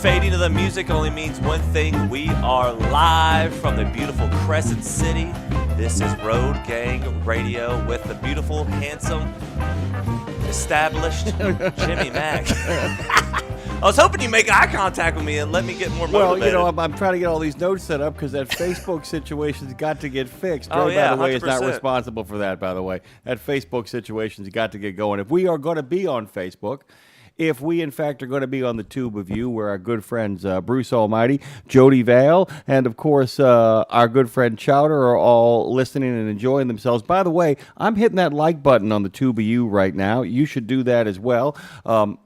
fading of the music only means one thing. We are live from the beautiful Crescent City. This is Road Gang Radio with the beautiful, handsome, established Jimmy Mack. I was hoping you'd make eye contact with me and let me get more motivated. Well, you know, I'm trying to get all these notes set up because that Facebook situation's got to get fixed. Oh, Dre, yeah, by the way, is not 100%. responsible for that, by the way. That Facebook situation's got to get going. If we are going to be on Facebook, if we, in fact, are going to be on the tube of you, where our good friends Bruce Almighty, Jody Vale, and, of course, our good friend Chowder are all listening and enjoying themselves. By the way, I'm hitting that like button on the tube of you right now. You should do that as well.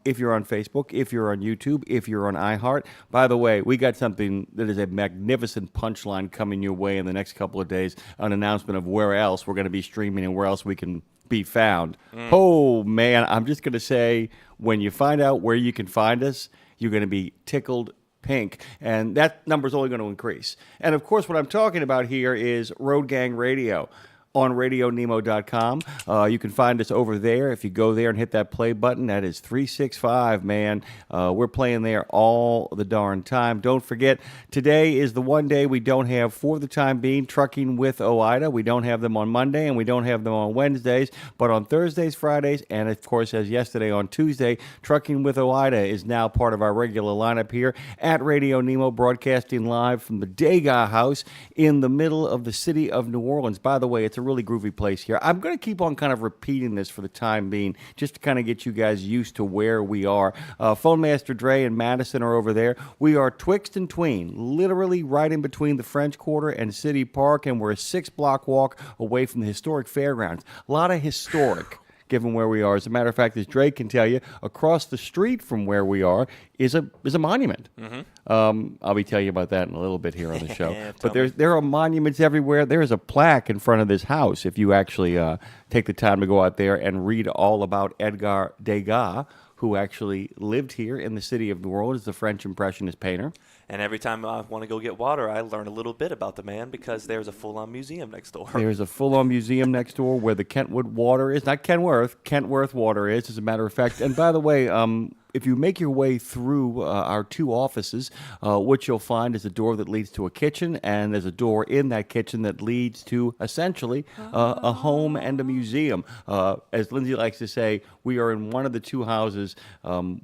If you're on Facebook, if you're on YouTube, if you're on iHeart. By the way, we got something that is a magnificent punchline coming your way in the next couple of days, an announcement of where else we're going to be streaming and where else we can be found. Oh, man, I'm just going to say, when you find out where you can find us, you're going to be tickled pink, and that number's only going to increase. And, of course, what I'm talking about here is Road Gang Radio on RadioNemo.com. You can find us over there. If you go there and hit that play button, that is 365, man. We're playing there all the darn time. Don't forget, today is the one day we don't have, for the time being, Trucking with OIDA. We don't have them on Monday, and we don't have them on Wednesdays. But on Thursdays, Fridays, and, of course, as yesterday on Tuesday, Trucking with OIDA is now part of our regular lineup here at Radio Nemo, broadcasting live from the Degas House in the middle of the city of New Orleans. By the way, it's a really groovy place here. I'm going to keep on kind of repeating this for the time being, just to kind of get you guys used to where we are. Phone Master Dre and Madison are over there. We are twixt and tween, literally right in between the French Quarter and City Park, and we're a 6-block walk away from the historic fairgrounds. A lot of historic, given where we are. As a matter of fact, as Drake can tell you, across the street from where we are is a monument. I'll be telling you about that in a little bit here on the show. But there are monuments everywhere. There is a plaque in front of this house if you actually take the time to go out there and read all about Edgar Degas, who actually lived here in the city of New Orleans, the French Impressionist painter. And every time I want to go get water, I learn a little bit about the man because there's a full-on museum next door. There's a full-on museum next door where the Kentwood water is. Not Kentworth water is, as a matter of fact. And by the way, if you make your way through our two offices, what you'll find is a door that leads to a kitchen, and there's a door in that kitchen that leads to, essentially, a home and a museum. As Lindsay likes to say, we are in one of the two houses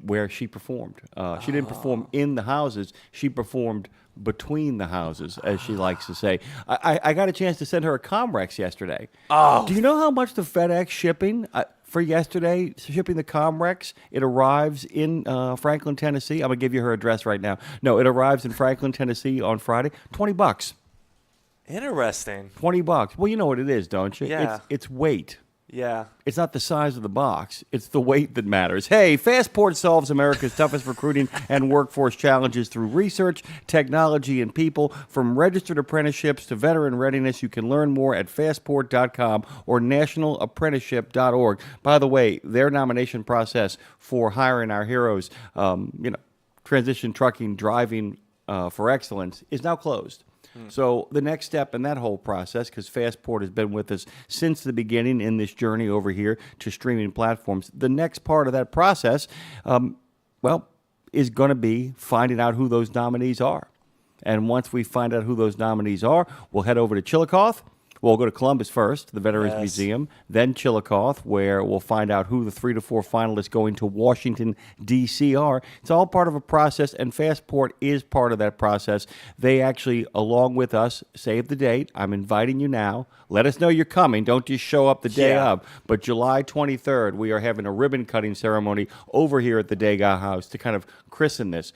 where she performed. She didn't perform in the houses. She performed between the houses, as she likes to say. I got a chance to send her a Comrex yesterday. Oh. Do you know how much the FedEx shipping for yesterday, shipping the Comrex, it arrives in Franklin, Tennessee. I'm going to give you her address right now. No, it arrives in Franklin, Tennessee on Friday. $20. Interesting. $20. Well, you know what it is, don't you? Yeah. It's weight. Yeah. It's not the size of the box. It's the weight that matters. Hey, Fastport solves America's toughest recruiting and workforce challenges through research, technology, and people. From registered apprenticeships to veteran readiness, you can learn more at fastport.com or nationalapprenticeship.org. By the way, their nomination process for hiring our heroes, transition trucking, driving for excellence, is now closed. So the next step in that whole process, because Fastport has been with us since the beginning in this journey over here to streaming platforms, the next part of that process, is going to be finding out who those nominees are. And once we find out who those nominees are, we'll head over to Chillicothe. We'll go to Columbus first, the Veterans Museum, then Chillicothe, where we'll find out who the 3 to 4 finalists going to Washington, D.C. are. It's all part of a process, and Fastport is part of that process. They actually, along with us, save the date. I'm inviting you now. Let us know you're coming. Don't just show up the day of. But July 23rd, we are having a ribbon-cutting ceremony over here at the Degas House to kind of christen this.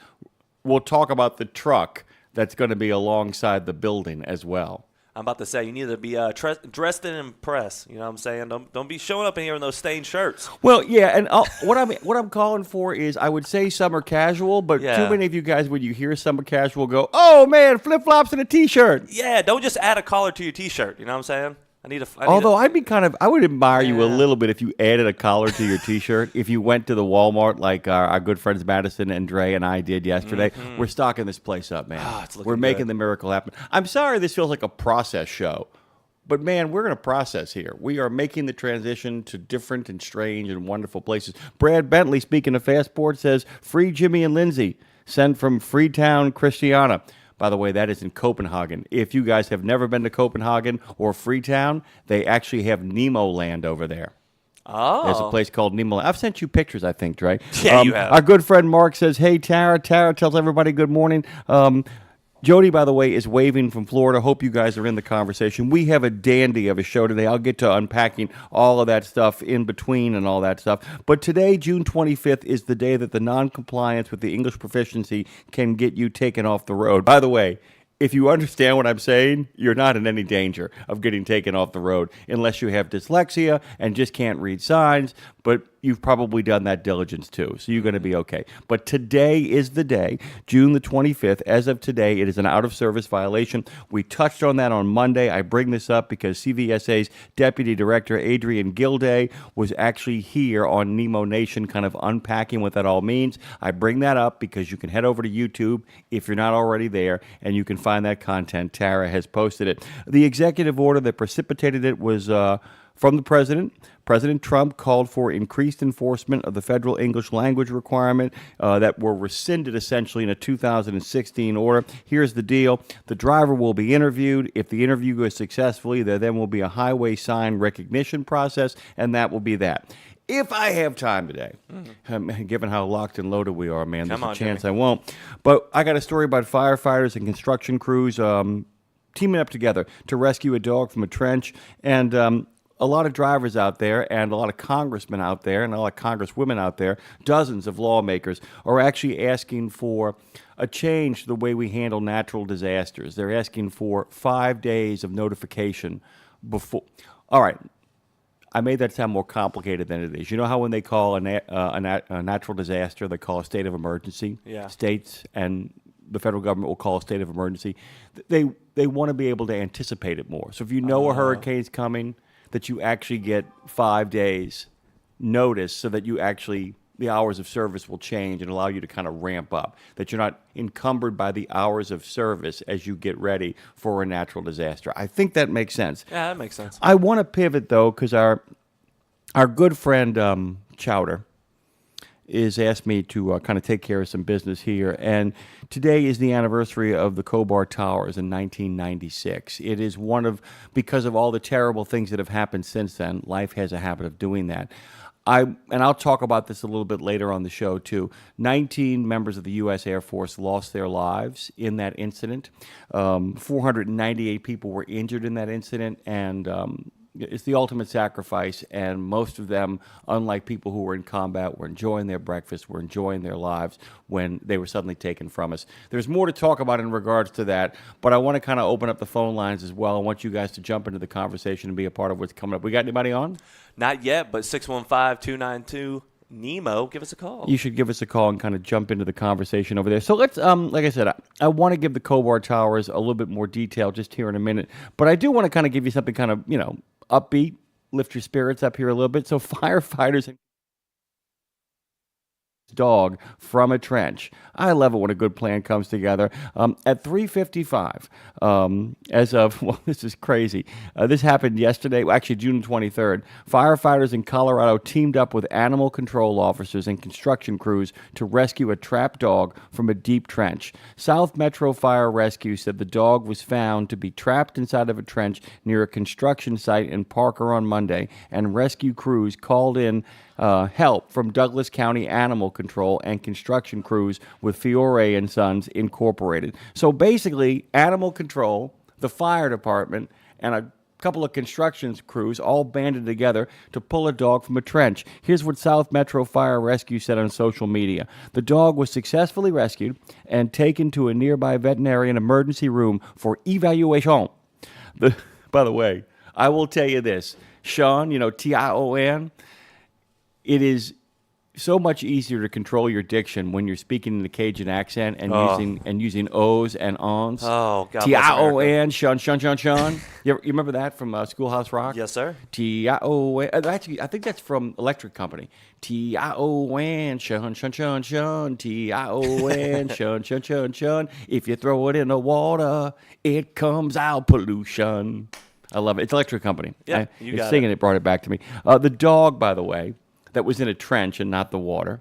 We'll talk about the truck that's going to be alongside the building as well. I'm about to say, you need to be dressed and impressed. You know what I'm saying? Don't be showing up in here in those stained shirts. Well, yeah, and what I'm calling for is, I would say summer casual, but too many of you guys, when you hear summer casual, go, oh, man, flip-flops and a T-shirt. Yeah, don't just add a collar to your T-shirt. You know what I'm saying? I would admire you a little bit if you added a collar to your T-shirt. If you went to the Walmart like our good friends Madison and Dre and I did yesterday, we're stocking this place up, man. We're making the miracle happen. I'm sorry this feels like a process show, but man, we're in a process here. We are making the transition to different and strange and wonderful places. Brad Bentley, speaking of Fastport, says, free Jimmy and Lindsay. sent from Freetown, Christiana. By the way, that is in Copenhagen. If you guys have never been to Copenhagen or Freetown, they actually have Nemo Land over there. Oh. There's a place called Nemo Land. I've sent you pictures, I think, right? Yeah, you have. Our good friend Mark says, hey, Tara. Tara tells everybody good morning. Jody, by the way, is waving from Florida. Hope you guys are in the conversation. We have a dandy of a show today. I'll get to unpacking all of that stuff in between and all that stuff. But today, June 25th, is the day that the non-compliance with the English proficiency can get you taken off the road. By the way, if you understand what I'm saying, you're not in any danger of getting taken off the road unless you have dyslexia and just can't read signs, but you've probably done that diligence too, so you're going to be okay. But today is the day, June the 25th. As of today, it is an out-of-service violation. We touched on that on Monday. I bring this up because CVSA's Deputy Director, Adrian Gilday, was actually here on Nemo Nation kind of unpacking what that all means. I bring that up because you can head over to YouTube if you're not already there, and you can find that content. Tara has posted it. The executive order that precipitated it was from the president. President Trump called for increased enforcement of the federal English language requirement that were rescinded essentially in a 2016 order. Here's the deal. The driver will be interviewed. If the interview goes successfully, there then will be a highway sign recognition process, and that will be that. If I have time today, given how locked and loaded we are, man, there's a chance I won't. But I got a story about firefighters and construction crews teaming up together to rescue a dog from a trench. And a lot of drivers out there and a lot of congressmen out there and a lot of congresswomen out there, dozens of lawmakers, are actually asking for a change to the way we handle natural disasters. They're asking for 5 days of notification before. All right. I made that sound more complicated than it is. You know how when they call a natural disaster, they call a state of emergency? Yeah. States and the federal government will call a state of emergency. They want to be able to anticipate it more. So if you know a hurricane's coming, that you actually get 5 days notice so that you actually, the hours of service will change and allow you to kind of ramp up, that you're not encumbered by the hours of service as you get ready for a natural disaster. I think that makes sense. Yeah, that makes sense. I want to pivot, though, because our good friend Chowder is asked me to kind of take care of some business here. And today is the anniversary of the Khobar Towers in 1996. It is because of all the terrible things that have happened since then, life has a habit of doing that. And I'll talk about this a little bit later on the show, too. 19 members of the U.S. Air Force lost their lives in that incident. 498 people were injured in that incident, and it's the ultimate sacrifice, and most of them, unlike people who were in combat, were enjoying their breakfast, were enjoying their lives when they were suddenly taken from us. There's more to talk about in regards to that, but I want to kind of open up the phone lines as well. I want you guys to jump into the conversation and be a part of what's coming up. We got anybody on? Not yet, but 615-292-NEMO, give us a call. You should give us a call and kind of jump into the conversation over there. So let's, like I said, I want to give the Khobar Towers a little bit more detail just here in a minute, but I do want to kind of give you something kind of, upbeat, lift your spirits up here a little bit. So firefighters and dog from a trench. I love it when a good plan comes together. At 3:55, as of, well, this is crazy. This happened yesterday, actually June 23rd. Firefighters in Colorado teamed up with animal control officers and construction crews to rescue a trapped dog from a deep trench. South Metro Fire Rescue said the dog was found to be trapped inside of a trench near a construction site in Parker on Monday, and rescue crews called in help from Douglas County Animal Control and construction crews with Fiore and Sons Incorporated. So basically, Animal Control, the fire department, and a couple of construction crews all banded together to pull a dog from a trench. Here's what South Metro Fire Rescue said on social media. The dog was successfully rescued and taken to a nearby veterinarian emergency room for evaluation. By the way, I will tell you this. Sean, Tion, it is so much easier to control your diction when you're speaking in the Cajun accent and using O's and ons. Oh, God bless T-I-O-N, Sean. You remember that from Schoolhouse Rock? Yes, sir. T-I-O-N. Actually, I think that's from Electric Company. T-I-O-N, Sean. T-I-O-N, Sean. If you throw it in the water, it comes out pollution. I love it. It's Electric Company. Yeah, you got singing it brought it back to me. The dog, by the way, that was in a trench and not the water.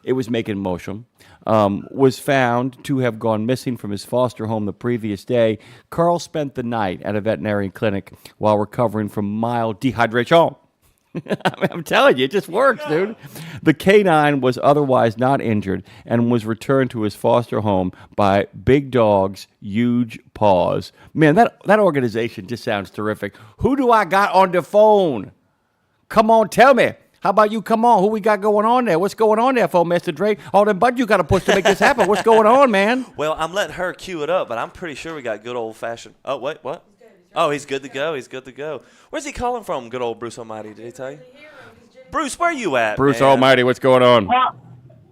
it was making motion, was found to have gone missing from his foster home the previous day. Carl spent the night at a veterinary clinic while recovering from mild dehydration. I'm telling you, it just works, dude. The canine was otherwise not injured and was returned to his foster home by Big Dog's Huge Paws. Man, that organization just sounds terrific. Who do I got on the phone? Come on, tell me. How about you come on? Who we got going on there? What's going on there for Mr. Drake? All the buttons you got to push to make this happen. What's going on, man? Well, I'm letting her cue it up, but I'm pretty sure we got good old-fashioned. Oh, wait, what? Oh, he's good to go. He's good to go. Where's he calling from, good old Bruce Almighty? Did he tell you? Bruce, where you at, Bruce man? Almighty, what's going on?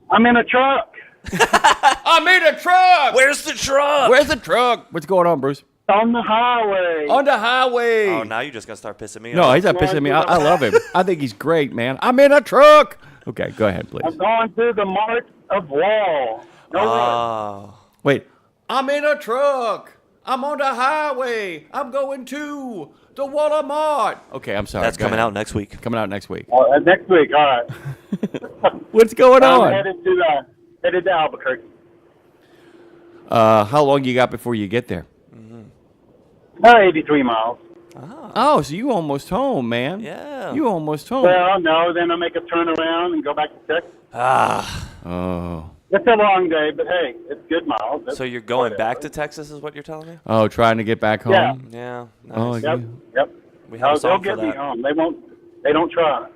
I'm in a truck. I'm in a truck. Where's the truck? Where's the truck? What's going on, Bruce? On the highway. On the highway. Oh, now you're just going to start pissing me off. No, he's not pissing me off. I love him. I think he's great, man. I'm in a truck. Okay, go ahead, please. I'm going through the Mart of Wall. No rush. Oh. Wait. I'm in a truck. I'm on the highway. I'm going to the Walmart. Okay, I'm sorry. That's Go coming ahead. out next week. Coming out next week. Next week, all right. What's going I'm on? headed to Albuquerque. How long you got before you get there? 83 miles. Oh, so you almost home, man. Yeah. You almost home. Well, no, then I make a turnaround and go back to Texas. Oh. It's a long day, but hey, it's good miles. So you're going back to Texas is what you're telling me? Oh, trying to get back home? Yeah. Yeah. Nice. Oh, Yep, yeah. yep. We have a They'll song for get me that. home. They don't try.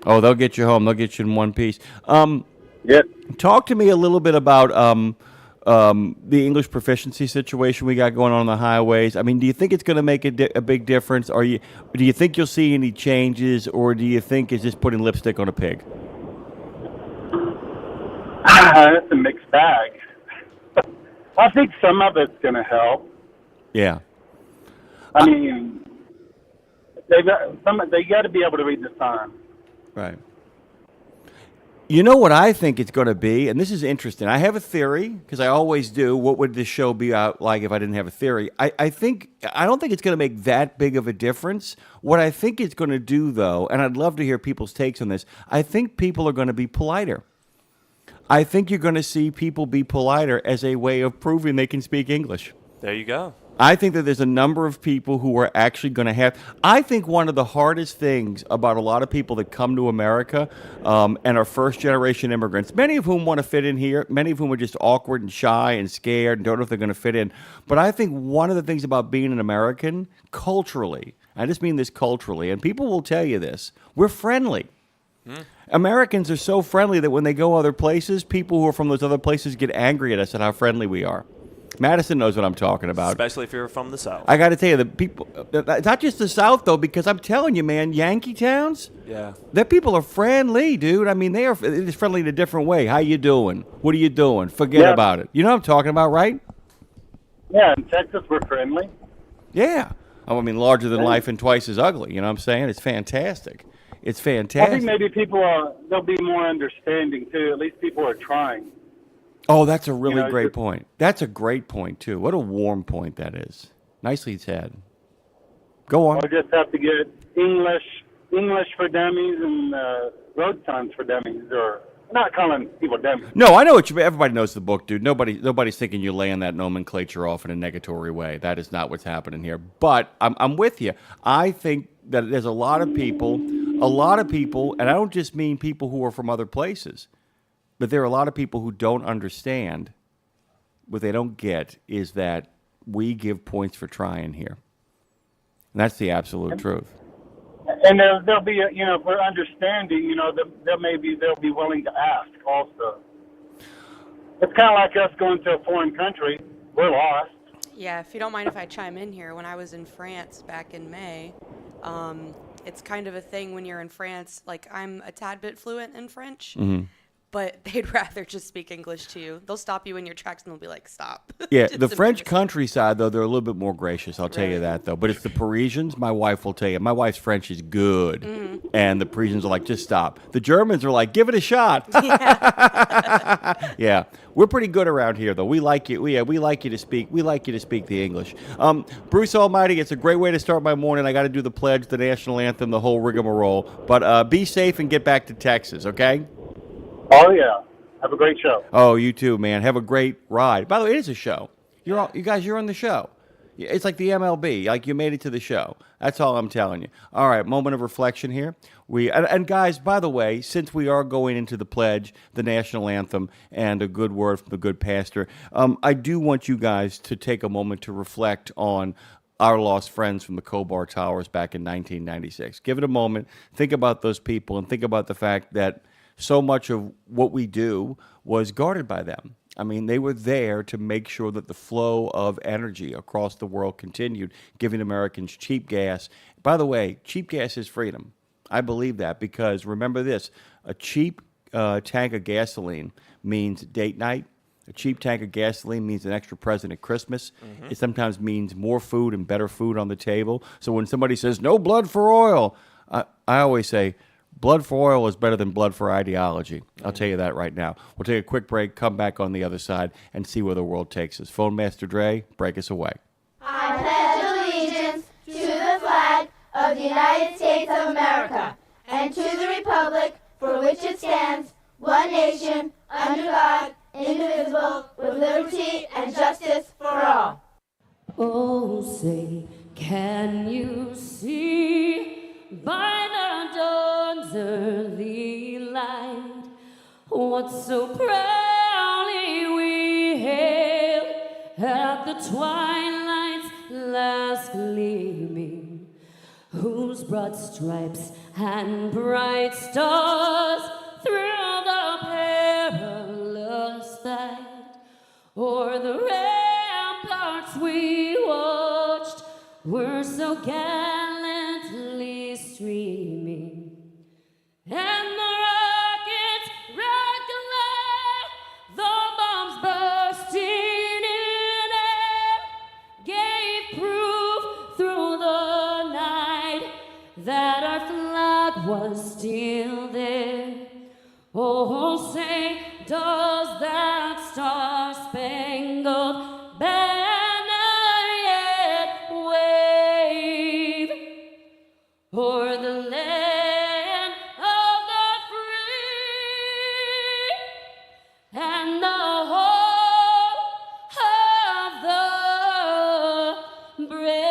Oh, they'll get you home. They'll get you in one piece. Yep. Talk to me a little bit about the English proficiency situation we got going on the highways. I mean, do you think it's going to make a big difference? Do you think you'll see any changes, or do you think it's just putting lipstick on a pig? That's a mixed bag. I think some of it's going to help. Yeah. I mean, they got to be able to read the sign. Right. You know what I think it's going to be, and this is interesting. I have a theory, because I always do. What would this show be out like if I didn't have a theory? I don't think it's going to make that big of a difference. What I think it's going to do, though, and I'd love to hear people's takes on this, I think people are going to be politer. I think you're going to see people be politer as a way of proving they can speak English. There you go. I think that there's a number of people who are actually going to have. I think one of the hardest things about a lot of people that come to America and are first generation immigrants, many of whom want to fit in here, many of whom are just awkward and shy and scared and don't know if they're going to fit in. But I think one of the things about being an American culturally, I just mean this culturally, and people will tell you this, we're friendly. Americans are so friendly that when they go other places, people who are from those other places get angry at us at how friendly we are. Madison knows what I'm talking about. Especially if you're from the South. I got to tell you, the people, it's not just the South, though, because I'm telling you, man, Yankee towns, Yeah. their people are friendly, dude. I mean, they're friendly in a different way. How you doing? What are you doing? Forget about it. You know what I'm talking about, right? Yeah, in Texas we're friendly. Yeah. I mean, larger than life and twice as ugly. You know what I'm saying? It's fantastic. It's fantastic. I think maybe they'll be more understanding too. At least people are trying. Oh, that's a really great just- point. That's a great point, too. What a warm point that is. Nicely said. Go on. We'll just have to get English for dummies and road signs for dummies, or not calling people dummies. No, I know what you mean. Everybody knows the book, dude. Nobody's thinking you're laying that nomenclature off in a negatory way. That is not what's happening here. But I'm with you. I think that there's a lot of people, and I don't just mean people who are from other places, but there are a lot of people who don't understand. What they don't get is that we give points for trying here. And that's the absolute truth. And there'll be, if we're understanding, they'll be willing to ask also. It's kind of like us going to a foreign country. We're lost. Yeah, if you don't mind if I chime in here, when I was in France back in May, it's kind of a thing when you're in France. Like, I'm a tad bit fluent in French, but they'd rather just speak English to you. They'll stop you in your tracks and they'll be like, stop. Yeah, It's the French embarrassing. countryside, though, they're a little bit more gracious. I'll tell you Right. that, though. But it's the Parisians, my wife will tell you. My wife's French is good. And the Parisians are like, just stop. The Germans are like, give it a shot. Yeah. We're pretty good around here, though. We like you. We like you to speak. We like you to speak the English. Bruce Almighty, it's a great way to start my morning. I got to do the pledge, the national anthem, the whole rigmarole. But be safe and get back to Texas, okay? Oh, yeah. Have a great show. Oh, you too, man. Have a great ride. By the way, it is a show. You guys, you're on the show. It's like the MLB. Like you made it to the show. That's all I'm telling you. All right, moment of reflection here. And guys, by the way, since we are going into the pledge, the national anthem, and a good word from the good pastor, I do want you guys to take a moment to reflect on our lost friends from the Khobar Towers back in 1996. Give it a moment. Think about those people and think about the fact that so much of what we do was guarded by them. I mean, they were there to make sure that the flow of energy across the world continued, giving Americans cheap gas. By the way, cheap gas is freedom. I believe that because remember this, a cheap tank of gasoline means date night. A cheap tank of gasoline means an extra present at Christmas. Mm-hmm. It sometimes means more food and better food on the table. So when somebody says, no blood for oil, I always say, blood for oil is better than blood for ideology. I'll tell you that right now. We'll take a quick break, come back on the other side, and see where the world takes us. Phone Master Dre, break us away. I pledge allegiance to the flag of the United States of America and to the republic for which it stands, one nation, under God, indivisible, with liberty and justice for all. Oh, say, can you see by the dawn's early light what so proudly we hailed at the twilight's last gleaming, whose broad stripes and bright stars through the perilous fight o'er the ramparts we watched were so gallantly streaming, and the rockets rattling, the bombs bursting in air, gave proof through the night that our flag was still there. Oh, say, does that star-spangled banner yet wave o'er the land of the free and the home of the brave?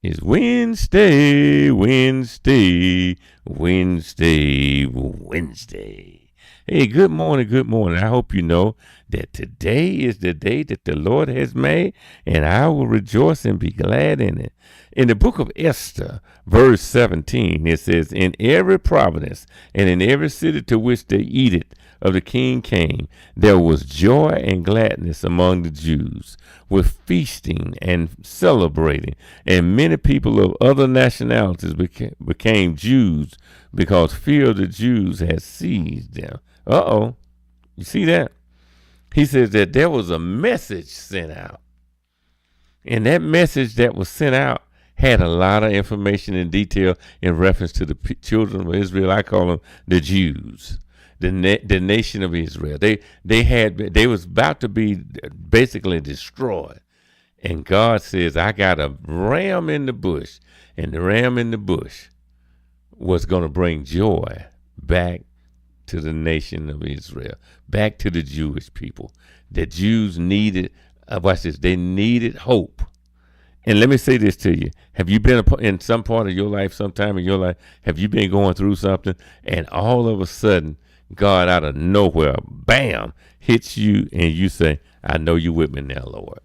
It's Wednesday, Wednesday, Wednesday, Wednesday. Hey, good morning. I hope you know that today is the day that the Lord has made, and I will rejoice and be glad in it. In the book of Esther, verse 17, it says, in every province and in every city to which the edict of the king came, there was joy and gladness among the Jews, with feasting and celebrating, and many people of other nationalities became Jews because fear of the Jews had seized them. You see that? He says that there was a message sent out, and that message that was sent out had a lot of information and detail in reference to the children of Israel. I call them the Jews. The nation of Israel. They was about to be basically destroyed. And God says, I got a ram in the bush. And the ram in the bush was going to bring joy back to the nation of Israel, back to the Jewish people. The Jews needed, watch this, they needed hope. And let me say this to you. Have you been in some part of your life, sometime in your life, have you been going through something and all of a sudden, God out of nowhere, bam, hits you and you say, I know you with me now, Lord.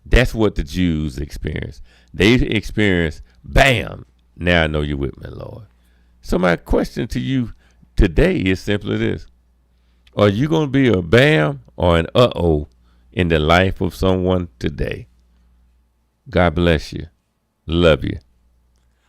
That's what the Jews experienced. They experienced, bam, now I know you with me, Lord. So my question to you today is simply this. Are you going to be a bam or an uh-oh in the life of someone today? God bless you. Love you.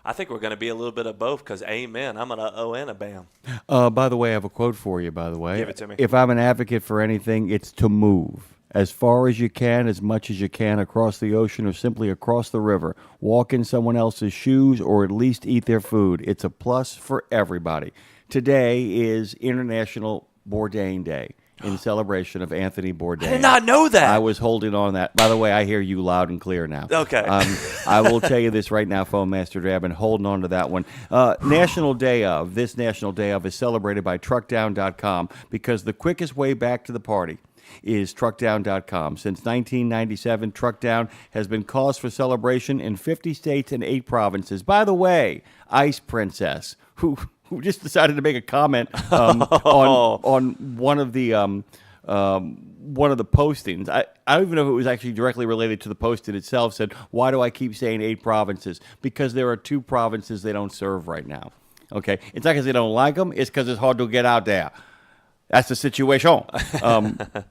I think we're going to be a little bit of both because, amen, I'm an uh-oh and a bam. By the way, I have a quote for you, by the way. Give it to me. If I'm an advocate for anything, it's to move. As far as you can, as much as you can, across the ocean or simply across the river. Walk in someone else's shoes or at least eat their food. It's a plus for everybody. Today is International Bourdain Day. in celebration of Anthony Bourdain. I did not know that. I was holding on that. By the way, I hear you loud and clear now. Okay. I will tell you this right now, Phone Master Drab, and holding on to that one. National Day of is celebrated by truckdown.com because the quickest way back to the party is truckdown.com. Since 1997, Truckdown has been cause for celebration in 50 states and 8 provinces. By the way, Ice Princess, who just decided to make a comment on one of the postings. I don't even know if it was actually directly related to the posting itself. Said, why do I keep saying 8 provinces? Because there are 2 provinces they don't serve right now. Okay, it's not because they don't like them. It's because it's hard to get out there. That's the situation.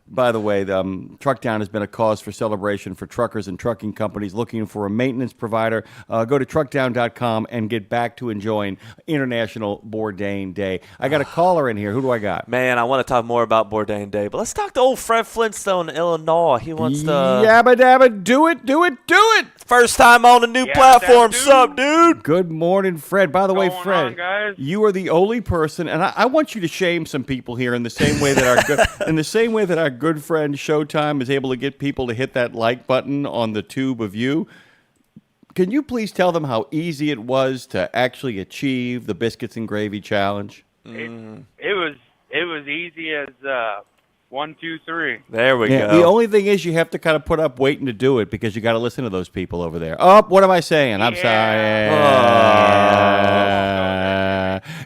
By the way, Truckdown has been a cause for celebration for truckers and trucking companies looking for a maintenance provider. Go to truckdown.com and get back to enjoying International Bourdain Day. I got a caller in here. Who do I got? Man, I want to talk more about Bourdain Day, but let's talk to old Fred Flintstone in Illinois. He wants to... Yabba dabba, do it. First time on a new platform. Sup, dude? Good morning, Fred. By the way, Going Fred, on, guys? you are the only person, and I want you to shame some people here in the same way that our good friend Showtime is able to get people to hit that like button on the tube of you. Can you please tell them how easy it was to actually achieve the biscuits and gravy challenge? It was easy as 1, 2, 3. There we go. The only thing is you have to kind of put up waiting to do it because you got to listen to those people over there. Oh, what am I saying? I'm sorry.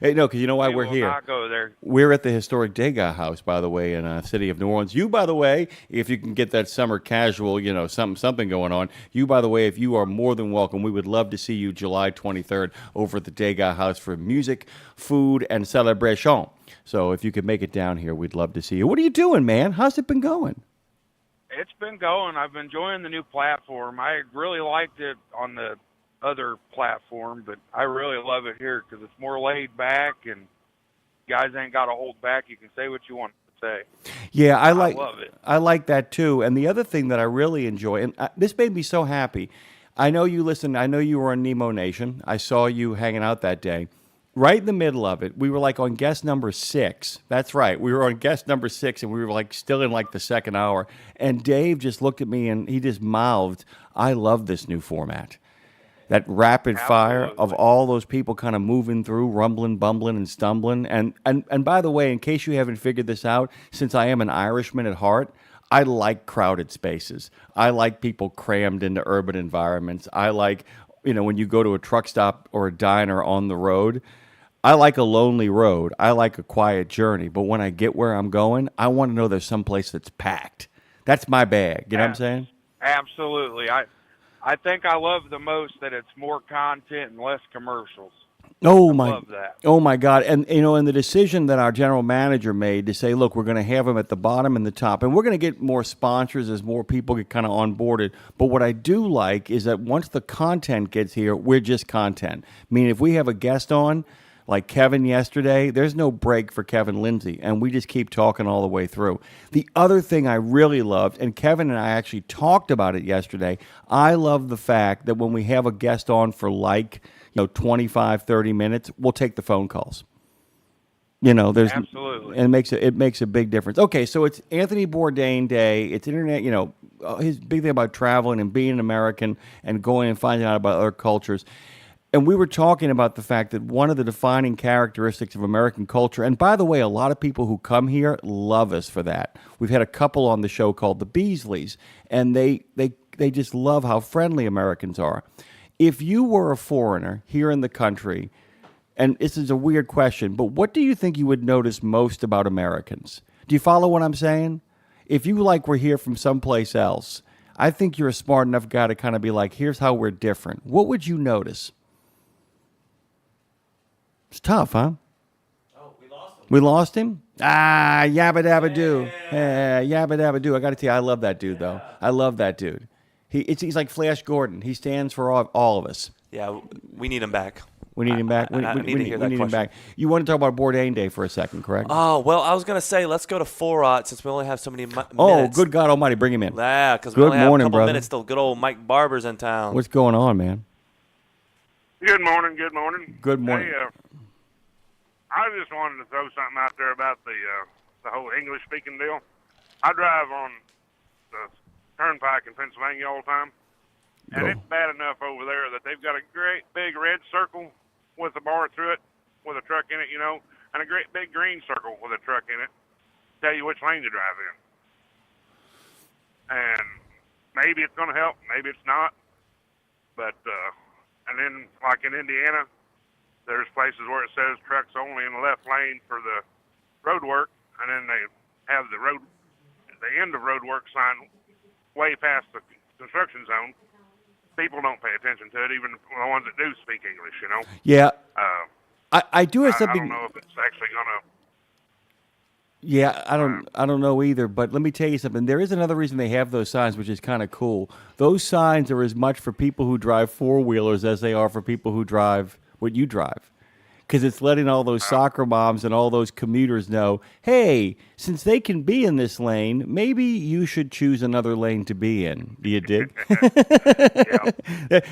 Hey, no, because you know why we're here. Not go there. We're at the historic Degas House, by the way, in the city of New Orleans. You, by the way, if you can get that summer casual, something going on. You, by the way, if you are more than welcome, we would love to see you July 23rd over at the Degas House for music, food, and celebration. So if you could make it down here, we'd love to see you. What are you doing, man? How's it been going? It's been going. I've been enjoying the new platform. I really liked it on the other platform, but I really love it here because it's more laid back and guys ain't got to hold back. You can say what you want to say. Yeah, I love it. I like that too. And the other thing that I really enjoy, and this made me so happy. I know you listened. I know you were on Nemo Nation. I saw you hanging out that day. Right in the middle of it, we were like on guest number 6. That's right. We were on guest number 6, and we were like still in like the second hour. And Dave just looked at me and he just mouthed, "I love this new format." That rapid fire of all those people kind of moving through, rumbling, bumbling, and stumbling. And by the way, in case you haven't figured this out, since I am an Irishman at heart, I like crowded spaces. I like people crammed into urban environments. I like, when you go to a truck stop or a diner on the road, I like a lonely road. I like a quiet journey. But when I get where I'm going, I want to know there's some place that's packed. That's my bag. You know what I'm saying? Absolutely. I think I love the most that it's more content and less commercials. Oh love that. Oh my God! And and the decision that our general manager made to say, look, we're going to have them at the bottom and the top, and we're going to get more sponsors as more people get kind of onboarded. But what I do like is that once the content gets here, we're just content. Meaning, if we have a guest on, like Kevin yesterday, there's no break for Kevin Lindsay, and we just keep talking all the way through. The other thing I really loved, and Kevin and I actually talked about it yesterday, I love the fact that when we have a guest on for 25, 30 minutes, we'll take the phone calls. There's absolutely, and it makes a big difference. Okay, so it's Anthony Bourdain Day. It's internet. His big thing about traveling and being an American and going and finding out about other cultures. And we were talking about the fact that one of the defining characteristics of American culture, and by the way, a lot of people who come here love us for that. We've had a couple on the show called the Beasleys, and they just love how friendly Americans are. If you were a foreigner here in the country, and this is a weird question, but what do you think you would notice most about Americans? Do you follow what I'm saying? If you were here from someplace else, I think you're a smart enough guy to kind of be like, here's how we're different. What would you notice? It's tough, huh? Oh, we lost him. We lost him? Yabba dabba do. Yabba dabba do. I got to tell you, I love that dude, though. I love that dude. He's like Flash Gordon. He stands for all of us. Yeah, we need him back. We need him back. We need him back. You want to talk about Bourdain Day for a second, correct? Oh, well, I was going to say, let's go to Forot since we only have so many minutes. Oh, good God Almighty, bring him in. Yeah, because we only have a couple brother. minutes till good old Mike Barber's in town. What's going on, man? Good morning. Good morning. Good morning. Hey, I just wanted to throw something out there about the the whole English-speaking deal. I drive on the turnpike in Pennsylvania all the time, and it's bad enough over there that they've got a great big red circle with a bar through it with a truck in it, and a great big green circle with a truck in it. Tell you which lane to drive in. And maybe it's going to help, maybe it's not. But, and then, like in Indiana, there's places where it says trucks only in the left lane for the road work, and then they have the end of road work sign way past the construction zone. People don't pay attention to it, even the ones that do speak English, Yeah. I do have I something. don't know if it's actually going to. Yeah, I don't know either, but let me tell you something. There is another reason they have those signs, which is kind of cool. Those signs are as much for people who drive four-wheelers as they are for people who drive what you drive. Because it's letting all those soccer moms and all those commuters know, hey, since they can be in this lane, maybe you should choose another lane to be in. You did?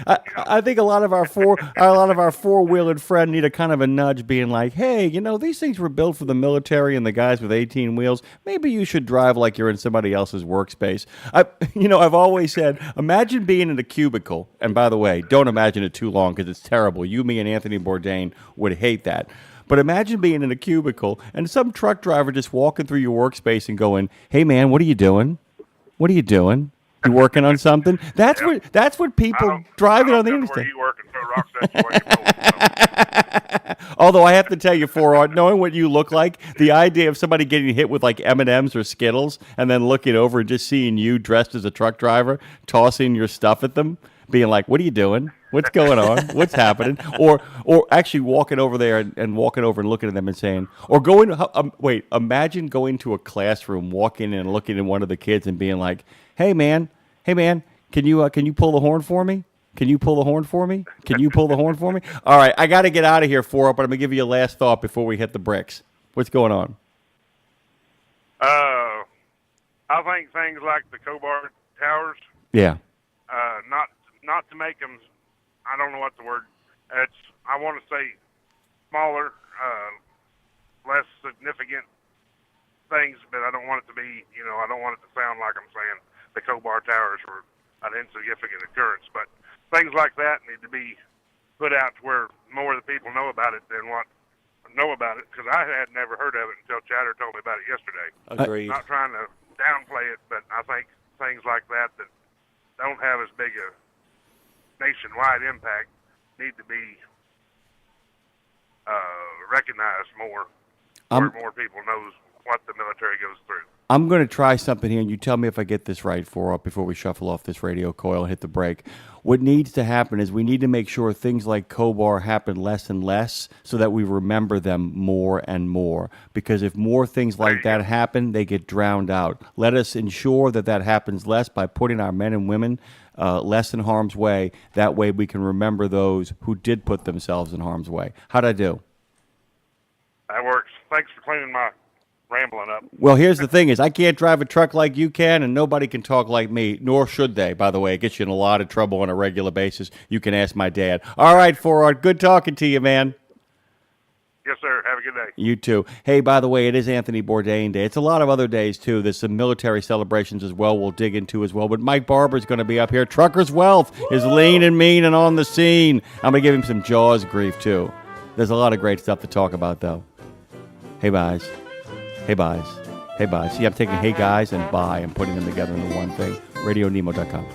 I think a lot of our four-wheeled friend need a kind of a nudge, being like, hey, these things were built for the military and the guys with 18 wheels. Maybe you should drive like you're in somebody else's workspace. I've always said, imagine being in a cubicle. And by the way, don't imagine it too long because it's terrible. You, me, and Anthony Bourdain would hate that. But imagine being in a cubicle and some truck driver just walking through your workspace and going, hey, man, what are you doing? What are you doing? You working on something? That's what people driving on the interstate. Where you work and throw rocks at you while you're building. Although I have to tell you, knowing what you look like, the idea of somebody getting hit with like M&Ms or Skittles and then looking over and just seeing you dressed as a truck driver, tossing your stuff at them, being like, what are you doing? What's going on? What's happening? Or actually walking over there and walking over and looking at them and saying, or going, imagine going to a classroom, walking in and looking at one of the kids and being like, hey man, can you pull the horn for me? Can you pull the horn for me? Can you pull the horn for me? All right, I got to get out of here, but I'm going to give you a last thought before we hit the bricks. What's going on? I think things like the Cobar towers. Yeah. Not to make them, I don't know what the word, I want to say smaller, less significant things, but I don't want it to be, I don't want it to sound like I'm saying the Cobar towers were an insignificant occurrence, but things like that need to be put out to where more of the people know about it than what know about it, because I had never heard of it until Chatter told me about it yesterday. Agreed. Not trying to downplay it, but I think things like that don't have as big a nationwide impact need to be recognized more, where more people knows what the military goes through. I'm going to try something here, and you tell me if I get this right before we shuffle off this radio coil and hit the break. What needs to happen is we need to make sure things like Cobar happen less and less so that we remember them more and more. Because if more things like that happen, they get drowned out. Let us ensure that happens less by putting our men and women less in harm's way. That way we can remember those who did put themselves in harm's way. How'd I do? That works. Thanks for cleaning my rambling up. Well, here's the thing is I can't drive a truck like you can, and nobody can talk like me, nor should they, by the way. It gets you in a lot of trouble on a regular basis. You can ask my dad. All right, Forward, good talking to you, man. Yes, sir. Have a good day. You too. Hey, by the way, it is Anthony Bourdain Day. It's a lot of other days, too. There's some military celebrations as well we'll dig into as well. But Mike Barber's going to be up here. Trucker's Wealth is lean and mean and on the scene. I'm going to give him some Jaws grief, too. There's a lot of great stuff to talk about, though. Hey, guys. Hey, guys. Hey, guys. See, I'm taking hey, guys, and bye and putting them together into one thing. RadioNemo.com.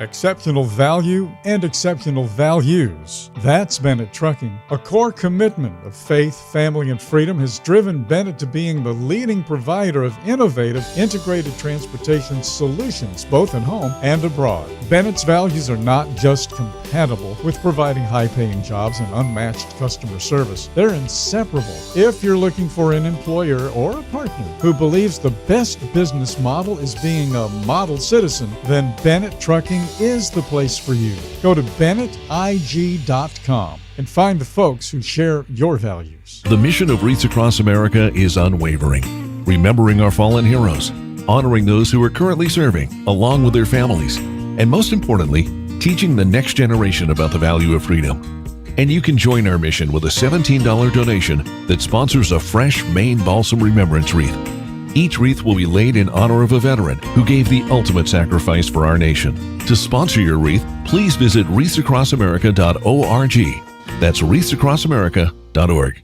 Exceptional value and exceptional values. That's Bennett Trucking. A core commitment of faith, family, and freedom has driven Bennett to being the leading provider of innovative, integrated transportation solutions, both at home and abroad. Bennett's values are not just compatible with providing high-paying jobs and unmatched customer service. They're inseparable. If you're looking for an employer or a partner who believes the best business model is being a model citizen, then Bennett Trucking is the place for you. Go to BennettIG.com and find the folks who share your values. The mission of Wreaths Across America is unwavering, remembering our fallen heroes, honoring those who are currently serving, along with their families, and most importantly, teaching the next generation about the value of freedom. And you can join our mission with a $17 donation that sponsors a fresh Maine Balsam Remembrance Wreath. Each wreath will be laid in honor of a veteran who gave the ultimate sacrifice for our nation. To sponsor your wreath, please visit wreathsacrossamerica.org. That's wreathsacrossamerica.org.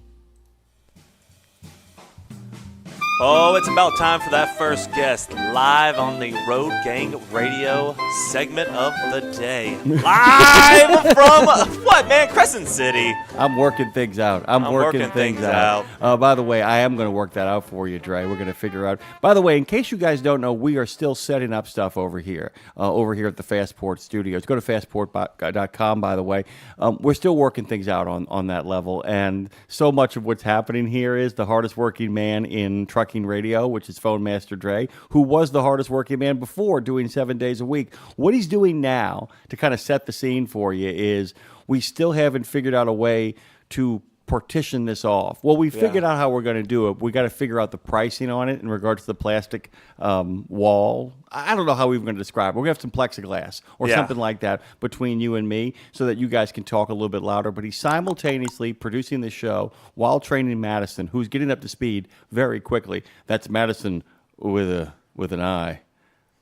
Oh, it's about time for that first guest live on the Road Gang Radio segment of the day. Live from, what, man? Crescent City. I'm working things out. I'm working things out. By the way, I am going to work that out for you, Dre. We're going to figure out. By the way, in case you guys don't know, we are still setting up stuff over here at the Fastport Studios. Go to fastport.com, by the way. We're still working things out on that level. And so much of what's happening here is the hardest working man in trucking radio, which is Phone Master Dre, who was the hardest working man before, doing 7 days a week. What he's doing now to kind of set the scene for you is we still haven't figured out a way to partition this off. Well, we figured out how we're going to do it. We got to figure out the pricing on it in regards to the plastic wall. I don't know how we're going to describe it. We're going to have some plexiglass or something like that between you and me so that you guys can talk a little bit louder. But he's simultaneously producing the show while training Madison, who's getting up to speed very quickly. That's Madison with an I.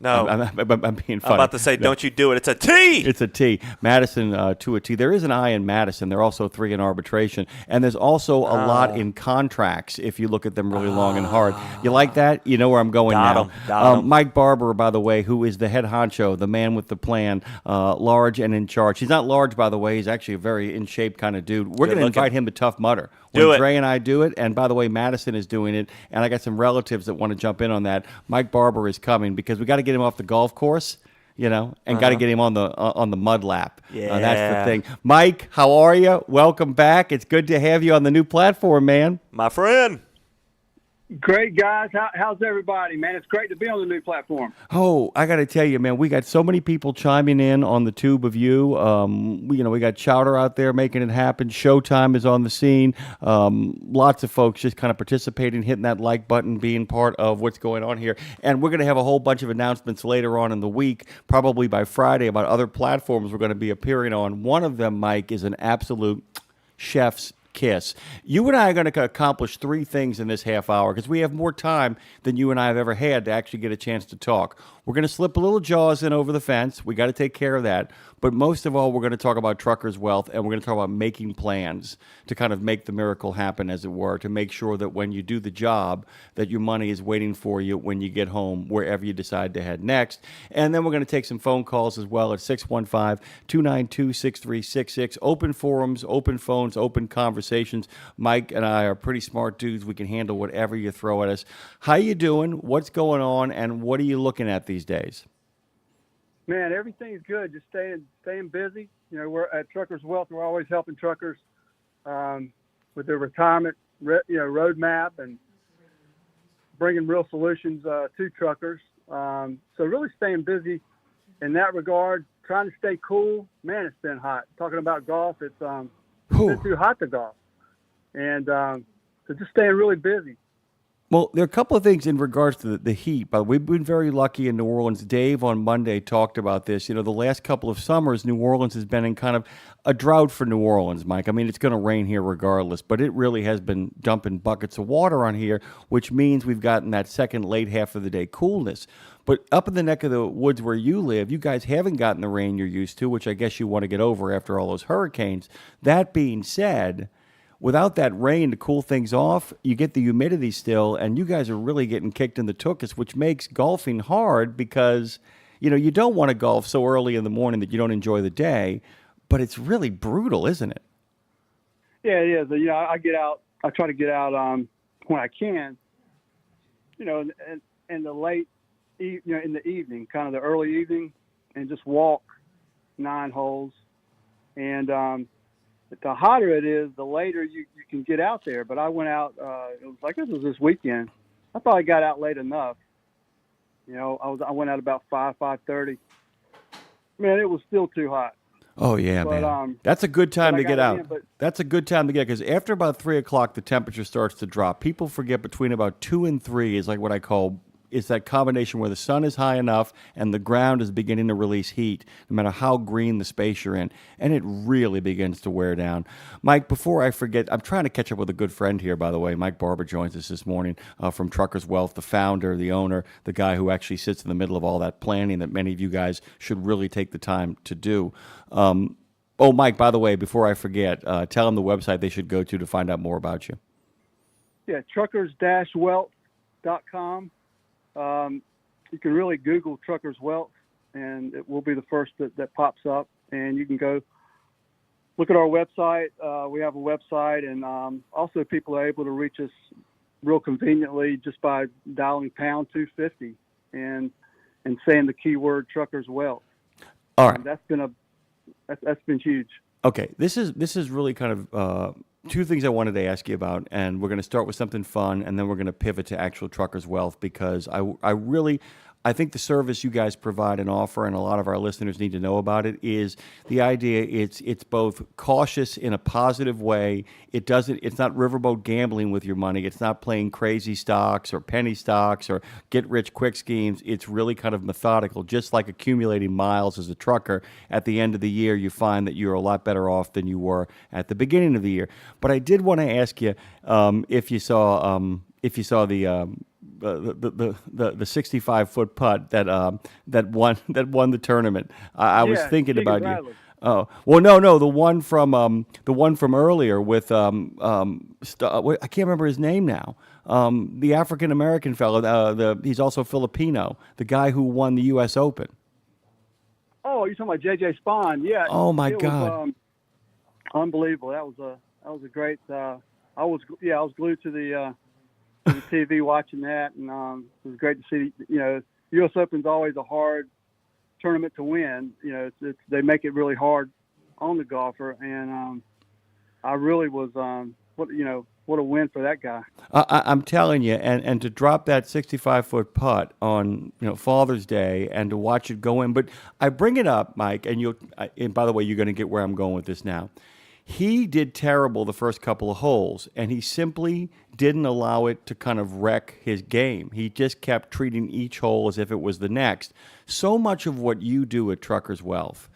No, I'm being funny. I'm about to say, don't you do it. It's a T. It's a T. Madison to a T. There is an I in Madison. There are also 3 in arbitration. And there's also a lot in contracts if you look at them really long and hard. You like that? You know where I'm going now. Got 'em. Mike Barber, by the way, who is the head honcho, the man with the plan, large and in charge. He's not large, by the way. He's actually a very in-shape kind of dude. We're going to invite him to Tough Mudder. When Dre and I do it, and by the way, Madison is doing it, and I got some relatives that want to jump in on that. Mike Barber is coming because we got to get him off the golf course, and got to get him on the mud lap. Yeah, that's the thing. Mike, how are you? Welcome back. It's good to have you on the new platform, man. My friend. Great, guys. How's everybody, man? It's great to be on the new platform. Oh, I got to tell you, man, we got so many people chiming in on the tube of you. We got Chowder out there making it happen. Showtime is on the scene. Lots of folks just kind of participating, hitting that like button, being part of what's going on here. And we're going to have a whole bunch of announcements later on in the week, probably by Friday, about other platforms we're going to be appearing on. One of them, Mike, is an absolute chef's kiss. You and I are going to accomplish 3 things in this half hour because we have more time than you and I have ever had to actually get a chance to talk. We're going to slip a little Jaws in over the fence. We got to take care of that. But most of all, we're going to talk about truckers' wealth, and we're going to talk about making plans to kind of make the miracle happen, as it were, to make sure that when you do the job, that your money is waiting for you when you get home, wherever you decide to head next. And then we're going to take some phone calls as well at 615-292-6366. Open forums, open phones, open conversations. Mike and I are pretty smart dudes. We can handle whatever you throw at us. How you doing? What's going on? And what are you looking at these days? Man, everything's good. Just staying busy. We're at Truckers Wealth. We're always helping truckers with their retirement, roadmap and bringing real solutions to truckers. So really staying busy in that regard. Trying to stay cool. Man, it's been hot. Talking about golf, it's been too hot to golf, and so just staying really busy. Well, there are a couple of things in regards to the heat, but we've been very lucky in New Orleans. Dave on Monday talked about this. The last couple of summers, New Orleans has been in kind of a drought for New Orleans, Mike. I mean, it's going to rain here regardless, but it really has been dumping buckets of water on here, which means we've gotten that second late half of the day coolness. But up in the neck of the woods where you live, you guys haven't gotten the rain you're used to, which I guess you want to get over after all those hurricanes. That being said, without that rain to cool things off, you get the humidity still, and you guys are really getting kicked in the tuchus, which makes golfing hard because, you don't want to golf so early in the morning that you don't enjoy the day, but it's really brutal, isn't it? Yeah, it is. I get out. I try to get out when I can, in the late, in the evening, kind of the early evening, and just walk 9 holes. And the hotter it is, the later you can get out there. But I went out, it was this weekend. I thought I got out late enough. I went out about 5:30. Man, it was still too hot. Oh, yeah, but, man. That's a good time to get out. But That's a good time to get, because after about 3 o'clock, the temperature starts to drop. People forget between about 2 and 3 is like what I call it's that combination where the sun is high enough and the ground is beginning to release heat, no matter how green the space you're in, and it really begins to wear down. Mike, before I forget, I'm trying to catch up with a good friend here, by the way. Mike Barber joins us this morning from Truckers Wealth, the founder, the owner, the guy who actually sits in the middle of all that planning that many of you guys should really take the time to do. Oh, Mike, by the way, before I forget, tell them the website they should go to find out more about you. Yeah, truckers-wealth.com. You can really Google Truckers Wealth, and it will be the first that pops up. And you can go look at our website. We have a website, and also people are able to reach us real conveniently just by dialing pound 250 and saying the keyword Truckers Wealth. All right. And that's been huge. Okay, this is really kind of two things I wanted to ask you about, and we're going to start with something fun, and then we're going to pivot to actual Truckers Wealth, because I think the service you guys provide and offer, and a lot of our listeners need to know about it, is the idea it's both cautious in a positive way. It's not riverboat gambling with your money. It's not playing crazy stocks or penny stocks or get rich quick schemes. It's really kind of methodical, just like accumulating miles as a trucker. At the end of the year, you find that you're a lot better off than you were at the beginning of the year. But I did want to ask you if you saw the 65-foot putt that won the tournament. I was thinking about you. Bradley. Oh well, no, the one from earlier with I can't remember his name now. The African American fellow. He's also Filipino. The guy who won the U.S. Open. Oh, you're talking about J.J. Spahn? Yeah. Oh my it God. Was, unbelievable. That was a great. I was glued to the TV watching that, and it was great to see. U.S. Open's always a hard tournament to win. They make it really hard on the golfer, and I really was. What a win for that guy. I'm telling you, and to drop that 65-foot putt on Father's Day and to watch it go in. But I bring it up, Mike, and by the way, you're going to get where I'm going with this now. He did terrible the first couple of holes, and he simply didn't allow it to kind of wreck his game. He just kept treating each hole as if it was the next. So much of what you do at Truckers Wealth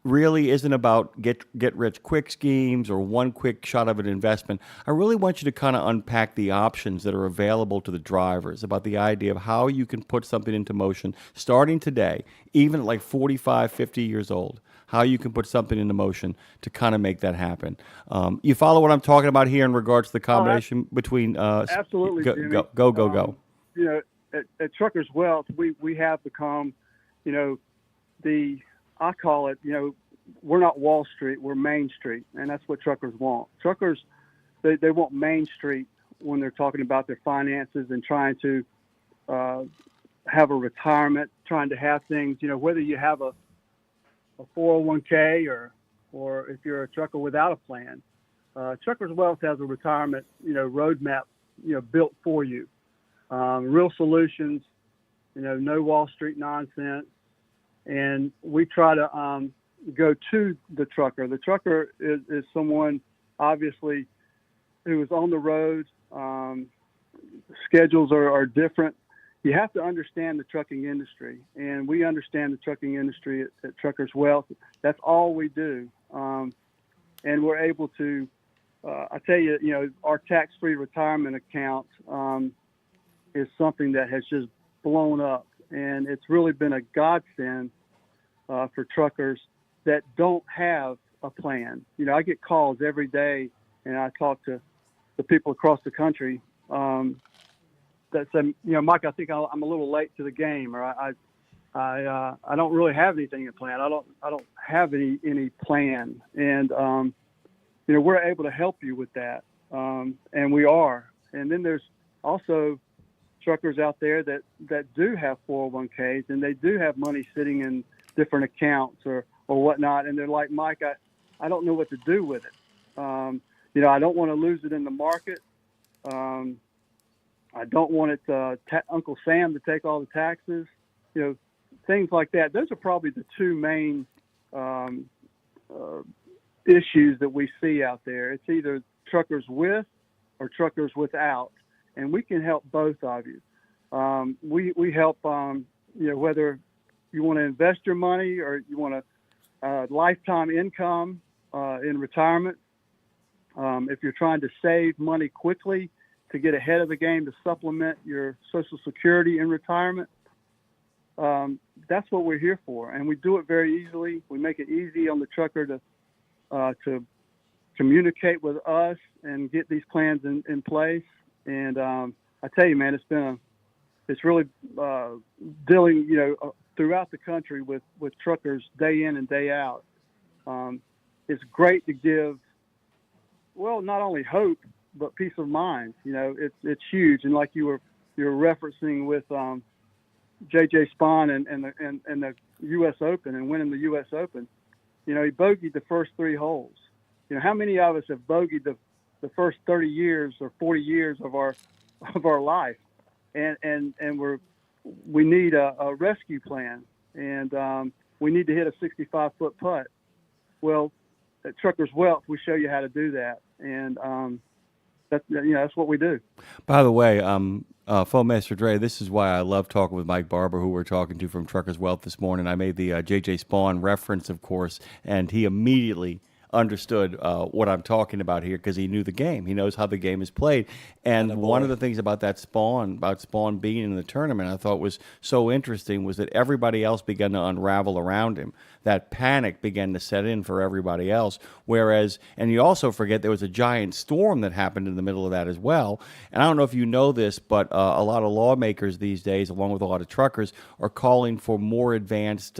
really isn't about get rich quick schemes or one quick shot of an investment. I really want you to kind of unpack the options that are available to the drivers, about the idea of how you can put something into motion starting today, even at like 45, 50 years old. How you can put something into motion to kind of make that happen. You follow what I'm talking about here in regards to the combination between absolutely go. At Truckers Wealth, we have become, I call it, we're not Wall Street, we're Main Street, and that's what truckers want. Truckers, they want Main Street when they're talking about their finances and trying to have a retirement, trying to have things, whether you have a 401k or if you're a trucker without a plan. Truckers Wealth has a retirement, roadmap, built for you. Real solutions, no Wall Street nonsense. And we try to go to the trucker. The trucker is someone, obviously, who is on the road. Schedules are different. You have to understand the trucking industry, and we understand the trucking industry at Truckers Wealth. That's all we do, and we're able to. I tell you, our tax-free retirement account is something that has just blown up, and it's really been a godsend for truckers that don't have a plan. I get calls every day, and I talk to the people across the country. That said, Mike, I think I'm a little late to the game, or I don't really have anything in plan. I don't have any plan, and we're able to help you with that, and we are. And then there's also truckers out there that do have 401ks, and they do have money sitting in different accounts or whatnot, and they're like, Mike, I don't know what to do with it. I don't want to lose it in the market. I don't want Uncle Sam to take all the taxes, things like that. Those are probably the two main issues that we see out there. It's either truckers with or truckers without, and we can help both of you. We help, whether you want to invest your money or you want a lifetime income in retirement. If you're trying to save money quickly to get ahead of the game to supplement your Social Security in retirement, that's what we're here for. And we do it very easily. We make it easy on the trucker to communicate with us and get these plans in place. And I tell you, man, it's really dealing, throughout the country with truckers day in and day out. It's great to give, well, not only hope, but peace of mind. It's huge. And like you were referencing with J.J. Spahn and the U.S. Open and winning the U.S. Open, he bogeyed the first 3 holes. How many of us have bogeyed the first 30 years or 40 years of our life? And we need a rescue plan, and we need to hit a 65-foot putt. Well, at Truckers Wealth, we show you how to do that, and that's what we do. By the way, Master Dre, this is why I love talking with Mike Barber, who we're talking to from Truckers Wealth this morning. I made the J.J. Spahn reference, of course, and he immediately understood what I'm talking about here because he knew the game. He knows how the game is played. And one of the things about Spahn being in the tournament, I thought was so interesting was that everybody else began to unravel around him. That panic began to set in for everybody else. Whereas, and you also forget there was a giant storm that happened in the middle of that as well. And I don't know if you know this, but a lot of lawmakers these days, along with a lot of truckers, are calling for more advanced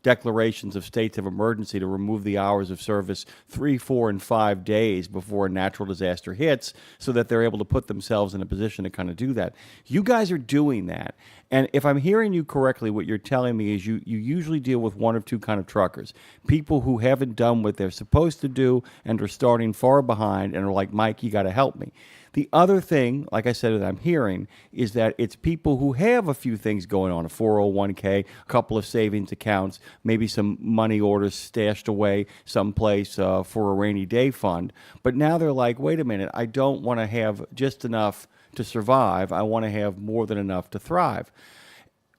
declarations of states of emergency to remove the hours of service 3, 4, and 5 days before a natural disaster hits so that they're able to put themselves in a position to kind of do that. You guys are doing that. And if I'm hearing you correctly, what you're telling me is you usually deal with one of two kind of truckers. People who haven't done what they're supposed to do and are starting far behind and are like, Mike, you got to help me. The other thing, like I said, that I'm hearing is that it's people who have a few things going on, a 401k, a couple of savings accounts, maybe some money orders stashed away someplace for a rainy day fund. But now they're like, wait a minute, I don't want to have just enough to survive. I want to have more than enough to thrive.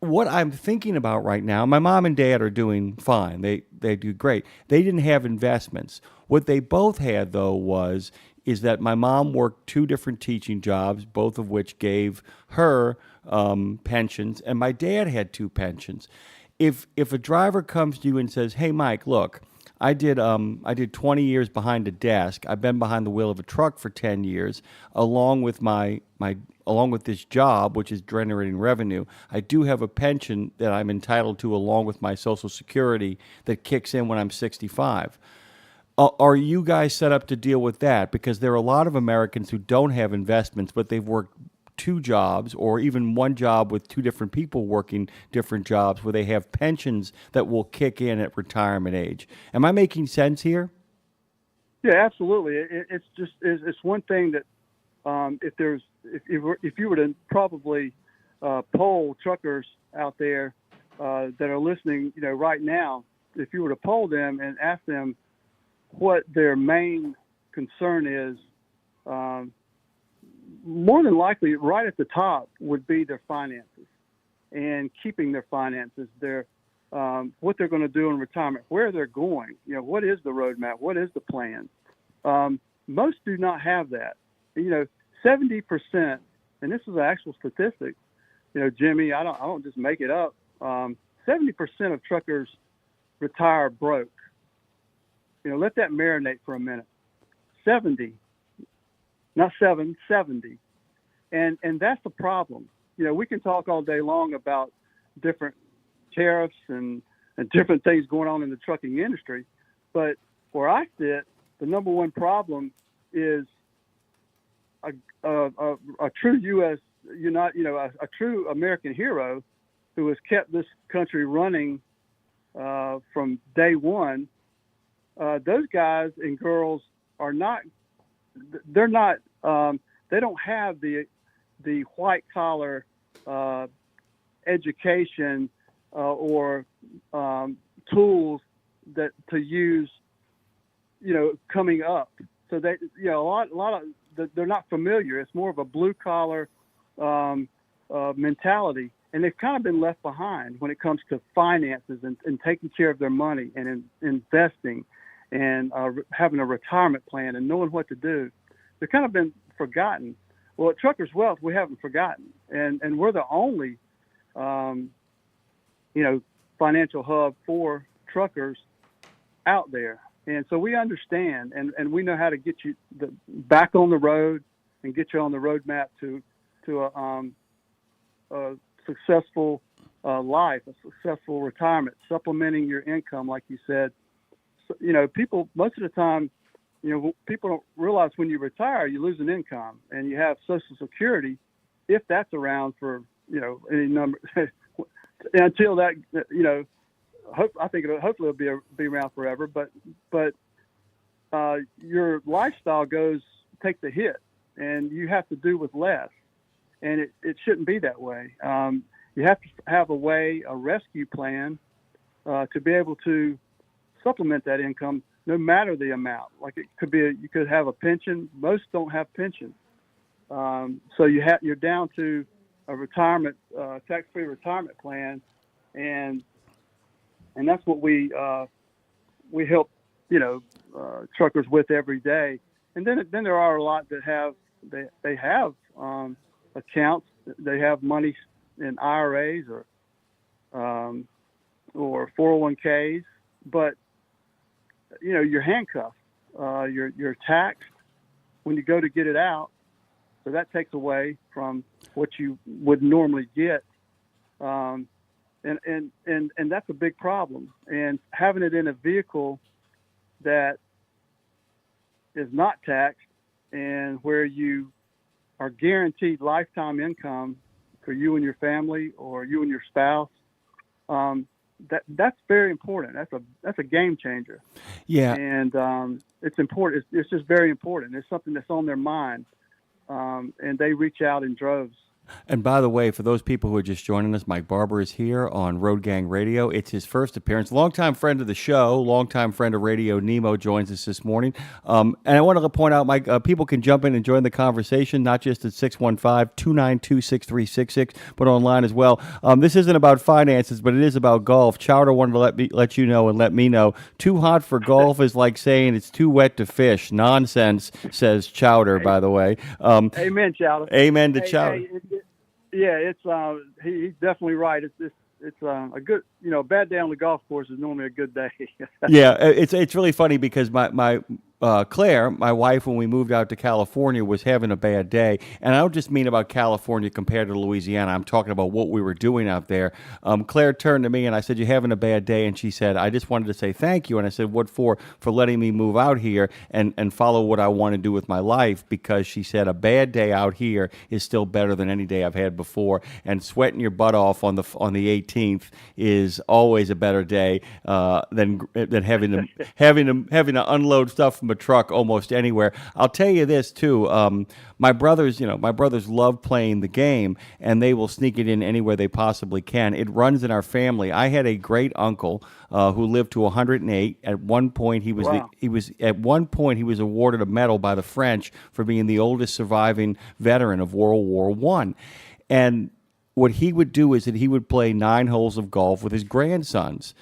What I'm thinking about right now, my mom and dad are doing fine. They do great. They didn't have investments. What they both had, though, is that my mom worked 2 different teaching jobs, both of which gave her pensions, and my dad had 2 pensions. If a driver comes to you and says, hey, Mike, look, I did 20 years behind a desk. I've been behind the wheel of a truck for 10 years, along with along with this job, which is generating revenue. I do have a pension that I'm entitled to along with my Social Security that kicks in when I'm 65. Are you guys set up to deal with that? Because there are a lot of Americans who don't have investments, but they've worked 2 jobs or even one job with 2 different people working different jobs where they have pensions that will kick in at retirement age. Am I making sense here? Yeah, absolutely. It's one thing that if you were to probably poll truckers out there that are listening, right now, if you were to poll them and ask them what their main concern is, more than likely right at the top would be their finances and keeping their finances, what they're going to do in retirement, where they're going, what is the roadmap, what is the plan. Most do not have that. 70%, and this is an actual statistic, Jimmy, I don't just make it up. 70% of truckers retire broke. Let that marinate for a minute. 70, not 7, 70. And that's the problem. We can talk all day long about different tariffs and different things going on in the trucking industry. But where I sit, the number one problem is a true U.S., a true American hero who has kept this country running from day one. Those guys and girls are not. They're not. They don't have the white collar education or tools that to use. Coming up. So they, a lot of they're not familiar. It's more of a blue collar mentality, and they've kind of been left behind when it comes to finances and taking care of their money and investing and having a retirement plan and knowing what to do. They've kind of been forgotten. Well, at Truckers Wealth, we haven't forgotten, and we're the only, financial hub for truckers out there. And so we understand, and we know how to get you back on the road and get you on the roadmap to a successful life, a successful retirement, supplementing your income, like you said. So, people, most of the time, people don't realize when you retire, you lose an income, and you have Social Security, if that's around for, any number, until that, I think hopefully it'll be around forever, but your lifestyle take the hit, and you have to do with less, and it shouldn't be that way. You have to have a rescue plan to be able to supplement that income, no matter the amount. Like it could be, you could have a pension. Most don't have pensions, so you're down to a retirement, tax-free retirement plan, and that's what we help truckers with every day. And then there are a lot that have accounts. They have money in IRAs or 401ks, but you're handcuffed. You're taxed when you go to get it out, so that takes away from what you would normally get. And that's a big problem. And having it in a vehicle that is not taxed and where you are guaranteed lifetime income for you and your family or you and your spouse, that's very important. That's a game changer. Yeah. And it's important. It's just very important. It's something that's on their mind, and they reach out in droves. And by the way, for those people who are just joining us, Mike Barber is here on Road Gang Radio. It's his first appearance. Longtime friend of the show, longtime friend of RadioNemo joins us this morning. And I wanted to point out, Mike, people can jump in and join the conversation, not just at 615-292-6366, but online as well. This isn't about finances, but it is about golf. Chowder wanted to let you know and let me know. Too hot for golf is like saying it's too wet to fish. Nonsense, says Chowder, by the way. Amen, Chowder. Amen to Chowder. Yeah, it's he's definitely right. It's a good, bad day on the golf course is normally a good day. Yeah, it's really funny because my Claire, my wife, when we moved out to California, was having a bad day. And I don't just mean about California compared to Louisiana. I'm talking about what we were doing out there. Claire turned to me and I said, "You having a bad day?" And she said, "I just wanted to say thank you." And I said, "What for?" "For letting me move out here and follow what I want to do with my life." Because she said, "A bad day out here is still better than any day I've had before. And sweating your butt off on the 18th is always a better day than having to unload stuff from a truck almost anywhere." I'll tell you this too. My brothers love playing the game, and they will sneak it in anywhere they possibly can. It runs in our family. I had a great uncle who lived to 108. At one point, he was awarded a medal by the French for being the oldest surviving veteran of World War I. And what he would do is that he would play 9 holes of golf with his grandsons.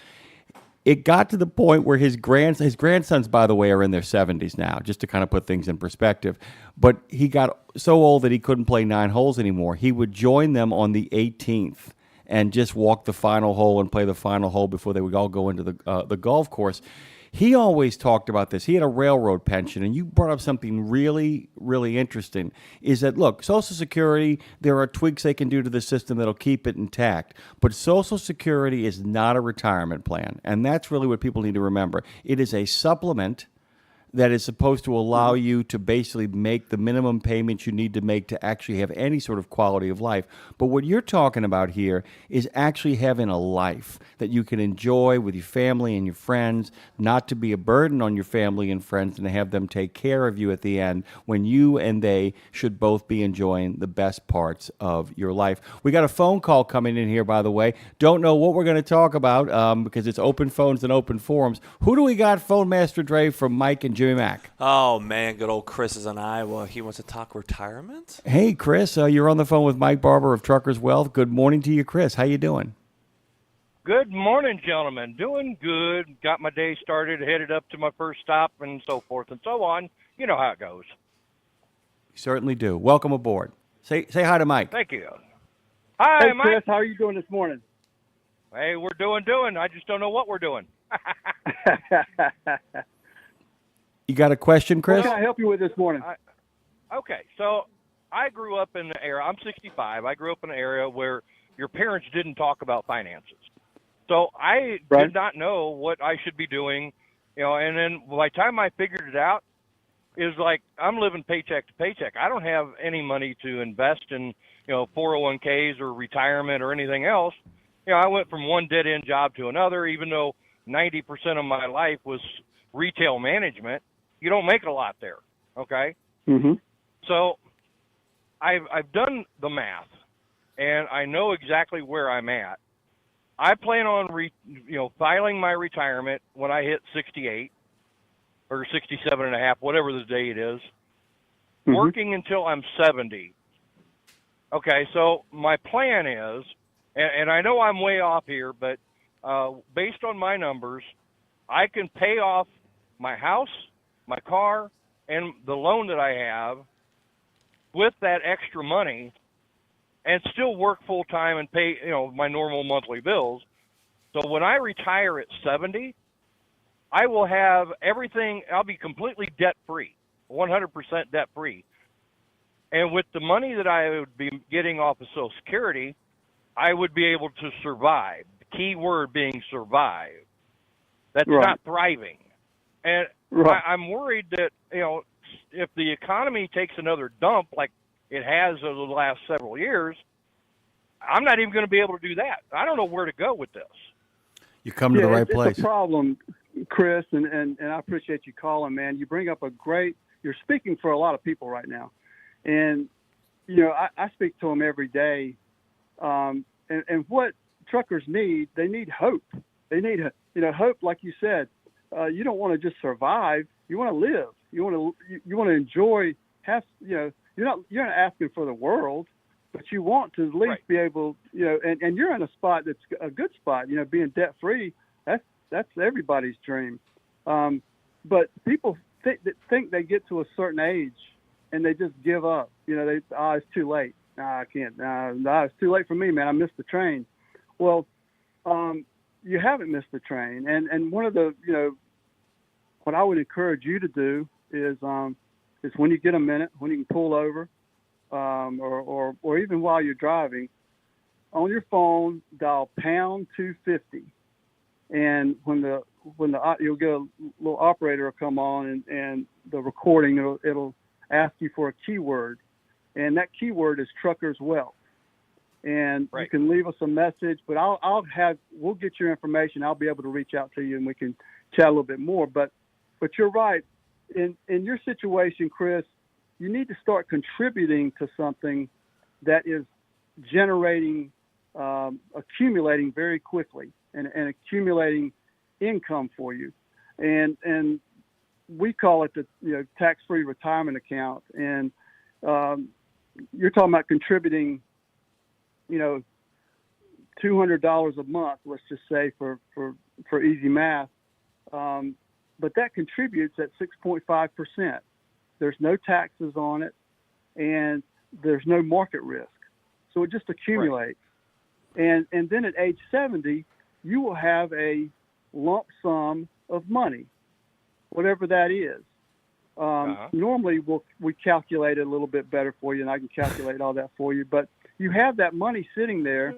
It got to the point where his grandsons, by the way, are in their 70s now, just to kind of put things in perspective. But he got so old that he couldn't play 9 holes anymore. He would join them on the 18th and just walk the final hole and play the final hole before they would all go into the golf course. He always talked about this. He had a railroad pension, and you brought up something really, really interesting, is that, look, Social Security, there are tweaks they can do to the system that'll keep it intact, but Social Security is not a retirement plan, and that's really what people need to remember. It is a supplement that is supposed to allow you to basically make the minimum payments you need to make to actually have any sort of quality of life. But what you're talking about here is actually having a life that you can enjoy with your family and your friends, not to be a burden on your family and friends, and to have them take care of you at the end when you and they should both be enjoying the best parts of your life. We got a phone call coming in here, by the way. Don't know what we're going to talk about because it's open phones and open forums. Who do we got? Phone Master Dre from Mike and Jimmy Mack. Oh, man, good old Chris is in Iowa. He wants to talk retirement? Hey, Chris, you're on the phone with Mike Barber of Truckers Wealth. Good morning to you, Chris. How you doing? Good morning, gentlemen. Doing good. Got my day started, headed up to my first stop, and so forth and so on. You know how it goes. Certainly do. Welcome aboard. Say hi to Mike. Thank you. Hi, Hey, Mike. Chris, how are you doing this morning? Hey, we're doing. I just don't know what we're doing. You got a question, Chris? What can I help you with this morning? Okay, so I grew up in the area. I'm 65. I grew up in an area where your parents didn't talk about finances. So I did not know what I should be doing, and then by the time I figured it out, is like I'm living paycheck to paycheck. I don't have any money to invest in, 401ks or retirement or anything else. I went from one dead-end job to another, even though 90% of my life was retail management. You don't make a lot there, okay? Mm-hmm. So I've done the math, and I know exactly where I'm at. I plan on filing my retirement when I hit 68 or 67 and a half, whatever the date is, working until I'm 70. Okay, so my plan is, and I know I'm way off here, but based on my numbers, I can pay off my house, my car, and the loan that I have with that extra money and still work full time and pay, my normal monthly bills. So when I retire at 70, I will have everything. I'll be completely debt free, 100% debt free. And with the money that I would be getting off of Social Security, I would be able to survive. The key word being survive. That's not thriving. And I'm worried that, if the economy takes another dump like it has over the last several years, I'm not even going to be able to do that. I don't know where to go with this. You come to the right place. It's a problem, Chris, and I appreciate you calling, man. You bring up you're speaking for a lot of people right now. And, I speak to them every day. And what truckers need, they need hope. They need, hope, like you said. You don't want to just survive. You want to live. You want to enjoy. You're not asking for the world, but you want to at least be able, and you're in a spot that's a good spot. Being debt free. That's everybody's dream. But people think they get to a certain age and they just give up. It's too late. I can't. It's too late for me, man. I missed the train. Well, you haven't missed the train. And one of the, what I would encourage you to do is when you get a minute, when you can pull over, or even while you're driving, on your phone, dial pound 250. And when you'll get a little operator will come on and the recording, it'll ask you for a keyword. And that keyword is Truckers Wealth. And you can leave us a message, but we'll get your information. I'll be able to reach out to you and we can chat a little bit more. But you're right. In your situation, Chris, you need to start contributing to something that is generating, accumulating very quickly and accumulating income for you. And we call it the tax-free retirement account. And you're talking about contributing, $200 a month, let's just say for easy math. But that contributes at 6.5%. There's no taxes on it, and there's no market risk. So it just accumulates. And then at age 70, you will have a lump sum of money, whatever that is. Normally, we calculate it a little bit better for you, and I can calculate all that for you. But you have that money sitting there,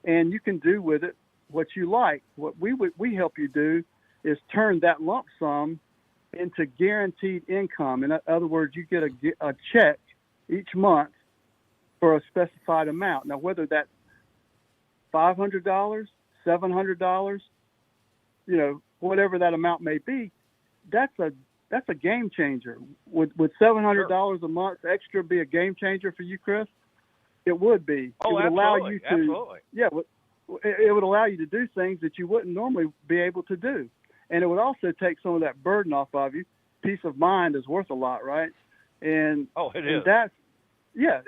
and you can do with it what you like. What we help you do is turn that lump sum into guaranteed income. In other words, you get a check each month for a specified amount. Now, whether that's $500, $700, whatever that amount may be, that's a game changer. Would $700 a month extra be a game changer for you, Chris? It would be. Oh, it would absolutely. allow you to, Absolutely. Yeah, it would allow you to do things that you wouldn't normally be able to do. And it would also take some of that burden off of you. peace of mind is worth a lot, right? And it and is. that's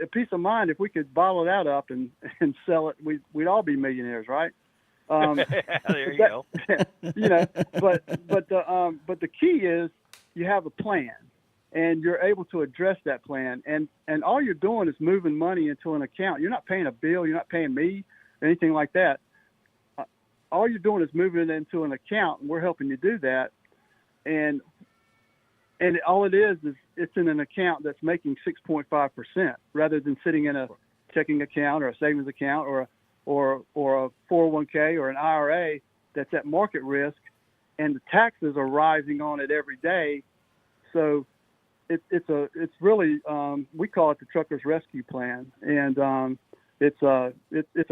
a peace of mind. If we could bottle that up and sell it, we'd all be millionaires, right? There you go. But the key is you have a plan, and you're able to address that plan. And all you're doing is moving money into an account. You're not paying a bill. You're not paying me or anything like that. All you're doing is moving it into an account, and we're helping you do that. And all it is it's in an account that's making 6.5% rather than sitting in a checking account or a savings account or a 401k or an IRA that's at market risk, and the taxes are rising on it every day. So it's really we call it the Truckers Rescue Plan, and it's a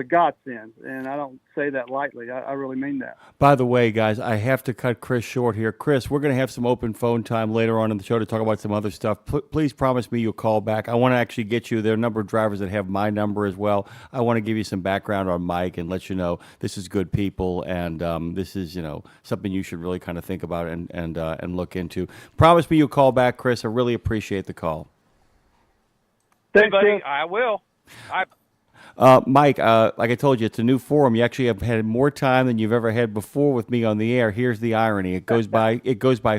godsend, and I don't say that lightly. I really mean that. By the way, guys, I have to cut Chris short here. Chris, we're going to have some open phone time later on in the show to talk about some other stuff. Please promise me you'll call back. I want to actually get you. There are a number of drivers that have my number as well. I want to give you some background on Mike and let you know this is good people, and this is something you should really kind of think about and look into. Promise me you'll call back, Chris. I really appreciate the call. Hey, buddy, I will. Mike, like I told you, it's a new forum. You actually have had more time than you've ever had before with me on the air. Here's the irony: it goes by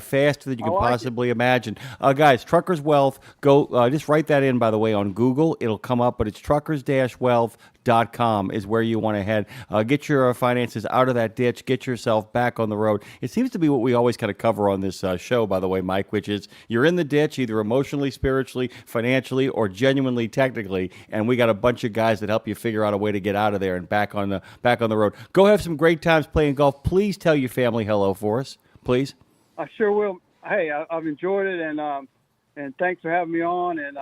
faster than you can possibly imagine. Guys, Truckers Wealth. Go just write that in, by the way, on Google. It'll come up, but it's truckers-wealth.com is where you want to head. Get your finances out of that ditch. Get yourself back on the road. It seems to be what we always kind of cover on this show, by the way, Mike, which is you're in the ditch, either emotionally, spiritually, financially, or genuinely, technically, and we got a bunch of guys that help you figure out a way to get out of there and back on the road. Go have some great times playing golf. Please tell your family hello for us, please. I sure will. Hey, I've enjoyed it, and thanks for having me on. And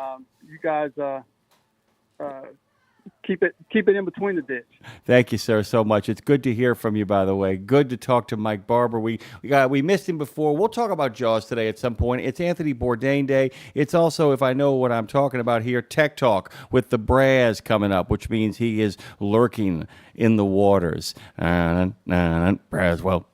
you guys keep it in between the ditch. Thank you, sir, so much. It's good to hear from you, by the way. Good to talk to Mike Barber. We missed him before. We'll talk about Jaws today at some point. It's Anthony Bourdain Day. It's also, if I know what I'm talking about here, Tech Talk with the Braz coming up, which means he is lurking in the waters. Braswell.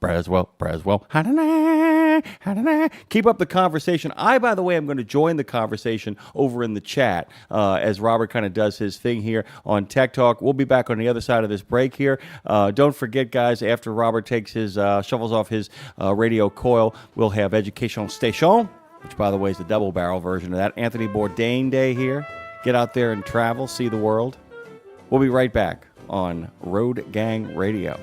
Keep up the conversation. By the way, am going to join the conversation over in the chat as Robert kind of does his thing here on Tech Talk. We'll be back on the other side of this break here. Don't forget, guys, after Robert takes his shovels off his radio coil, we'll have Education Station, which, by the way, is the double barrel version of that. Anthony Bourdain Day here. Get out there and travel, see the world. We'll be right back on Road Gang Radio.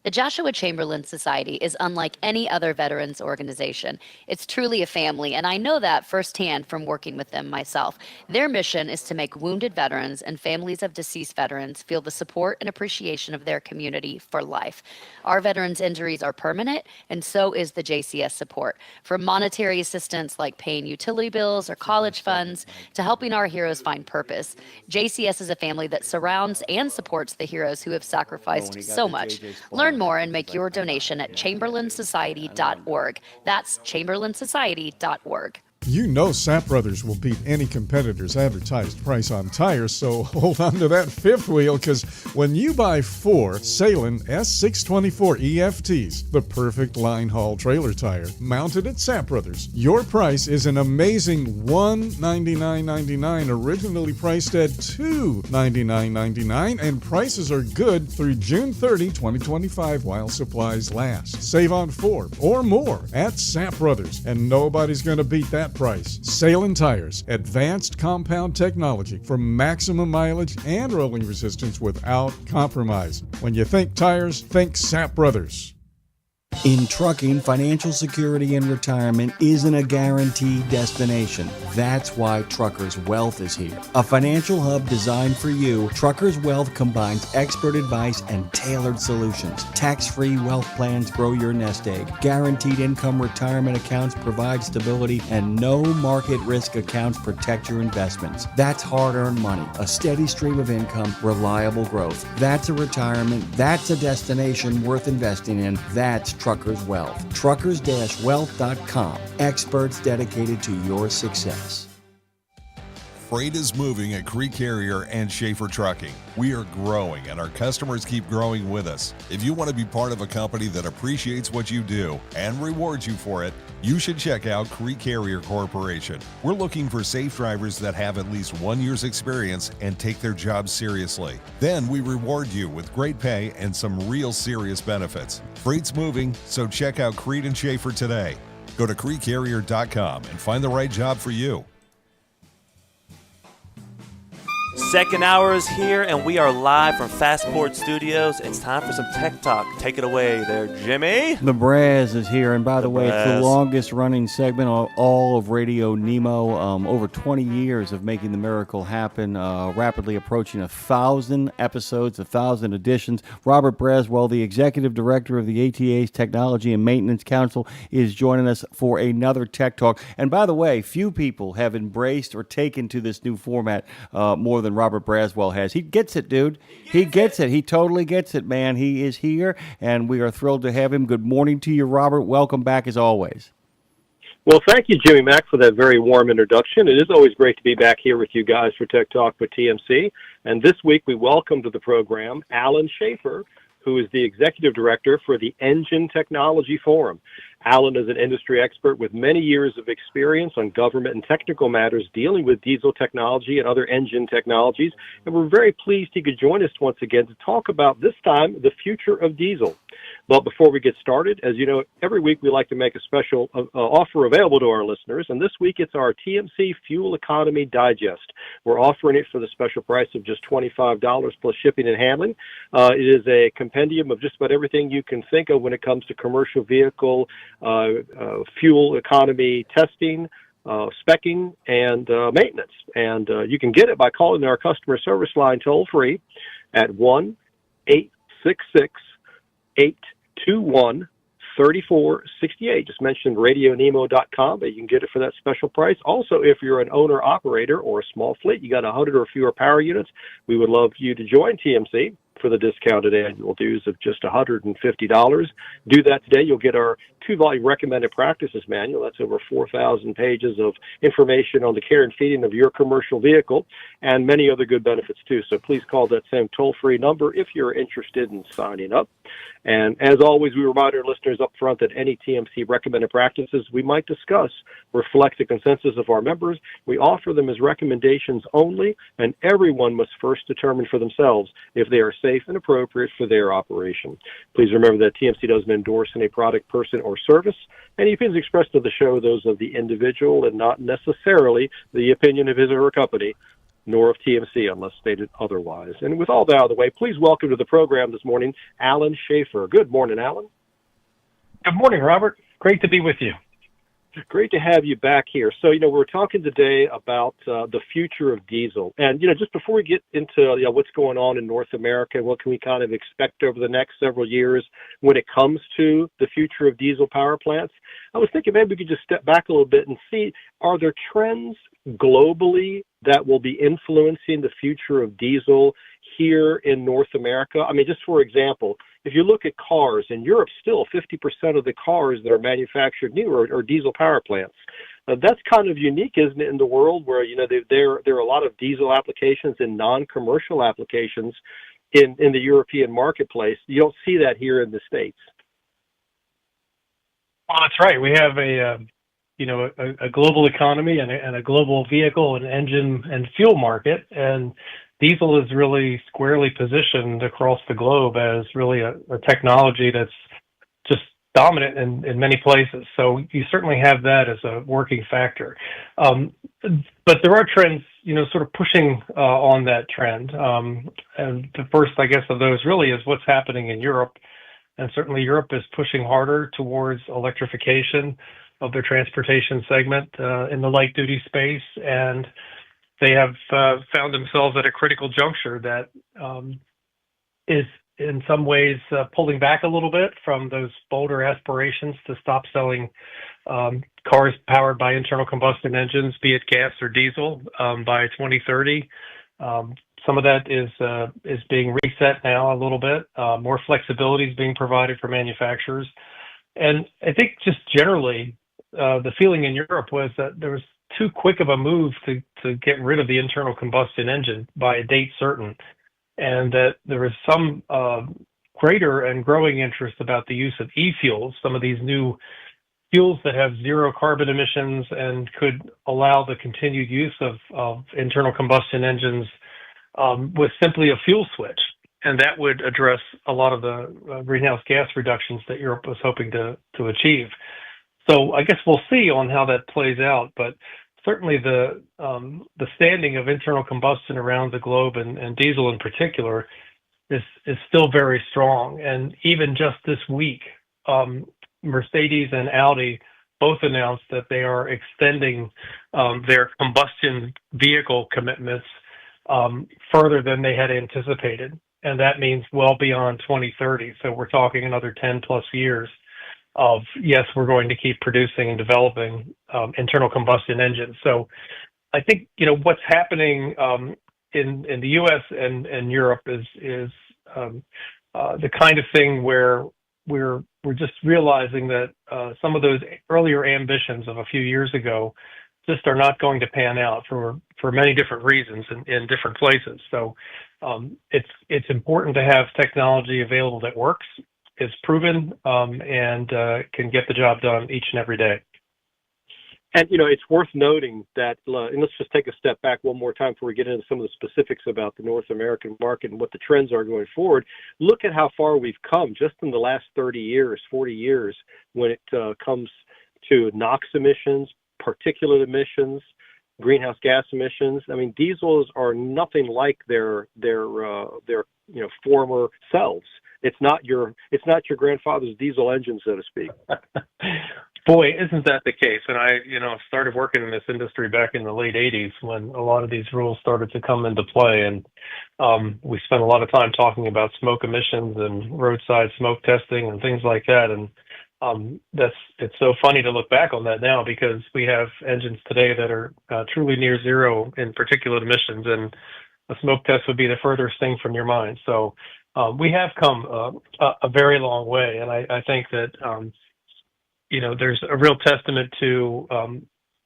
The Joshua Chamberlain Society is unlike any other veterans organization. It's truly a family, and I know that firsthand from working with them myself. Their mission is to make wounded veterans and families of deceased veterans feel the support and appreciation of their community for life. Our veterans' injuries are permanent, and so is the JCS support. From monetary assistance like paying utility bills or college funds to helping our heroes find purpose, JCS is a family that surrounds and supports the heroes who have sacrificed so much. Learn more and make your donation at chamberlainsociety.org. That's chamberlainsociety.org. You know Sap Brothers will beat any competitor's advertised price on tires, so hold on to that fifth wheel, because when you buy 4 Salem S624 EFTs, the perfect line haul trailer tire, mounted at Sap Brothers, your price is an amazing $199.99, originally priced at $299.99, and prices are good through June 30, 2025 while supplies last. Save on 4 or more at Sap Brothers, and nobody's going to beat that price. Salem Tires, advanced compound technology for maximum mileage and rolling resistance without compromise. When you think tires, think Sap Brothers. In trucking, financial security and retirement isn't a guaranteed destination. That's why Truckers Wealth is here. A financial hub designed for you, Truckers Wealth combines expert advice and tailored solutions. Tax-free wealth plans grow your nest egg. Guaranteed income retirement accounts provide stability, and no market risk accounts protect your investments. That's hard-earned money, a steady stream of income, reliable growth. That's a retirement. That's a destination worth investing in. That's Truckers Wealth. Truckers-wealth.com. Experts dedicated to your success. Freight is moving at Creek Carrier and Schaefer Trucking. We are growing and our customers keep growing with us. If you want to be part of a company that appreciates what you do and rewards you for it, you should check out Creek Carrier Corporation. We're looking for safe drivers that have at least 1 year's experience and take their job seriously. Then we reward you with great pay and some real serious benefits. Freight's moving, so check out Creed and Schaefer today. Go to creekcarrier.com and find the right job for you. Second hour is here, and we are live from Fastport Studios. It's time for some Tech Talk. Take it away there, Jimmy. The Braz is here, and by the way, it's the Braz. longest running segment of all of Radio Nemo. Over 20 years of making the miracle happen, rapidly approaching 1,000 episodes, 1,000 editions. Robert Braswell, the executive director of the ATA's Technology and Maintenance Council, is joining us for another Tech Talk. And by the way, few people have embraced or taken to this new format more than Robert Braswell has. He gets it, dude. He gets it. He totally gets it, man. He is here, and we are thrilled to have him. Good morning to you, Robert. Welcome back as always. Well, thank you, Jimmy Mack, for that very warm introduction. It is always great to be back here with you guys for Tech Talk with TMC. And this week we welcome to the program Alan Schaefer, who is the executive director for the Engine Technology Forum. Alan is an industry expert with many years of experience on government and technical matters dealing with diesel technology and other engine technologies. And we're very pleased he could join us once again to talk about, this time, the future of diesel. But before we get started, as you know, every week we like to make a special offer available to our listeners. And this week it's our TMC Fuel Economy Digest. We're offering it for the special price of just $25 plus shipping and handling. It is a compendium of just about everything you can think of when it comes to commercial vehicle fuel economy testing, speccing, and maintenance. And you can get it by calling our customer service line toll-free at 1-866-821-3468. Just mention RadioNemo.com, but you can get it for that special price. Also, if you're an owner-operator or a small fleet, you got 100 or fewer power units, we would love you to join TMC for the discounted annual dues of just $150. Do that today. You'll get our 2-volume recommended practices manual. That's over 4,000 pages of information on the care and feeding of your commercial vehicle and many other good benefits too. So please call that same toll-free number if you're interested in signing up. And as always, we remind our listeners up front that any TMC recommended practices we might discuss reflect the consensus of our members. We offer them as recommendations only, and everyone must first determine for themselves if they are safe and appropriate for their operation. Please remember that TMC doesn't endorse any product, person, or service. Any opinions expressed of the show are those of the individual and not necessarily the opinion of his or her company, nor of TMC unless stated otherwise. And with all that out of the way, please welcome to the program this morning, Alan Schaefer. Good morning, Alan. Good morning, Robert. Great to be with you. Great to have you back here. So, we're talking today about the future of diesel. And, just before we get into what's going on in North America, what can we kind of expect over the next several years when it comes to the future of diesel power plants, I was thinking maybe we could just step back a little bit and see, are there trends globally that will be influencing the future of diesel here in North America? I mean, just for example, if you look at cars, in Europe, still 50% of the cars that are manufactured new are diesel power plants. That's kind of unique, isn't it, in the world where, there are a lot of diesel applications and non-commercial applications in the European marketplace. You don't see that here in the States. Well, that's right. We have a global economy and a global vehicle and engine and fuel market, and diesel is really squarely positioned across the globe as really a technology that's just dominant in many places. So you certainly have that as a working factor. But there are trends, sort of pushing on that trend. And the first, I guess, of those really is what's happening in Europe. And certainly Europe is pushing harder towards electrification of their transportation segment in the light-duty space. And they have found themselves at a critical juncture that is in some ways pulling back a little bit from those bolder aspirations to stop selling cars powered by internal combustion engines, be it gas or diesel, by 2030. Some of that is being reset now a little bit. More flexibility is being provided for manufacturers. And I think just generally, the feeling in Europe was that there was too quick of a move to get rid of the internal combustion engine by a date certain, and that there is some greater and growing interest about the use of e-fuels, some of these new fuels that have zero carbon emissions and could allow the continued use of internal combustion engines with simply a fuel switch. And that would address a lot of the greenhouse gas reductions that Europe was hoping to achieve. So I guess we'll see on how that plays out, but certainly the standing of internal combustion around the globe and diesel in particular is still very strong. And even just this week, Mercedes and Audi both announced that they are extending their combustion vehicle commitments further than they had anticipated. And that means well beyond 2030. So we're talking another 10 plus years of, yes, we're going to keep producing and developing internal combustion engines. So I think, what's happening in the U.S. and Europe is the kind of thing where we're just realizing that some of those earlier ambitions of a few years ago just are not going to pan out for many different reasons in different places. So it's important to have technology available that works, is proven, and can get the job done each and every day. And, it's worth noting that, and let's just take a step back one more time before we get into some of the specifics about the North American market and what the trends are going forward. Look at how far we've come just in the last 30 years, 40 years, when it comes to NOx emissions, particulate emissions, greenhouse gas emissions. I mean, diesels are nothing like their former selves. It's not your grandfather's diesel engine, so to speak. Boy, isn't that the case? And I, started working in this industry back in the late 80s when a lot of these rules started to come into play. And we spent a lot of time talking about smoke emissions and roadside smoke testing and things like that. And it's so funny to look back on that now, because we have engines today that are truly near zero in particulate emissions, and a smoke test would be the furthest thing from your mind. So we have come a very long way. And I think that, there's a real testament to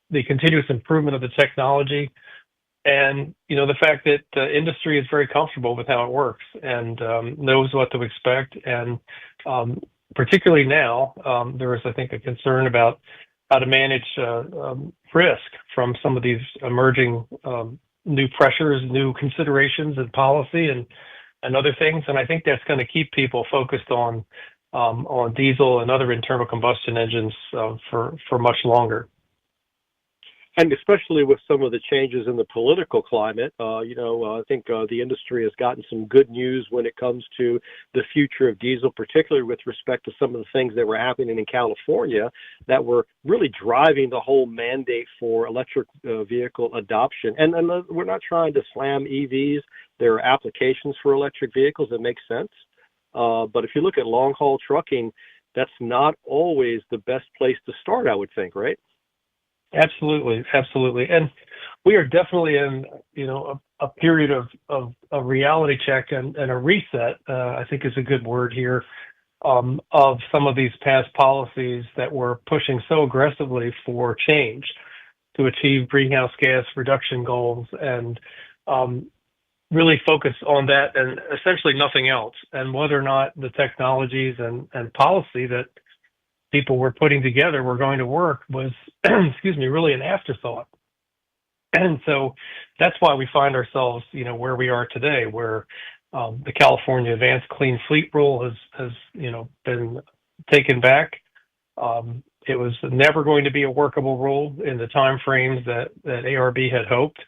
the continuous improvement of the technology, and, the fact that the industry is very comfortable with how it works and knows what to expect. And particularly now, there is, I think, a concern about how to manage risk from some of these emerging new pressures, new considerations and policy and other things. And I think that's going to keep people focused on diesel and other internal combustion engines for much longer. And especially with some of the changes in the political climate, I think the industry has gotten some good news when it comes to the future of diesel, particularly with respect to some of the things that were happening in California that were really driving the whole mandate for electric vehicle adoption. And we're not trying to slam EVs. There are applications for electric vehicles that make sense. But if you look at long-haul trucking, that's not always the best place to start, I would think, right? Absolutely. And we are definitely in, a period of a reality check and a reset, I think is a good word here, of some of these past policies that were pushing so aggressively for change to achieve greenhouse gas reduction goals, and really focus on that and essentially nothing else. And whether or not the technologies and policy that people were putting together were going to work was, really an afterthought. And so that's why we find ourselves, where we are today, where the California Advanced Clean Fleet Rule has been taken back. It was never going to be a workable rule in the time frames that ARB had hoped.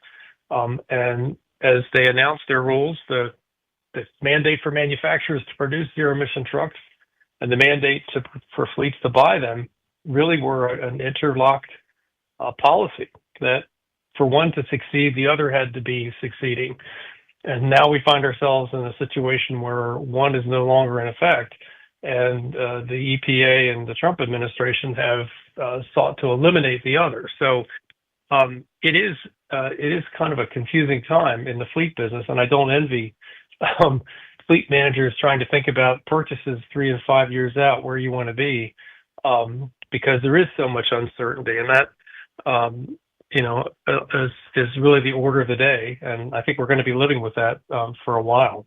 And as they announced their rules, the mandate for manufacturers to produce zero-emission trucks and the mandate for fleets to buy them really were an interlocked policy that, for one to succeed, the other had to be succeeding. And now we find ourselves in a situation where one is no longer in effect, and the EPA and the Trump administration have sought to eliminate the other. So it is kind of a confusing time in the fleet business, and I don't envy fleet managers trying to think about purchases 3 and 5 years out where you want to be, because there is so much uncertainty, and that is really the order of the day, and I think we're going to be living with that for a while.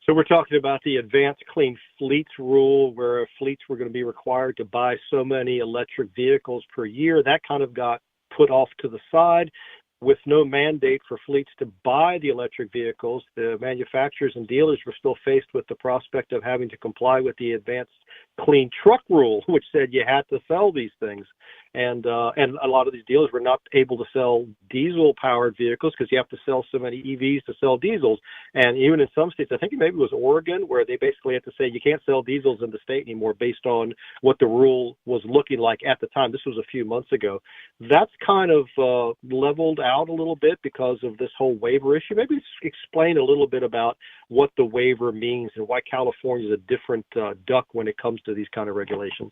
So we're talking about the Advanced Clean Fleets rule, where fleets were going to be required to buy so many electric vehicles per year. That kind of got put off to the side. With no mandate for fleets to buy the electric vehicles, the manufacturers and dealers were still faced with the prospect of having to comply with the Advanced Clean Truck rule, which said you had to sell these things. And a lot of these dealers were not able to sell diesel-powered vehicles because you have to sell so many EVs to sell diesels. And even in some states, I think maybe it was Oregon, where they basically had to say you can't sell diesels in the state anymore based on what the rule was looking like at the time. This was a few months ago. That's kind of leveled out a little bit because of this whole waiver issue. Maybe explain a little bit about what the waiver means and why California is a different duck when it comes to these kind of regulations.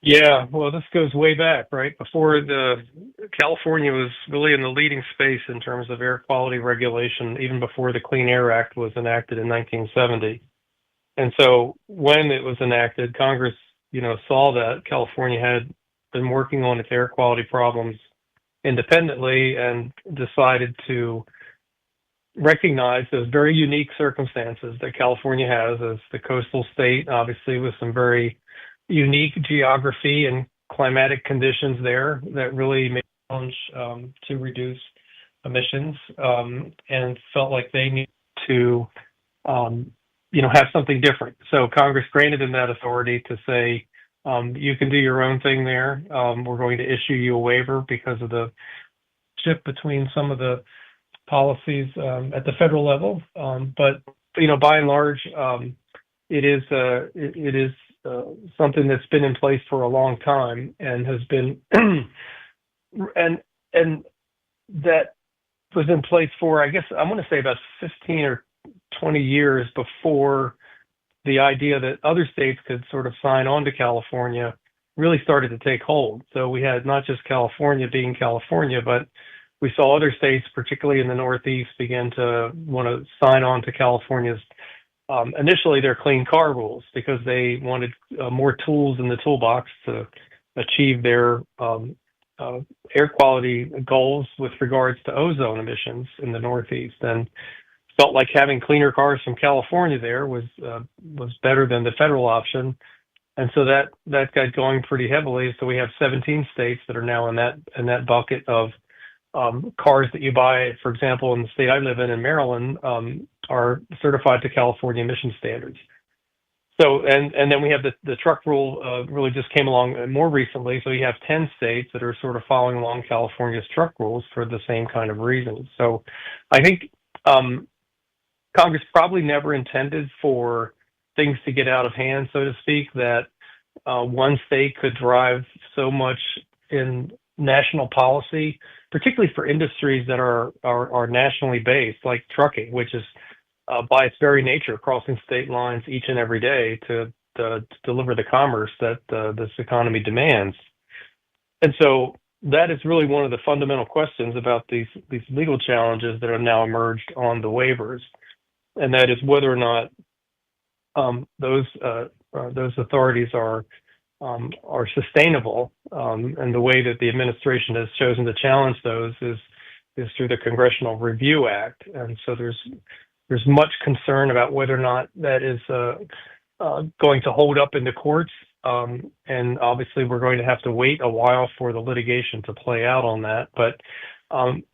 Yeah, well, this goes way back, right? Before California was really in the leading space in terms of air quality regulation, even before the Clean Air Act was enacted in 1970. And so when it was enacted, Congress, saw that California had been working on its air quality problems independently and decided to recognize those very unique circumstances that California has as the coastal state, obviously with some very unique geography and climatic conditions there that really made it a challenge to reduce emissions, and felt like they needed to, have something different. So Congress granted them that authority to say, you can do your own thing there. We're going to issue you a waiver because of the shift between some of the policies at the federal level. But by and large, it is something that's been in place for a long time and has been, and that was in place for, I guess, I want to say about 15 or 20 years before the idea that other states could sort of sign on to California really started to take hold. So we had not just California being California, but we saw other states, particularly in the Northeast, begin to want to sign on to California's initially their clean car rules because they wanted more tools in the toolbox to achieve their air quality goals with regards to ozone emissions in the Northeast, and felt like having cleaner cars from California there was better than the federal option. And so that got going pretty heavily. So we have 17 states that are now in that bucket of cars that you buy, for example, in the state I live in Maryland, are certified to California emission standards. So, and then we have the truck rule really just came along more recently. So you have 10 states that are sort of following along California's truck rules for the same kind of reasons. So I think Congress probably never intended for things to get out of hand, so to speak, that one state could drive so much in national policy, particularly for industries that are nationally based, like trucking, which is by its very nature crossing state lines each and every day to deliver the commerce that this economy demands. And so that is really one of the fundamental questions about these legal challenges that have now emerged on the waivers, and that is whether or not those authorities are sustainable, and the way that the administration has chosen to challenge those is through the Congressional Review Act. And so there's much concern about whether or not that is going to hold up in the courts, and obviously we're going to have to wait a while for the litigation to play out on that. But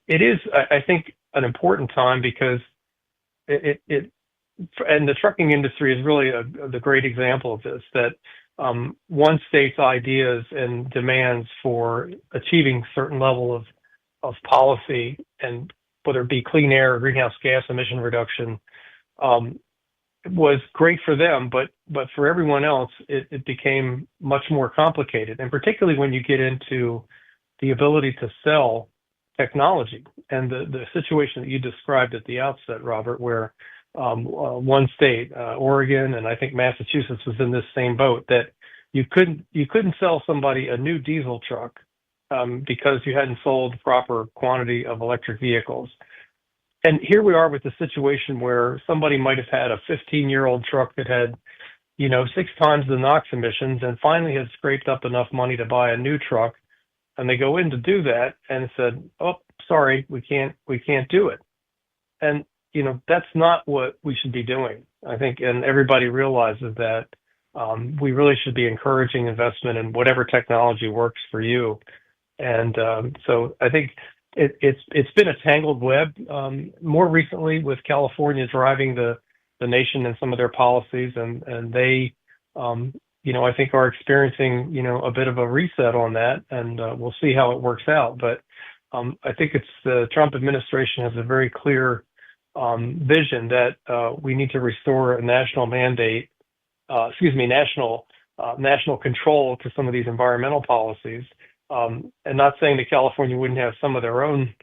it is, I think, an important time because and the trucking industry is really the great example of this, that one state's ideas and demands for achieving certain level of policy, and whether it be clean air or greenhouse gas emission reduction, was great for them, but for everyone else, it became much more complicated. And particularly when you get into the ability to sell technology and the situation that you described at the outset, Robert, where one state, Oregon, and I think Massachusetts was in this same boat, that you couldn't sell somebody a new diesel truck because you hadn't sold the proper quantity of electric vehicles. And here we are with the situation where somebody might have had a 15-year-old truck that had, 6 times the NOx emissions, and finally has scraped up enough money to buy a new truck and they go in to do that and said, "Oh, sorry, we can't do it." And that's not what we should be doing, I think, and everybody realizes that. We really should be encouraging investment in whatever technology works for you. And so I think it's been a tangled web. More recently, with California driving the nation in some of their policies, and they, I think are experiencing, a bit of a reset on that, and we'll see how it works out. But I think it's the Trump administration has a very clear vision that we need to restore a national mandate, national control to some of these environmental policies. And not saying that California wouldn't have some of their own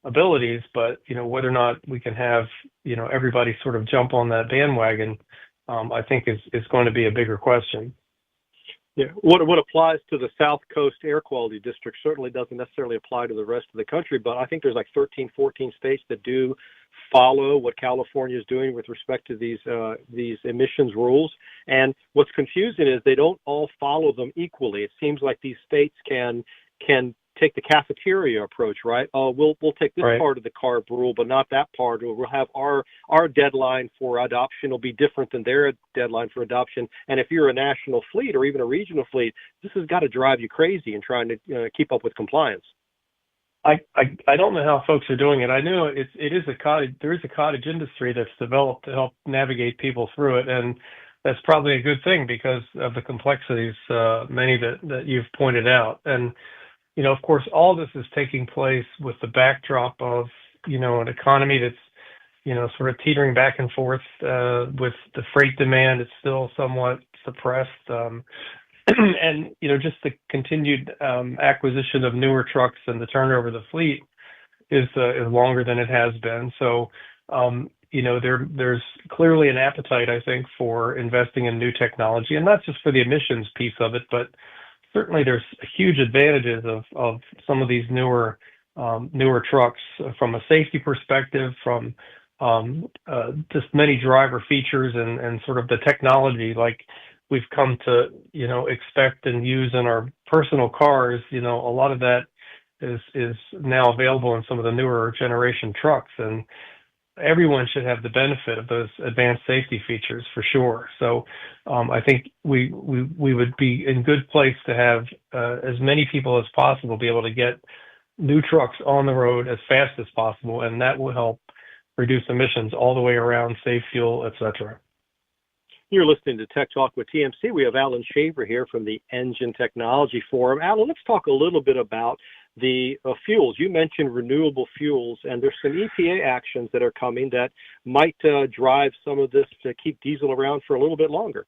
abilities, but whether or not we can have everybody sort of jump on that bandwagon, I think is going to be a bigger question. Yeah, what applies to the South Coast Air Quality District certainly doesn't necessarily apply to the rest of the country, but I think there's like 13, 14 states that do follow what California is doing with respect to these emissions rules. And what's confusing is they don't all follow them equally. It seems like these states can take the cafeteria approach, right? Oh, we'll take this Right. part of the CARB rule, but not that part. Or we'll have our deadline for adoption will be different than their deadline for adoption. And if you're a national fleet or even a regional fleet, this has got to drive you crazy in trying to keep up with compliance. I don't know how folks are doing it. I know there is a cottage industry that's developed to help navigate people through it, and that's probably a good thing because of the complexities, many that you've pointed out. And of course, all this is taking place with the backdrop of an economy that's sort of teetering back and forth with the freight demand. It's still somewhat suppressed. And just the continued acquisition of newer trucks and the turnover of the fleet is longer than it has been. So there's clearly an appetite, I think, for investing in new technology, and not just for the emissions piece of it, but certainly there's huge advantages of some of these newer trucks from a safety perspective, from just many driver features and sort of the technology like we've come to, expect and use in our personal cars. A lot of that is now available in some of the newer generation trucks, and everyone should have the benefit of those advanced safety features for sure. So I think we would be in good place to have as many people as possible be able to get new trucks on the road as fast as possible, and that will help reduce emissions all the way around, save fuel, etc. You're listening to Tech Talk with TMC. We have Alan Shaver here from the Engine Technology Forum. Alan, let's talk a little bit about the fuels. You mentioned renewable fuels, and there's some EPA actions that are coming that might drive some of this to keep diesel around for a little bit longer.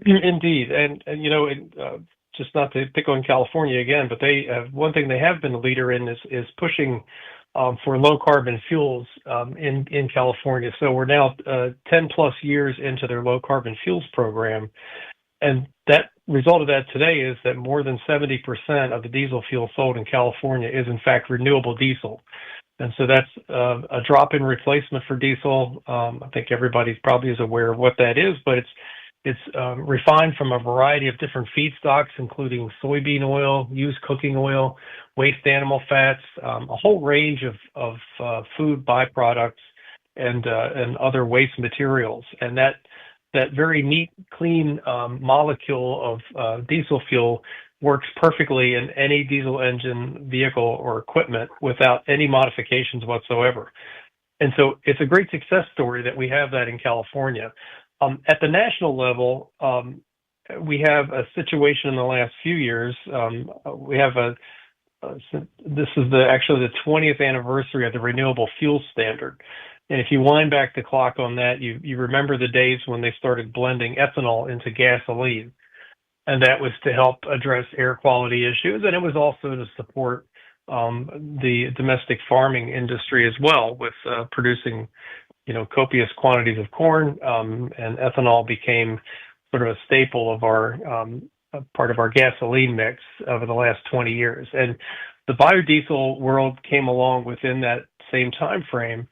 Indeed, and just not to pick on California again, but they one thing they have been a leader in is pushing for low carbon fuels in California. So we're now 10 plus years into their low carbon fuels program. And that result of that today is that more than 70% of the diesel fuel sold in California is in fact renewable diesel. And so that's a drop in replacement for diesel. I think everybody probably is aware of what that is, but it's refined from a variety of different feedstocks, including soybean oil, used cooking oil, waste animal fats, a whole range of food byproducts and other waste materials. And that very neat, clean molecule of diesel fuel works perfectly in any diesel engine, vehicle, or equipment without any modifications whatsoever. And so it's a great success story that we have that in California. At the national level, we have a situation in the last few years. We have this is actually the 20th anniversary of the Renewable Fuel Standard. And if you wind back the clock on that, you remember the days when they started blending ethanol into gasoline. And that was to help address air quality issues. And it was also to support the domestic farming industry as well with producing copious quantities of corn, and ethanol became sort of a staple of our part of our gasoline mix over the last 20 years. And the biodiesel world came along within that same time frame.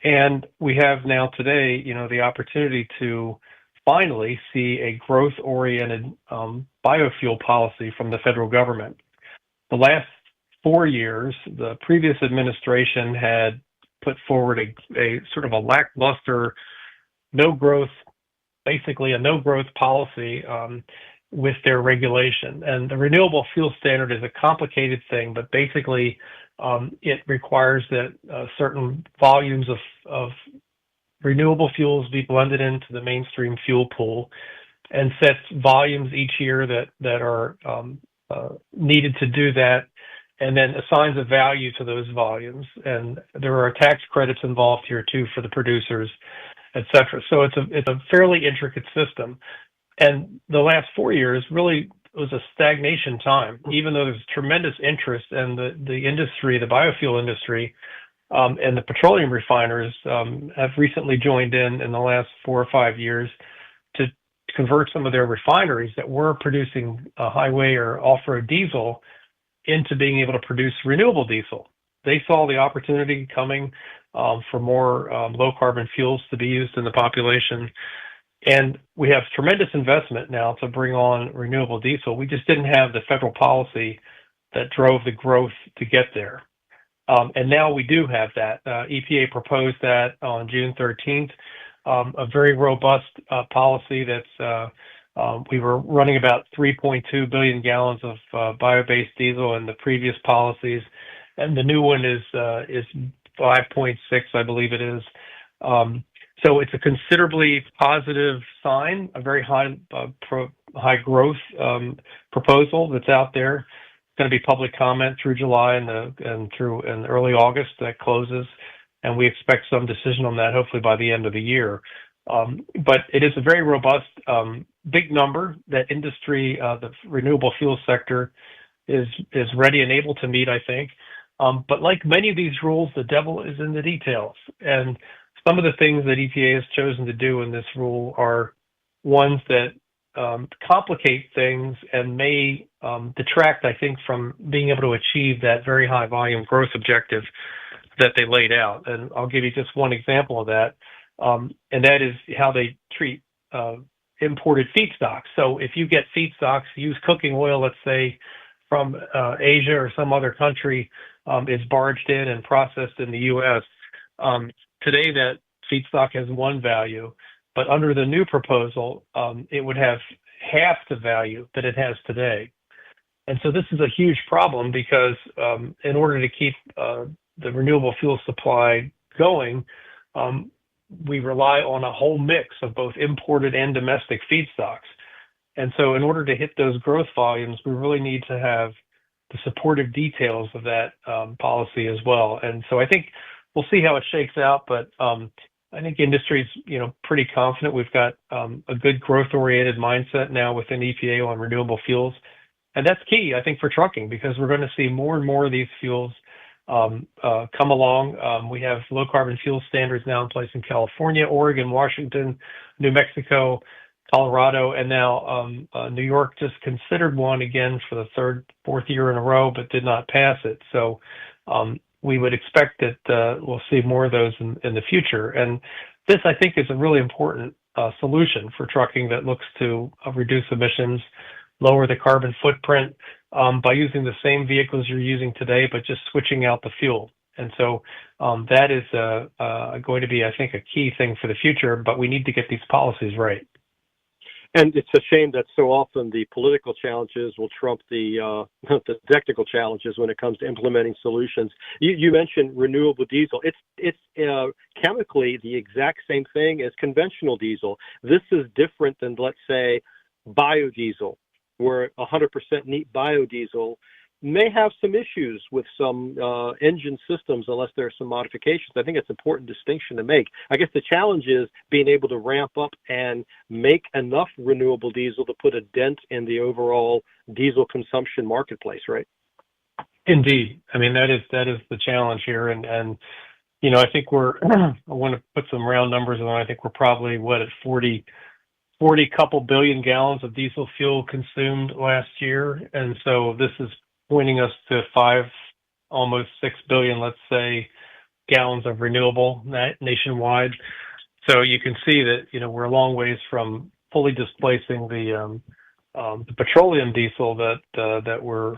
And we have now today, the opportunity to finally see a growth-oriented biofuel policy from the federal government. The last 4 years, the previous administration had put forward a sort of a lackluster, no growth, basically a no growth policy with their regulation. And the renewable fuel standard is a complicated thing, but basically it requires that certain volumes of renewable fuels be blended into the mainstream fuel pool, and sets volumes each year that are needed to do that, and then assigns a value to those volumes. And there are tax credits involved here too for the producers, et cetera. So it's a fairly intricate system. And the last 4 years really was a stagnation time, even though there's tremendous interest, and the industry, the biofuel industry, and the petroleum refiners have recently joined in the last 4 or 5 years to convert some of their refineries that were producing highway or off-road diesel into being able to produce renewable diesel. They saw the opportunity coming for more low-carbon fuels to be used in the population. And we have tremendous investment now to bring on renewable diesel. We just didn't have the federal policy that drove the growth to get there. And now we do have that. EPA proposed that on June 13th, a very robust policy that's, we were running about 3.2 billion gallons of bio-based diesel in the previous policies, and the new one is 5.6, I believe it is. So it's a considerably positive sign, a very high growth proposal that's out there. It's going to be public comment through July and through in early August that closes, and we expect some decision on that hopefully by the end of the year. But it is a very robust, big number that industry, the renewable fuel sector, is ready and able to meet, I think. But like many of these rules, the devil is in the details. And some of the things that EPA has chosen to do in this rule are ones that complicate things and may detract, I think, from being able to achieve that very high volume growth objective that they laid out. And I'll give you just one example of that, and that is how they treat imported feedstocks. So if you get feedstocks, used cooking oil, let's say, from Asia or some other country, is barged in and processed in the U.S., today that feedstock has one value, but under the new proposal, it would have half the value that it has today. And so this is a huge problem because in order to keep the renewable fuel supply going, we rely on a whole mix of both imported and domestic feedstocks. And so in order to hit those growth volumes, we really need to have the supportive details of that policy as well. And so I think we'll see how it shakes out, but I think industry's pretty confident. We've got a good growth-oriented mindset now within EPA on renewable fuels, and that's key, I think, for trucking, because we're going to see more and more of these fuels come along. We have low-carbon fuel standards now in place in California, Oregon, Washington, New Mexico, Colorado, and now New York just considered one again for the fourth year in a row, but did not pass it. So we would expect that we'll see more of those in the future. And this, I think, is a really important solution for trucking that looks to reduce emissions, lower the carbon footprint by using the same vehicles you're using today, but just switching out the fuel. And so that is going to be, I think, a key thing for the future, but we need to get these policies right. And it's a shame that so often the political challenges will trump the technical challenges when it comes to implementing solutions. You mentioned renewable diesel. It's chemically the exact same thing as conventional diesel. This is different than, let's say, biodiesel, where 100% neat biodiesel may have some issues with some engine systems unless there are some modifications. I think it's an important distinction to make. I guess the challenge is being able to ramp up and make enough renewable diesel to put a dent in the overall diesel consumption marketplace, right? Indeed. I mean, that is the challenge here. And I think I want to put some round numbers on. I think we're probably, at 40 couple billion gallons of diesel fuel consumed last year. And so this is pointing us to almost 6 billion, let's say, gallons of renewable nationwide. So you can see that, we're a long ways from fully displacing the petroleum diesel that we're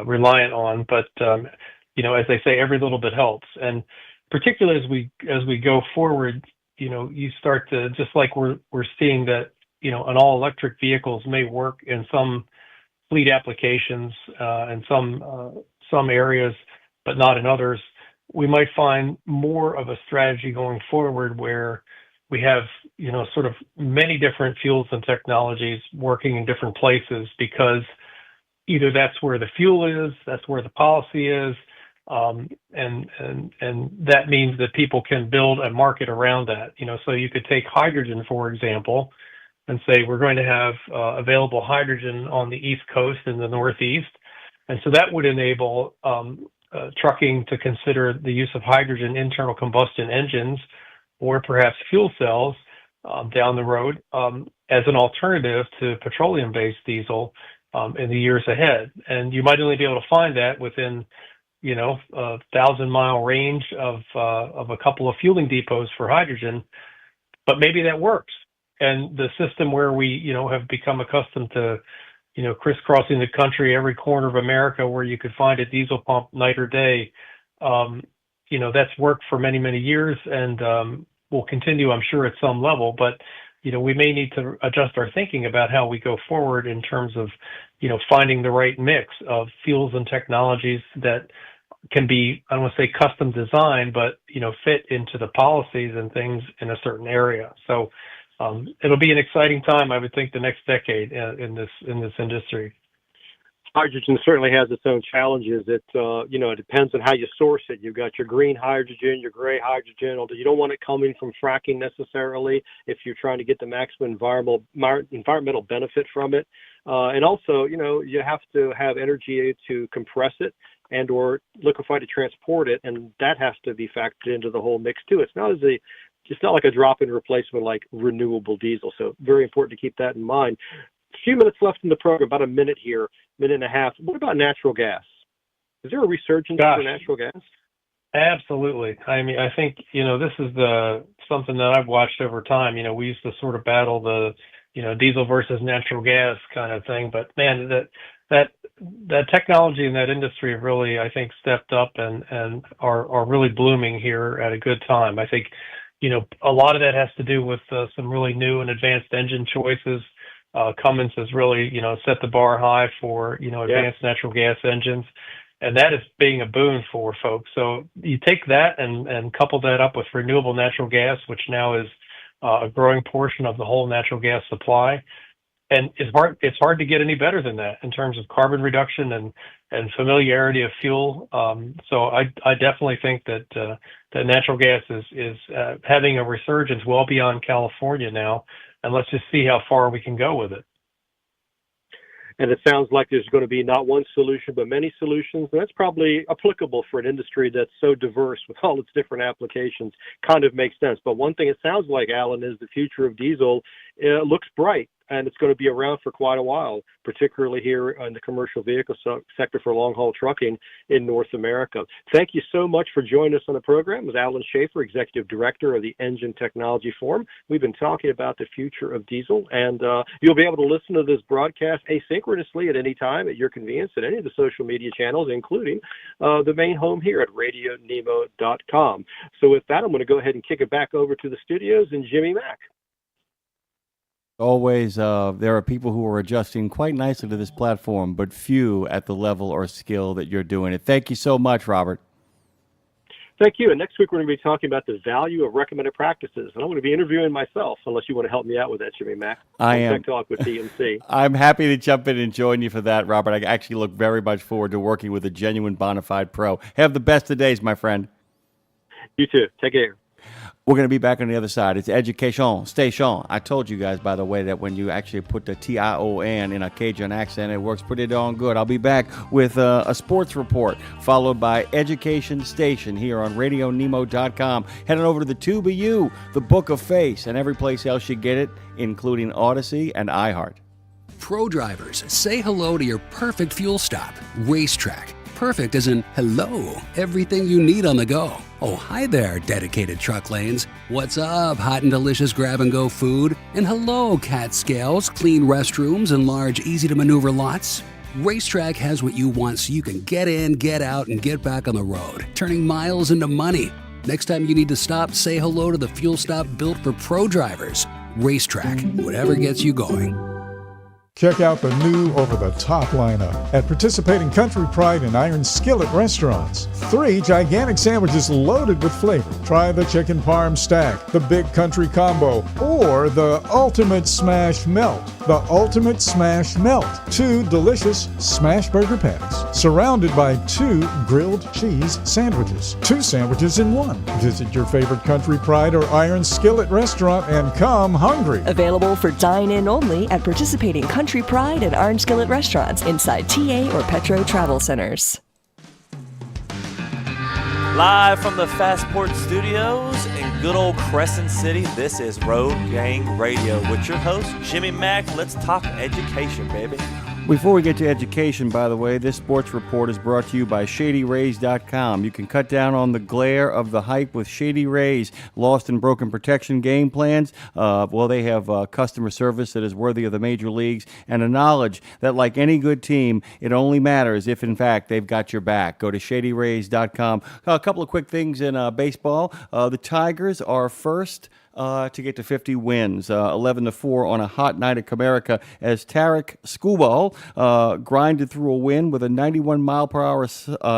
reliant on. But as they say, every little bit helps. And particularly as we go forward, you start to, just like we're seeing that an all electric vehicles may work in some fleet applications and some areas, but not in others. We might find more of a strategy going forward where we have, sort of many different fuels and technologies working in different places, because either that's where the fuel is, that's where the policy is, and that means that people can build a market around that. So you could take hydrogen, for example, and say we're going to have available hydrogen on the East Coast and the Northeast. And so that would enable trucking to consider the use of hydrogen internal combustion engines or perhaps fuel cells down the road as an alternative to petroleum-based diesel in the years ahead. And you might only be able to find that within, a 1,000-mile range of a couple of fueling depots for hydrogen, but maybe that works. And the system where we, have become accustomed to, crisscrossing the country, every corner of America where you could find a diesel pump night or day, that's worked for many, many years and will continue, I'm sure, at some level. But, we may need to adjust our thinking about how we go forward in terms of, finding the right mix of fuels and technologies that can be, I don't want to say custom designed, but, fit into the policies and things in a certain area. So it'll be an exciting time, I would think, the next decade in this industry. Hydrogen certainly has its own challenges. It depends on how you source it. You've got your green hydrogen, your gray hydrogen, although you don't want it coming from fracking necessarily if you're trying to get the maximum environmental benefit from it. And also, you have to have energy to compress it and or liquefy to transport it, and that has to be factored into the whole mix too. It's not like a drop-in replacement like renewable diesel. So very important to keep that in mind. A few minutes left in the program, about a minute here, minute and a half. What about natural gas? Is there a resurgence for natural gas? Absolutely. I mean, I think, this is something that I've watched over time. We used to sort of battle the, diesel versus natural gas kind of thing. But man, that technology in that industry have really, I think, stepped up and are really blooming here at a good time. I think, a lot of that has to do with some really new and advanced engine choices. Cummins has really, set the bar high for, advanced natural gas engines, and that is being a boon for folks. So you take that and couple that up with renewable natural gas, which now is a growing portion of the whole natural gas supply. And it's hard to get any better than that in terms of carbon reduction and familiarity of fuel. So I definitely think that natural gas is having a resurgence well beyond California now, and let's just see how far we can go with it. And it sounds like there's going to be not one solution, but many solutions. And that's probably applicable for an industry that's so diverse with all its different applications. Kind of makes sense. But one thing it sounds like, Alan, is the future of diesel looks bright. And it's going to be around for quite a while, particularly here in the commercial vehicle sector for long-haul trucking in North America. Thank you so much for joining us on the program. It was Alan Schaefer, Executive Director of the Engine Technology Forum. We've been talking about the future of diesel, and you'll be able to listen to this broadcast asynchronously at any time at your convenience at any of the social media channels, including the main home here at RadioNemo.com. So with that, I'm going to go ahead and kick it back over to the studios and Jimmy Mack. Always, there are people who are adjusting quite nicely to this platform, but few at the level or skill that you're doing it. Thank you so much, Robert. Thank you. And next week, we're going to be talking about the value of recommended practices. And I'm going to be interviewing myself, unless you want to help me out with that, Jimmy Mack. I am. Tech Talk with DMC. I'm happy to jump in and join you for that, Robert. I actually look very much forward to working with a genuine bona fide pro. Have the best of days, my friend. You too. Take care. We're going to be back on the other side. It's Education Station. I told you guys, by the way, that when you actually put the T-I-O-N in a Cajun accent, it works pretty darn good. I'll be back with a sports report, followed by Education Station here on RadioNemo.com. Head on over to the Tube of You, the Book of Face, and every place else you get it, including Odyssey and iHeart. Pro drivers, say hello to your perfect fuel stop, Racetrack. Perfect as in hello, everything you need on the go. Oh, hi there, dedicated truck lanes. What's up, hot and delicious grab-and-go food? And hello, cat scales, clean restrooms, and large, easy-to-maneuver lots. Racetrack has what you want so you can get in, get out, and get back on the road, turning miles into money. Next time you need to stop, say hello to the fuel stop built for pro drivers. Racetrack, whatever gets you going. Check out the new over-the-top lineup at participating Country Pride and Iron Skillet restaurants. 3 gigantic sandwiches loaded with flavor. Try the Chicken Parm Stack, the Big Country Combo, or the Ultimate Smash Melt. The Ultimate Smash Melt. 2 delicious smash burger patties, surrounded by 2 grilled cheese sandwiches. 2 sandwiches in 1. Visit your favorite Country Pride or Iron Skillet restaurant and come hungry. Available for dine-in only at participating Country Pride and Iron Skillet restaurants inside TA or Petro Travel Centers. Live from the Fastport Studios in good old Crescent City, this is Road Gang Radio with your host, Jimmy Mack. Let's talk education, baby. Before we get to education, by the way, this sports report is brought to you by ShadyRays.com. You can cut down on the glare of the hype with Shady Rays. Lost and broken protection game plans. They have customer service that is worthy of the major leagues and a knowledge that, like any good team, it only matters if, in fact, they've got your back. Go to ShadyRays.com. A couple of quick things in baseball. The Tigers are first to get to 50 wins, 11-4 on a hot night at Comerica as Tarek Skubal grinded through a win with a 91-mile-per-hour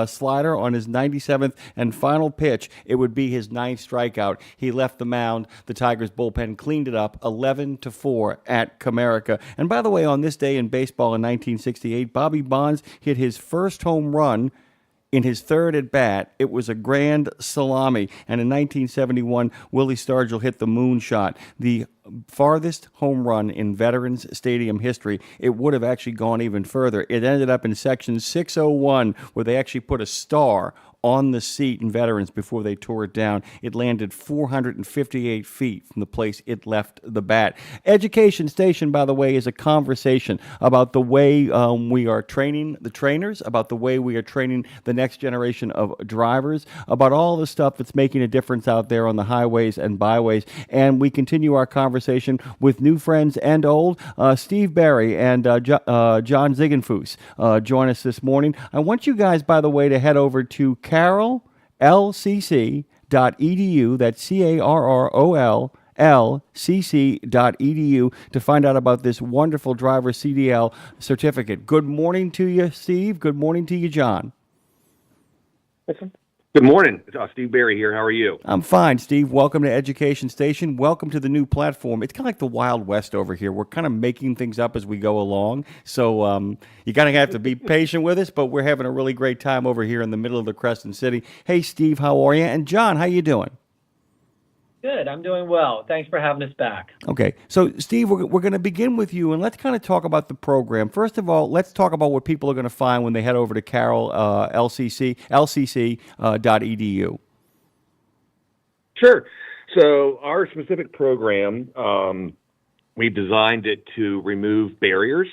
slider on his 97th and final pitch. It would be his 9th strikeout. He left the mound. The Tigers bullpen cleaned it up 11-4 at Comerica. And by the way, on this day in baseball in 1968, Bobby Bonds hit his first home run in his 3rd at bat. It was a grand salami. And in 1971, Willie Stargell hit the moonshot, the farthest home run in Veterans Stadium history. It would have actually gone even further. It ended up in section 601, where they actually put a star on the seat in Veterans before they tore it down. It landed 458 feet from the place it left the bat. Education Station, by the way, is a conversation about the way we are training the trainers, about the way we are training the next generation of drivers, about all the stuff that's making a difference out there on the highways and byways. And we continue our conversation with new friends and old. Steve Barry and John Ziegenfuss join us this morning. I want you guys, by the way, to head over to carrollcc.edu. That's CARROLLCC.edu to find out about this wonderful driver CDL certificate. Good morning to you, Steve. Good morning to you, John. Good morning. Steve Barry here. How are you? I'm fine, Steve. Welcome to Education Station. Welcome to the new platform. It's kind of like the Wild West over here. We're kind of making things up as we go along. So you kind of have to be patient with us, but we're having a really great time over here in the middle of the Crescent City. Hey, Steve, how are you? And John, how you doing? Good. I'm doing well. Thanks for having us back. Okay. So, Steve, we're going to begin with you, and let's kind of talk about the program. First of all, let's talk about what people are going to find when they head over to LCC.edu. Sure. So our specific program, we've designed it to remove barriers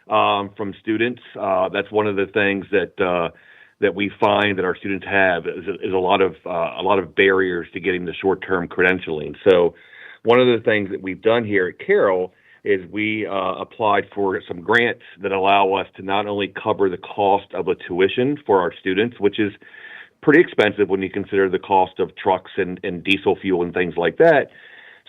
from students. That's one of the things that we find that our students have is a lot of barriers to getting the short-term credentialing. So one of the things that we've done here at Carroll is we applied for some grants that allow us to not only cover the cost of a tuition for our students, which is pretty expensive when you consider the cost of trucks and diesel fuel and things like that.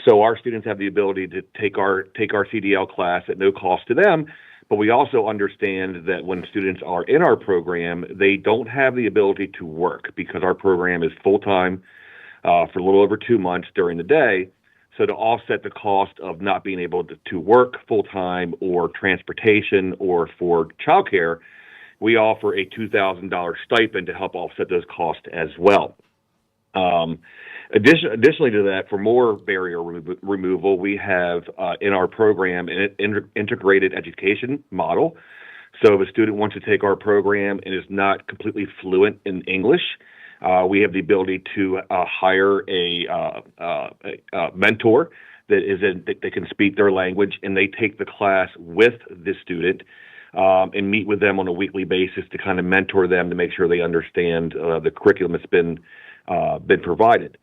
So our students have the ability to take our CDL class at no cost to them. But we also understand that when students are in our program, they don't have the ability to work because our program is full-time for a little over 2 months during the day. So to offset the cost of not being able to work full-time or transportation or for childcare, we offer a $2,000 stipend to help offset those costs as well. Additionally to that, for more barrier removal, we have in our program an integrated education model. So if a student wants to take our program and is not completely fluent in English, we have the ability to hire a mentor that can speak their language, and they take the class with the student and meet with them on a weekly basis to kind of mentor them to make sure they understand the curriculum that's been provided.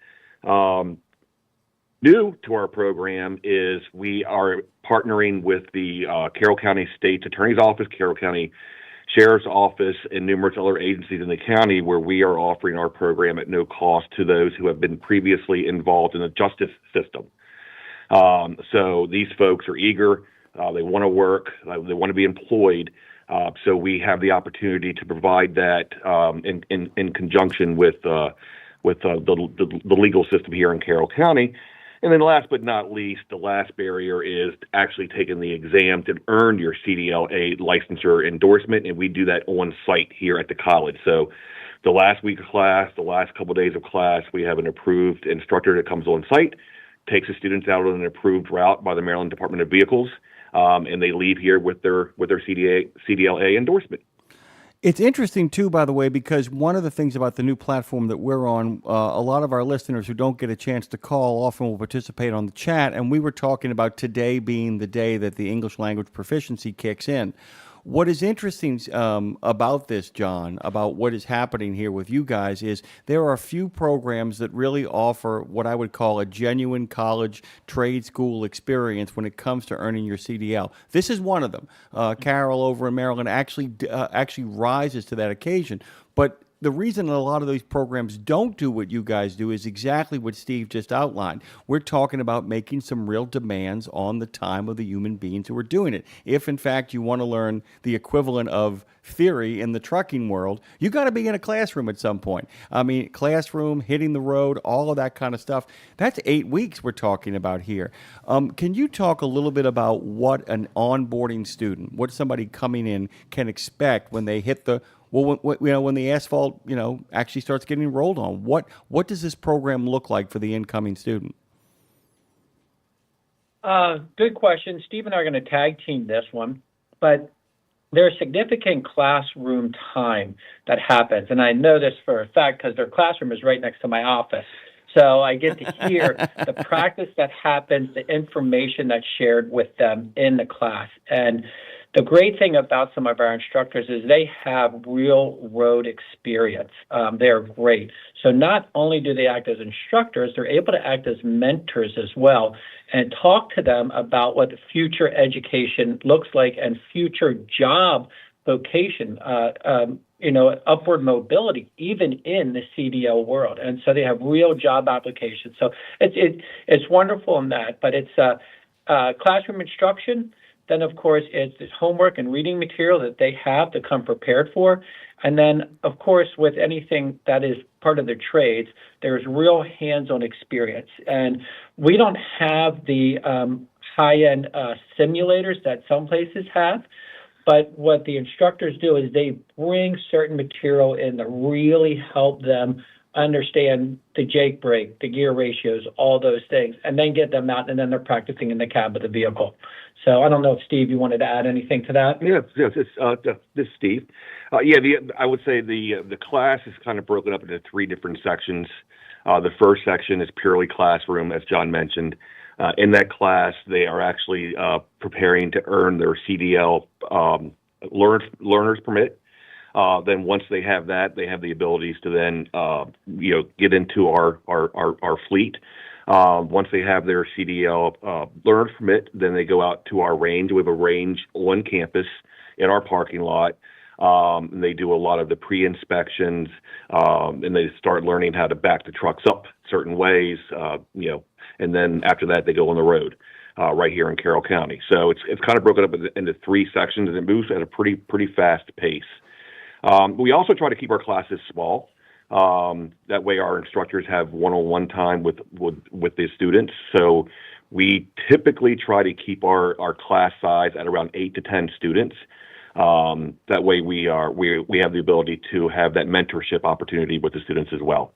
New to our program is we are partnering with the Carroll County State's Attorney's Office, Carroll County sheriff's office, and numerous other agencies in the county where we are offering our program at no cost to those who have been previously involved in the justice system. So these folks are eager. They want to work. They want to be employed. So we have the opportunity to provide that in conjunction with the legal system here in Carroll County. And then last but not least, the last barrier is actually taking the exam to earn your CDLA licensure endorsement, and we do that on site here at the college. So the last week of class, the last couple of days of class, we have an approved instructor that comes on site, takes the students out on an approved route by the Maryland Department of Vehicles, and they leave here with their CDLA endorsement. It's interesting, too, by the way, because one of the things about the new platform that we're on, a lot of our listeners who don't get a chance to call often will participate on the chat, and we were talking about today being the day that the English language proficiency kicks in. What is interesting about this, John, about what is happening here with you guys is there are a few programs that really offer what I would call a genuine college trade school experience when it comes to earning your CDL. This is one of them. Carol over in Maryland actually rises to that occasion. But the reason a lot of these programs don't do what you guys do is exactly what Steve just outlined. We're talking about making some real demands on the time of the human beings who are doing it. If, in fact, you want to learn the equivalent of theory in the trucking world, you got to be in a classroom at some point. I mean, classroom, hitting the road, all of that kind of stuff. That's 8 weeks we're talking about here. Can you talk a little bit about what an onboarding student, what somebody coming in can expect when they hit the when the asphalt, actually starts getting rolled on? What does this program look like for the incoming student? Good question. Steve and I are going to tag team this one, but there's significant classroom time that happens, and I know this for a fact because their classroom is right next to my office. So I get to hear the practice that happens, the information that's shared with them in the class. And the great thing about some of our instructors is they have real road experience. They're great. So not only do they act as instructors, they're able to act as mentors as well and talk to them about what future education looks like and future job vocation, upward mobility, even in the CDL world. And so they have real job applications. So it's wonderful in that, but it's classroom instruction. Then, of course, it's homework and reading material that they have to come prepared for. And then, of course, with anything that is part of their trades, there's real hands-on experience. And we don't have the high-end simulators that some places have. But what the instructors do is they bring certain material in that really help them understand the jake brake, the gear ratios, all those things, and then get them out, and then they're practicing in the cab of the vehicle. So I don't know if, Steve, you wanted to add anything to that? Yes, this is Steve. I would say the class is kind of broken up into three different sections. The first section is purely classroom, as John mentioned. In that class, they are actually preparing to earn their CDL learner's permit. Then once they have that, they have the abilities to then get into our fleet. Once they have their CDL learner's permit, then they go out to our range. We have a range on campus in our parking lot. And they do a lot of the pre-inspections, and they start learning how to back the trucks up certain ways, and then after that they go on the road right here in Carroll County. So it's kind of broken up into three sections, and it moves at a pretty fast pace. We also try to keep our classes small. That way our instructors have one-on-one time with the students. So we typically try to keep our class size at around 8 to 10 students. That way we have the ability to have that mentorship opportunity with the students as well.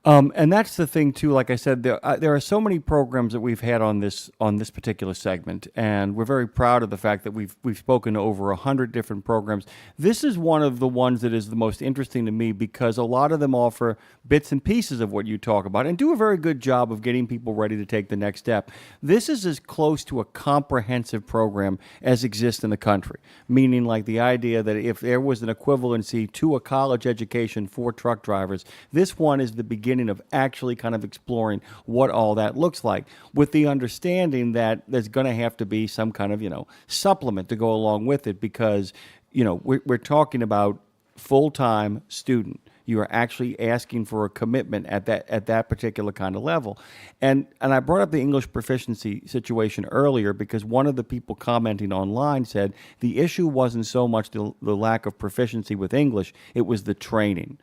And that's the thing too. Like I said, there are so many programs that we've had on this particular segment, and we're very proud of the fact that we've spoken to over 100 different programs. This is one of the ones that is the most interesting to me because a lot of them offer bits and pieces of what you talk about and do a very good job of getting people ready to take the next step. This is as close to a comprehensive program as exists in the country, meaning like the idea that if there was an equivalency to a college education for truck drivers, this one is the beginning of actually kind of exploring what all that looks like, with the understanding that there's going to have to be some kind of, supplement to go along with it, because we're talking about full-time student. You are actually asking for a commitment at that particular kind of level. And I brought up the English proficiency situation earlier because one of the people commenting online said the issue wasn't so much the lack of proficiency with English, it was the training.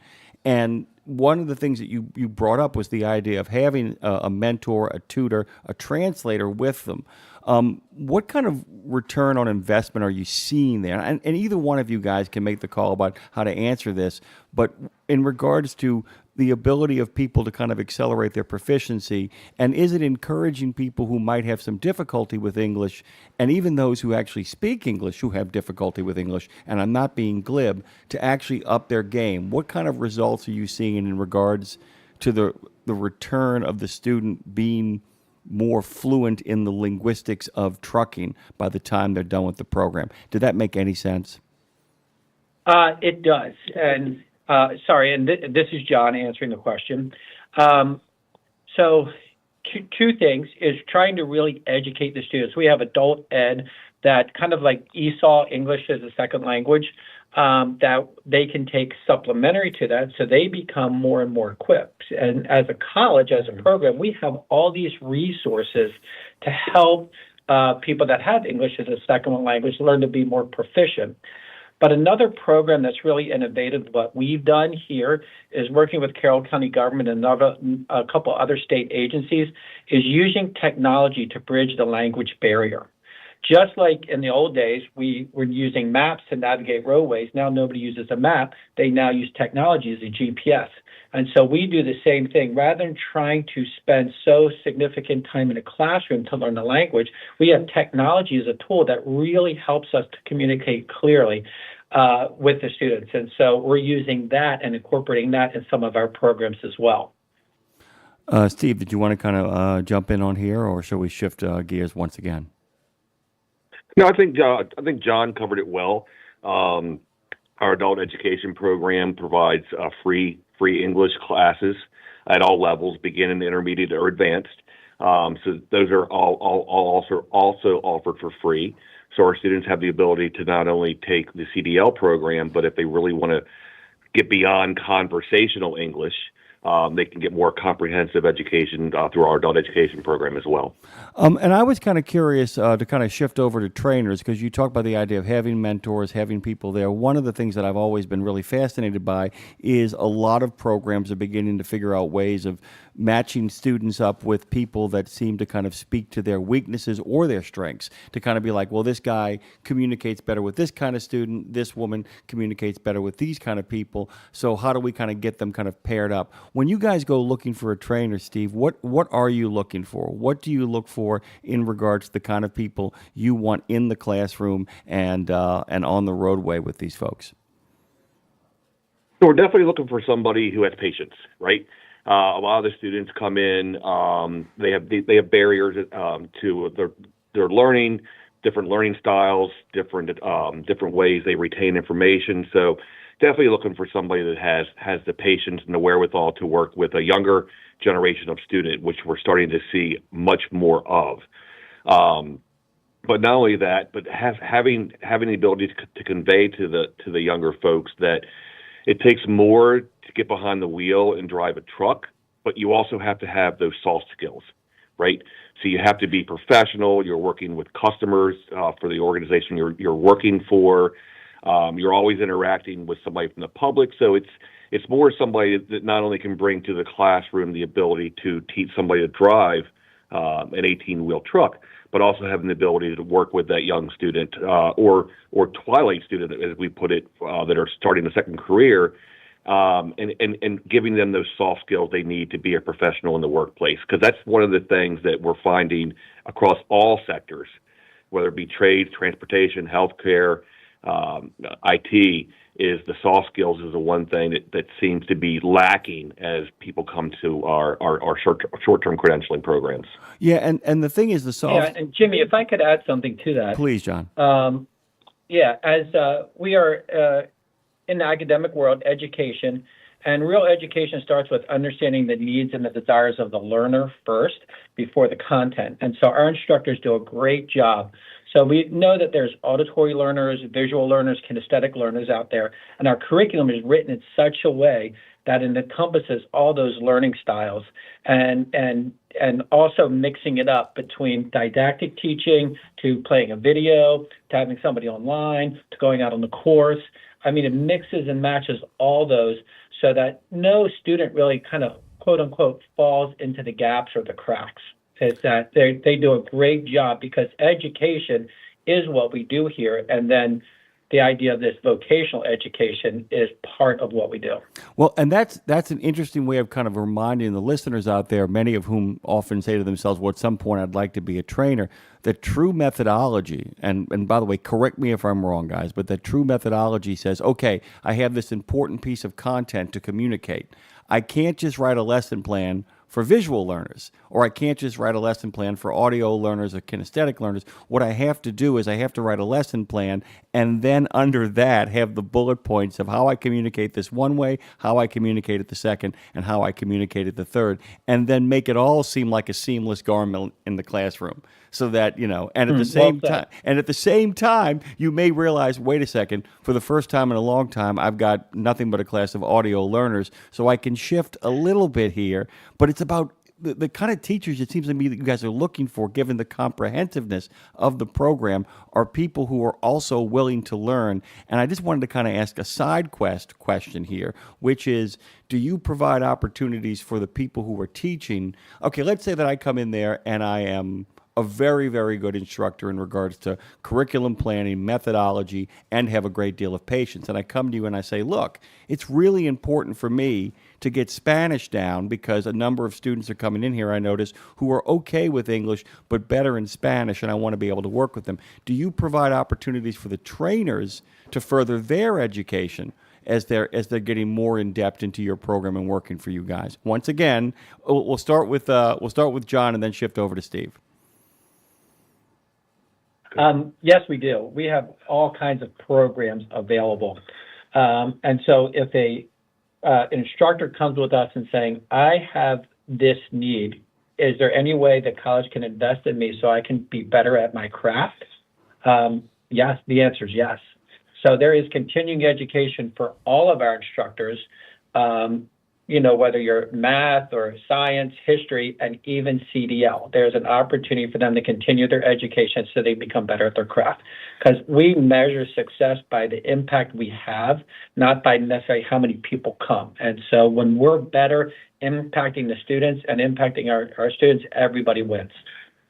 And one of the things that you brought up was the idea of having a mentor, a tutor, a translator with them. What kind of return on investment are you seeing there? And either one of you guys can make the call about how to answer this, but in regards to the ability of people to kind of accelerate their proficiency, and is it encouraging people who might have some difficulty with English, and even those who actually speak English who have difficulty with English, and I'm not being glib, to actually up their game? What kind of results are you seeing in regards to the return of the student being more fluent in the linguistics of trucking by the time they're done with the program? Did that make any sense? It does. And sorry, and this is John answering the question. So two things is trying to really educate the students. We have adult ed that kind of like ESOL, English as a second language, that they can take supplementary to that, so they become more and more equipped. And as a college, as a program, we have all these resources to help people that have English as a second language learn to be more proficient. But another program that's really innovative, what we've done here is working with Carroll County government and a couple other state agencies, is using technology to bridge the language barrier. Just like in the old days, we were using maps to navigate roadways. Now nobody uses a map. They now use technology as a GPS. And so we do the same thing. Rather than trying to spend so significant time in a classroom to learn the language, we have technology as a tool that really helps us to communicate clearly with the students. And so we're using that and incorporating that in some of our programs as well. Steve, did you want to kind of jump in on here, or shall we shift gears once again? No, I think John covered it well. Our adult education program provides free English classes at all levels, beginning, intermediate, or advanced. So those are all also offered for free. So our students have the ability to not only take the CDL program, but if they really want to get beyond conversational English, they can get more comprehensive education through our adult education program as well. And I was kind of curious to kind of shift over to trainers, because you talk about the idea of having mentors, having people there. One of the things that I've always been really fascinated by is a lot of programs are beginning to figure out ways of matching students up with people that seem to kind of speak to their weaknesses or their strengths, to kind of be like, well, this guy communicates better with this kind of student, this woman communicates better with these kind of people, so how do we kind of get them kind of paired up? When you guys go looking for a trainer, Steve, what are you looking for? What do you look for in regards to the kind of people you want in the classroom and on the roadway with these folks? So we're definitely looking for somebody who has patience, right? A lot of the students come in, they have barriers to their learning, different learning styles, different ways they retain information. So definitely looking for somebody that has the patience and the wherewithal to work with a younger generation of student, which we're starting to see much more of. But not only that, but having the ability to convey to the younger folks that it takes more to get behind the wheel and drive a truck, but you also have to have those soft skills, right? So you have to be professional. You're working with customers for the organization you're working for. You're always interacting with somebody from the public. So it's more somebody that not only can bring to the classroom the ability to teach somebody to drive an 18-wheel truck, but also having the ability to work with that young student or twilight student, as we put it, that are starting a second career, and giving them those soft skills they need to be a professional in the workplace. Because that's one of the things that we're finding across all sectors, whether it be trade, transportation, healthcare, IT, is the soft skills is the one thing that seems to be lacking as people come to our short-term credentialing programs. Yeah, and the thing is the soft... Yeah, and Jimmy, if I could add something to that. Please, John. As we are in the academic world, education, and real education starts with understanding the needs and the desires of the learner first before the content. And so our instructors do a great job So we know that there's auditory learners, visual learners, kinesthetic learners out there, and our curriculum is written in such a way that it encompasses all those learning styles, and also mixing it up between didactic teaching to playing a video to having somebody online to going out on the course. I mean, it mixes and matches all those so that no student really kind of quote unquote falls into the gaps or the cracks. Is that they do a great job, because education is what we do here, and then the idea of this vocational education is part of what we do. Well, and that's an interesting way of kind of reminding the listeners out there, many of whom often say to themselves, well, at some point I'd like to be a trainer. The true methodology, and by the way, correct me if I'm wrong, guys, but the true methodology says, okay, I have this important piece of content to communicate. I can't just write a lesson plan for visual learners, or I can't just write a lesson plan for audio learners or kinesthetic learners. What I have to do is I have to write a lesson plan, and then under that have the bullet points of how I communicate this one way, how I communicate it the second, and how I communicate it the third, and then make it all seem like a seamless garment in the classroom. So that, and at the same time, you may realize, wait a second, for the first time in a long time, I've got nothing but a class of audio learners, so I can shift a little bit here. But it's about the kind of teachers it seems to me that you guys are looking for, given the comprehensiveness of the program, are people who are also willing to learn. And I just wanted to kind of ask a side question here, which is, do you provide opportunities for the people who are teaching? Okay, let's say that I come in there and I am a very, very good instructor in regards to curriculum planning, methodology, and have a great deal of patience. And I come to you and I say, look, it's really important for me to get Spanish down, because a number of students are coming in here, I notice, who are okay with English but better in Spanish, and I want to be able to work with them. Do you provide opportunities for the trainers to further their education as they're getting more in depth into your program and working for you guys? Once again, we'll start with John and then shift over to Steve. Yes, we do. We have all kinds of programs available. And so if an instructor comes with us and saying, I have this need, is there any way that college can invest in me so I can be better at my craft? Yes, the answer is yes. So there is continuing education for all of our instructors, whether you're math or science, history, and even CDL. There's an opportunity for them to continue their education so they become better at their craft. Because we measure success by the impact we have, not by necessarily how many people come. And so when we're better impacting the students and impacting our students, everybody wins.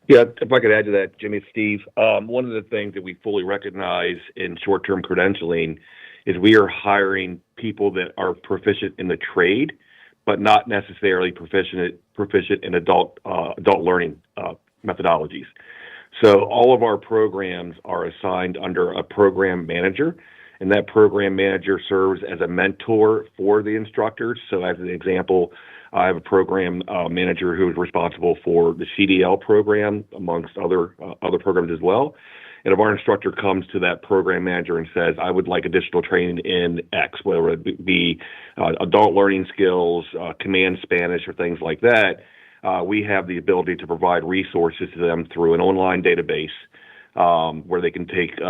Yeah, if I could add to that, Jimmy, Steve, one of the things that we fully recognize in short-term credentialing is we are hiring people that are proficient in the trade, but not necessarily proficient in adult learning methodologies. So all of our programs are assigned under a program manager, and that program manager serves as a mentor for the instructors. So as an example, I have a program manager who is responsible for the CDL program, amongst other programs as well. And if our instructor comes to that program manager and says, I would like additional training in X, whether it be adult learning skills, command Spanish, or things like that, we have the ability to provide resources to them through an online database where they can take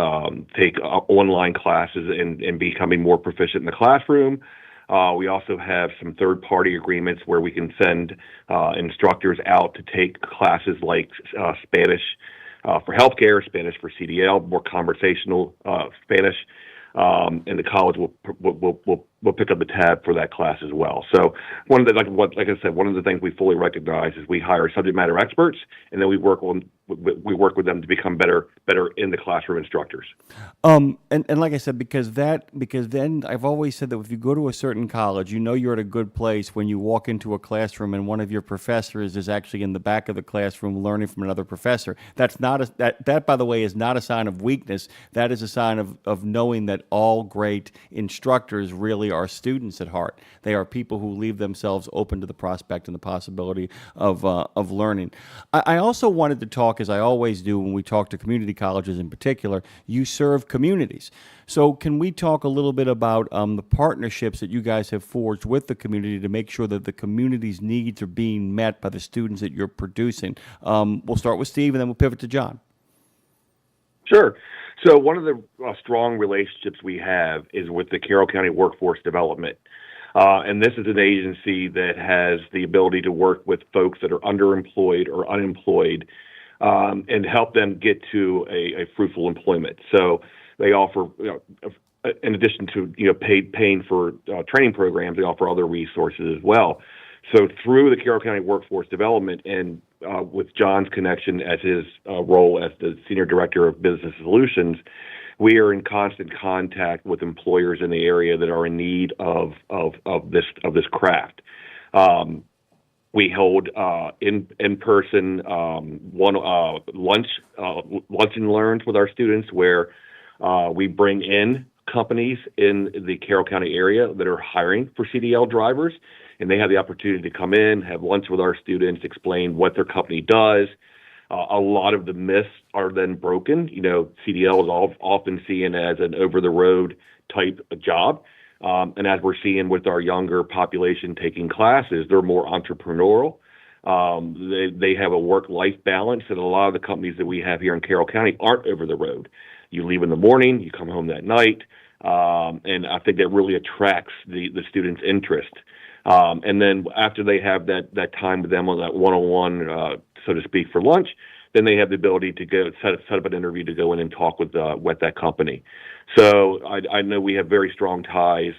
online classes and becoming more proficient in the classroom. We also have some third-party agreements where we can send instructors out to take classes like Spanish for healthcare, Spanish for CDL, more conversational Spanish, and the college will pick up the tab for that class as well. So one of the like I said, one of the things we fully recognize is we hire subject matter experts, and then we work with them to become better in the classroom instructors. And like I said, because then I've always said that if you go to a certain college, you're at a good place when you walk into a classroom and one of your professors is actually in the back of the classroom learning from another professor. That's not that by the way is not a sign of weakness. That is a sign of knowing that all great instructors really are students at heart. They are people who leave themselves open to the prospect and the possibility of learning. I also wanted to talk, as I always do when we talk to community colleges in particular, you serve communities. So can we talk a little bit about the partnerships that you guys have forged with the community to make sure that the community's needs are being met by the students that you're producing? We'll start with Steve and then we'll pivot to John. Sure. So one of the strong relationships we have is with the Carroll County Workforce Development. And this is an agency that has the ability to work with folks that are underemployed or unemployed and help them get to a fruitful employment. So they offer, in addition to paying for training programs, they offer other resources as well. So through the Carroll County Workforce Development and with John's connection as his role as the Senior Director of Business Solutions, we are in constant contact with employers in the area that are in need of this craft. We hold in person lunch and learns with our students where we bring in companies in the Carroll County area that are hiring for CDL drivers, and they have the opportunity to come in, have lunch with our students, explain what their company does. A lot of the myths are then broken. CDL is often seen as an over-the-road type job. And as we're seeing with our younger population taking classes, they're more entrepreneurial. They have a work-life balance, and a lot of the companies that we have here in Carroll County aren't over the road. You leave in the morning, you come home that night, and I think that really attracts the students' interest. And then after they have that time with them on that one-on-one, so to speak, for lunch, then they have the ability to go set up an interview to go in and talk with that company. So I know we have very strong ties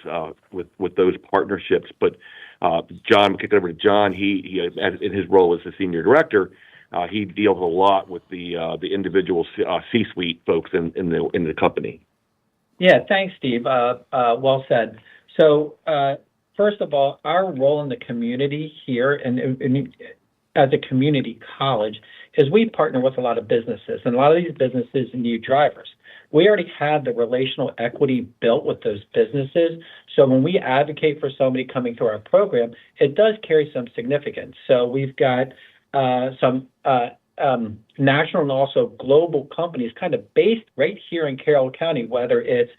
with those partnerships. But John, we'll kick it over to John. He in his role as the senior director, he deals a lot with the individual C-suite folks in the company. Yeah, thanks, Steve. Well said. So, first of all, our role in the community here and as a community college is we partner with a lot of businesses, and a lot of these businesses need drivers. We already have the relational equity built with those businesses. So when we advocate for somebody coming through our program, it does carry some significance. So we've got some national and also global companies kind of based right here in Carroll County, whether it's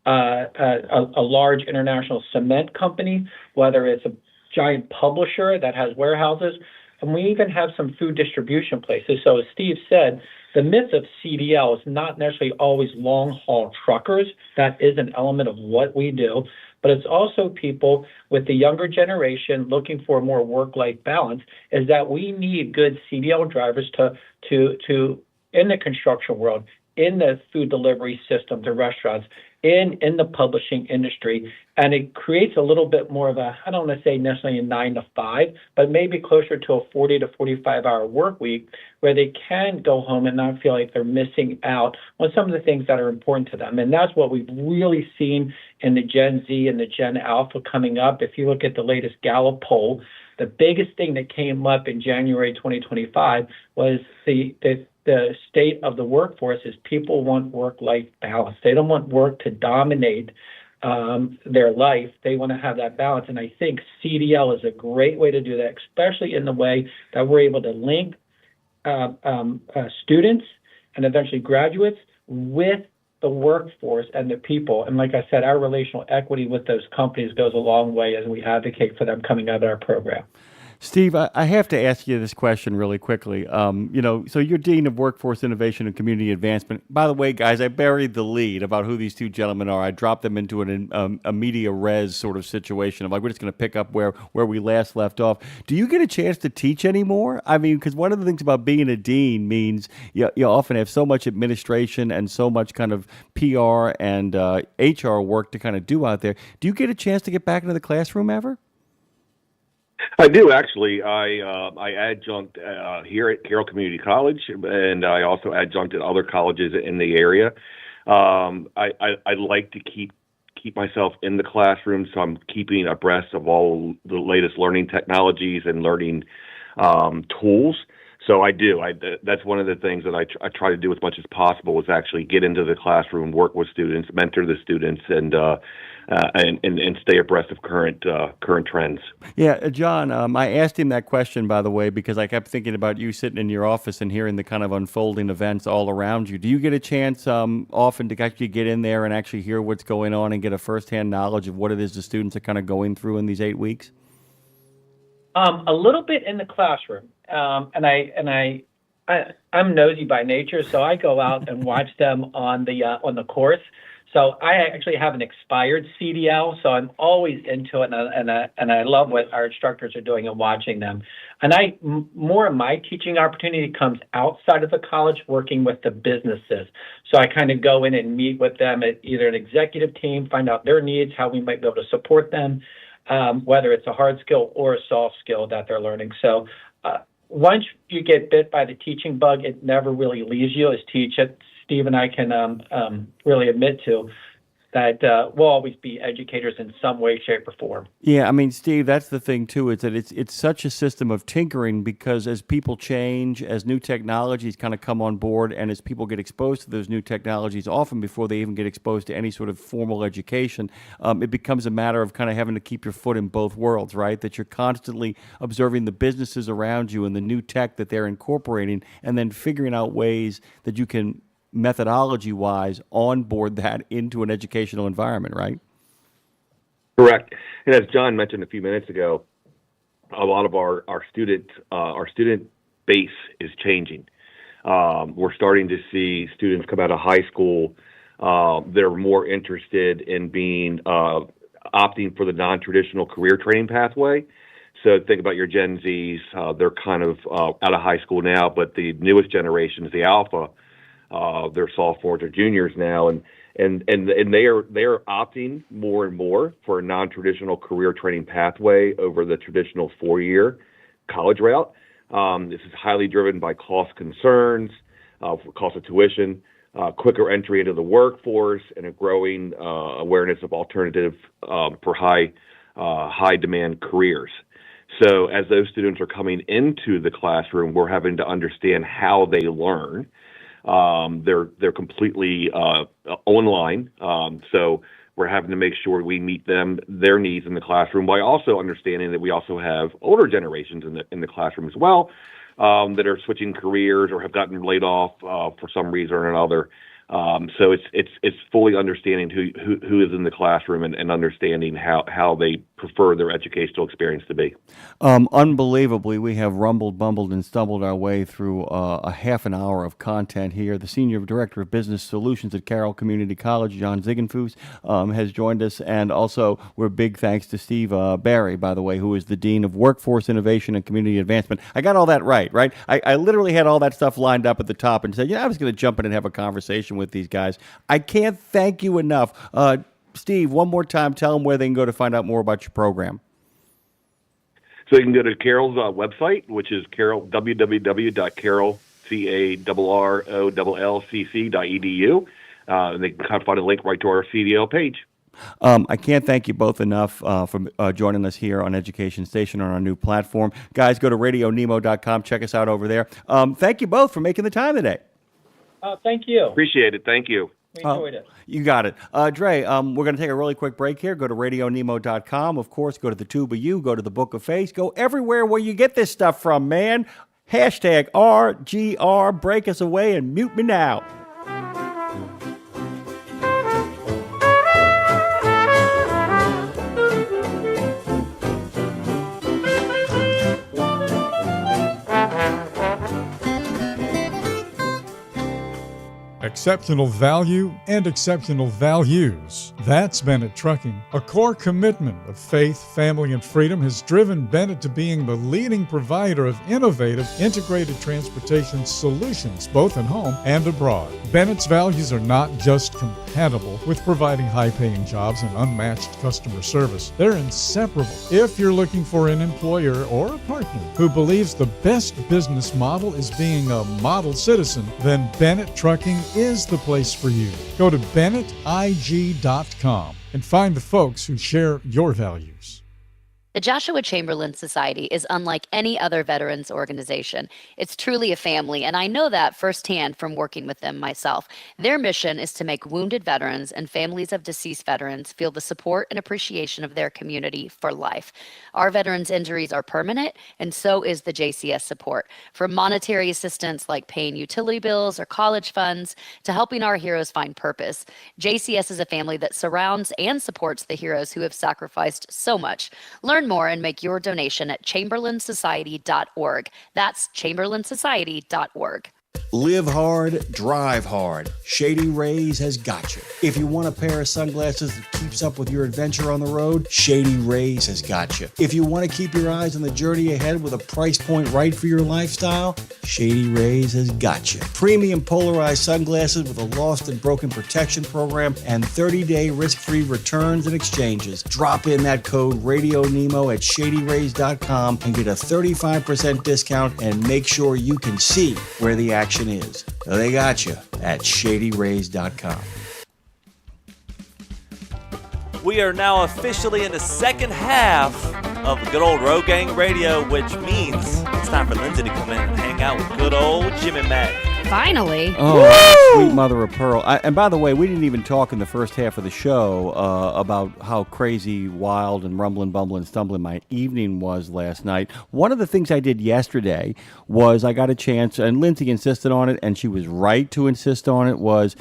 a large international cement company, whether it's a giant publisher that has warehouses, and we even have some food distribution places. So as Steve said, the myth of CDL is not necessarily always long-haul truckers. That is an element of what we do. But it's also people with the younger generation looking for more work-life balance, is that we need good CDL drivers to in the construction world, in the food delivery system, the restaurants, in the publishing industry. And it creates a little bit more of I don't want to say necessarily a 9 to 5, but maybe closer to a 40 to 45-hour work week where they can go home and not feel like they're missing out on some of the things that are important to them. And that's what we've really seen in the Gen Z and the Gen Alpha coming up. If you look at the latest Gallup poll, the biggest thing that came up in January 2025 was the state of the workforce is people want work-life balance. They don't want work to dominate their life. They want to have that balance. And I think CDL is a great way to do that, especially in the way that we're able to link students and eventually graduates with the workforce and the people. And like I said, our relational equity with those companies goes a long way as we advocate for them coming out of our program. Steve, I have to ask you this question really quickly. So you're Dean of Workforce Innovation and Community Advancement. By the way, guys, I buried the lead about who these two gentlemen are. I dropped them into a media res sort of situation of like, we're just going to pick up where we last left off. Do you get a chance to teach anymore? I mean, because one of the things about being a dean means you often have so much administration and so much kind of PR and HR work to kind of do out there. Do you get a chance to get back into the classroom ever? I do, actually. I adjunct here at Carroll Community College, and I also adjunct at other colleges in the area. I like to keep myself in the classroom, so I'm keeping abreast of all the latest learning technologies and learning tools. So I do. That's one of the things that I try to do as much as possible is actually get into the classroom, work with students, mentor the students, and stay abreast of current trends. Yeah, John, I asked him that question, by the way, because I kept thinking about you sitting in your office and hearing the kind of unfolding events all around you. Do you get a chance often to actually get in there and actually hear what's going on and get a firsthand knowledge of what it is the students are kind of going through in these 8 weeks? A little bit in the classroom, and I I'm nosy by nature, so I go out and watch them on the course. So I actually have an expired CDL, so I'm always into it, and I love what our instructors are doing and watching them. And more of my teaching opportunity comes outside of the college, working with the businesses. So I kind of go in and meet with them at either an executive team, find out their needs, how we might be able to support them, whether it's a hard skill or a soft skill that they're learning. So once you get bit by the teaching bug, it never really leaves you. As Steve and I can really admit to that we'll always be educators in some way, shape, or form. Yeah, I mean, Steve, that's the thing too. Is that it's such a system of tinkering, because as people change, as new technologies kind of come on board, and as people get exposed to those new technologies, often before they even get exposed to any sort of formal education, it becomes a matter of kind of having to keep your foot in both worlds, right? That you're constantly observing the businesses around you and the new tech that they're incorporating, and then figuring out ways that you can methodology-wise onboard that into an educational environment, right? Correct. And as John mentioned a few minutes ago, a lot of our student base is changing. We're starting to see students come out of high school. They're more interested in being opting for the non-traditional career training pathway. So think about your Gen Zs. They're kind of out of high school now, but the newest generation is the Alpha. They're sophomores or juniors now, and they are opting more and more for a non-traditional career training pathway over the traditional 4-year college route. This is highly driven by cost concerns, cost of tuition, quicker entry into the workforce, and a growing awareness of alternative for high demand careers. So as those students are coming into the classroom, we're having to understand how they learn. They're completely online, so we're having to make sure we meet their needs in the classroom, while also understanding that we also have older generations in the classroom as well, that are switching careers or have gotten laid off for some reason or another. So it's fully understanding who is in the classroom and understanding how they prefer their educational experience to be. Unbelievably, we have rumbled, bumbled, and stumbled our way through a half an hour of content here. The Senior Director of Business Solutions at Carroll Community College, John Ziegenfuss, has joined us. And also, we're big thanks to Steve Barry, by the way, who is the Dean of Workforce Innovation and Community Advancement. I got all that right? I literally had all that stuff lined up at the top and said, I was going to jump in and have a conversation with these guys. I can't thank you enough. Steve, one more time, tell them where they can go to find out more about your program. So you can go to Carroll's website, which is www.carroll.edu. And they can kind of find a link right to our CDL page. I can't thank you both enough for joining us here on Education Station on our new platform. Guys, go to RadioNemo.com. Check us out over there. Thank you both for making the time today. Thank you. Appreciate it. Thank you. We enjoyed it. You got it. Dre, we're going to take a really quick break here. Go to RadioNemo.com. Of course, go to the Tube of You. Go to the Book of Face. Go everywhere where you get this stuff from, man. Hashtag RGR. Break us away and mute me now. Exceptional value and exceptional values. That's Bennett Trucking. A core commitment of faith, family, and freedom has driven Bennett to being the leading provider of innovative, integrated transportation solutions, both at home and abroad. Bennett's values are not just compatible with providing high-paying jobs and unmatched customer service. They're inseparable. If you're looking for an employer or a partner who believes the best business model is being a model citizen, then Bennett Trucking is the place for you. Go to BennettIG.com and find the folks who share your values. The Joshua Chamberlain Society is unlike any other veterans organization. It's truly a family, and I know that firsthand from working with them myself. Their mission is to make wounded veterans and families of deceased veterans feel the support and appreciation of their community for life. Our veterans' injuries are permanent, and so is the JCS support. From monetary assistance like paying utility bills or college funds to helping our heroes find purpose, JCS is a family that surrounds and supports the heroes who have sacrificed so much. Learn Learn more and make your donation at chamberlainsociety.org. That's chamberlainsociety.org. Live hard, drive hard. Shady Rays has got you. If you want a pair of sunglasses that keeps up with your adventure on the road, Shady Rays has got you. If you want to keep your eyes on the journey ahead with a price point right for your lifestyle, Shady Rays has got you. Premium polarized sunglasses with a lost and broken protection program and 30-day risk-free returns and exchanges. Drop in that code RadioNemo at ShadyRays.com and get a 35% discount and make sure you can see where the action is. They got you at ShadyRays.com. We are now officially in the second half of good old Road Gang Radio, which means it's time for Lindsay to come in and hang out with good old Jimmy Mac. Finally. Oh, sweet mother of pearl. And by the way, we didn't even talk in the first half of the show about how crazy, wild, and rumbling, bumbling, stumbling my evening was last night. One of the things I did yesterday was I got a chance, and Lindsay insisted on it, and she was right to insist on it, was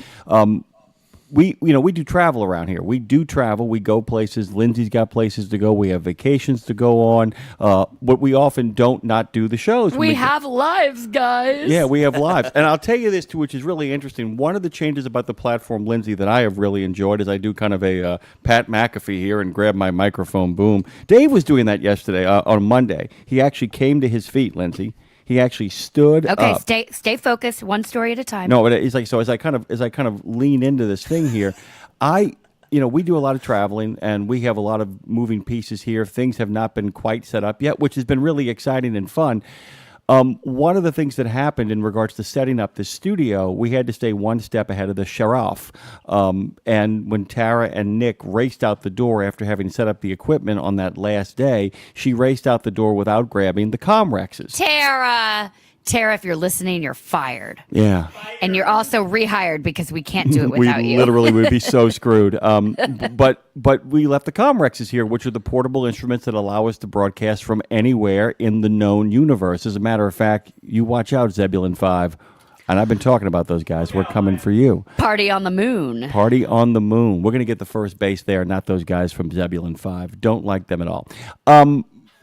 we do travel around here. We do travel. We go places. Lindsay's got places to go. We have vacations to go on. But we often don't not do the shows. We have lives, guys. Yeah, we have lives. And I'll tell you this, too, which is really interesting. One of the changes about the platform, Lindsay, that I have really enjoyed is I do kind of a Pat McAfee here and grab my microphone, boom. Dave was doing that yesterday on Monday. He actually came to his feet, Lindsay. He actually stood up. Okay, stay focused, one story at a time. No, but it's like, so as I kind of lean into this thing here, we do a lot of traveling and we have a lot of moving pieces here. Things have not been quite set up yet, which has been really exciting and fun. One of the things that happened in regards to setting up the studio, we had to stay one step ahead of the sheriff. And when Tara and Nick raced out the door after having set up the equipment on that last day, she raced out the door without grabbing the Comrexes. Tara, if you're listening, you're fired. Yeah. And you're also rehired because we can't do it without we you. Literally would be so screwed. But we left the Comrexes here, which are the portable instruments that allow us to broadcast from anywhere in the known universe. As a matter of fact, you watch out, Zebulon 5. And I've been talking about those guys. We're coming for you. Party on the moon. Party on the moon. We're going to get the first base there, not those guys from Zebulon 5. Don't like them at all.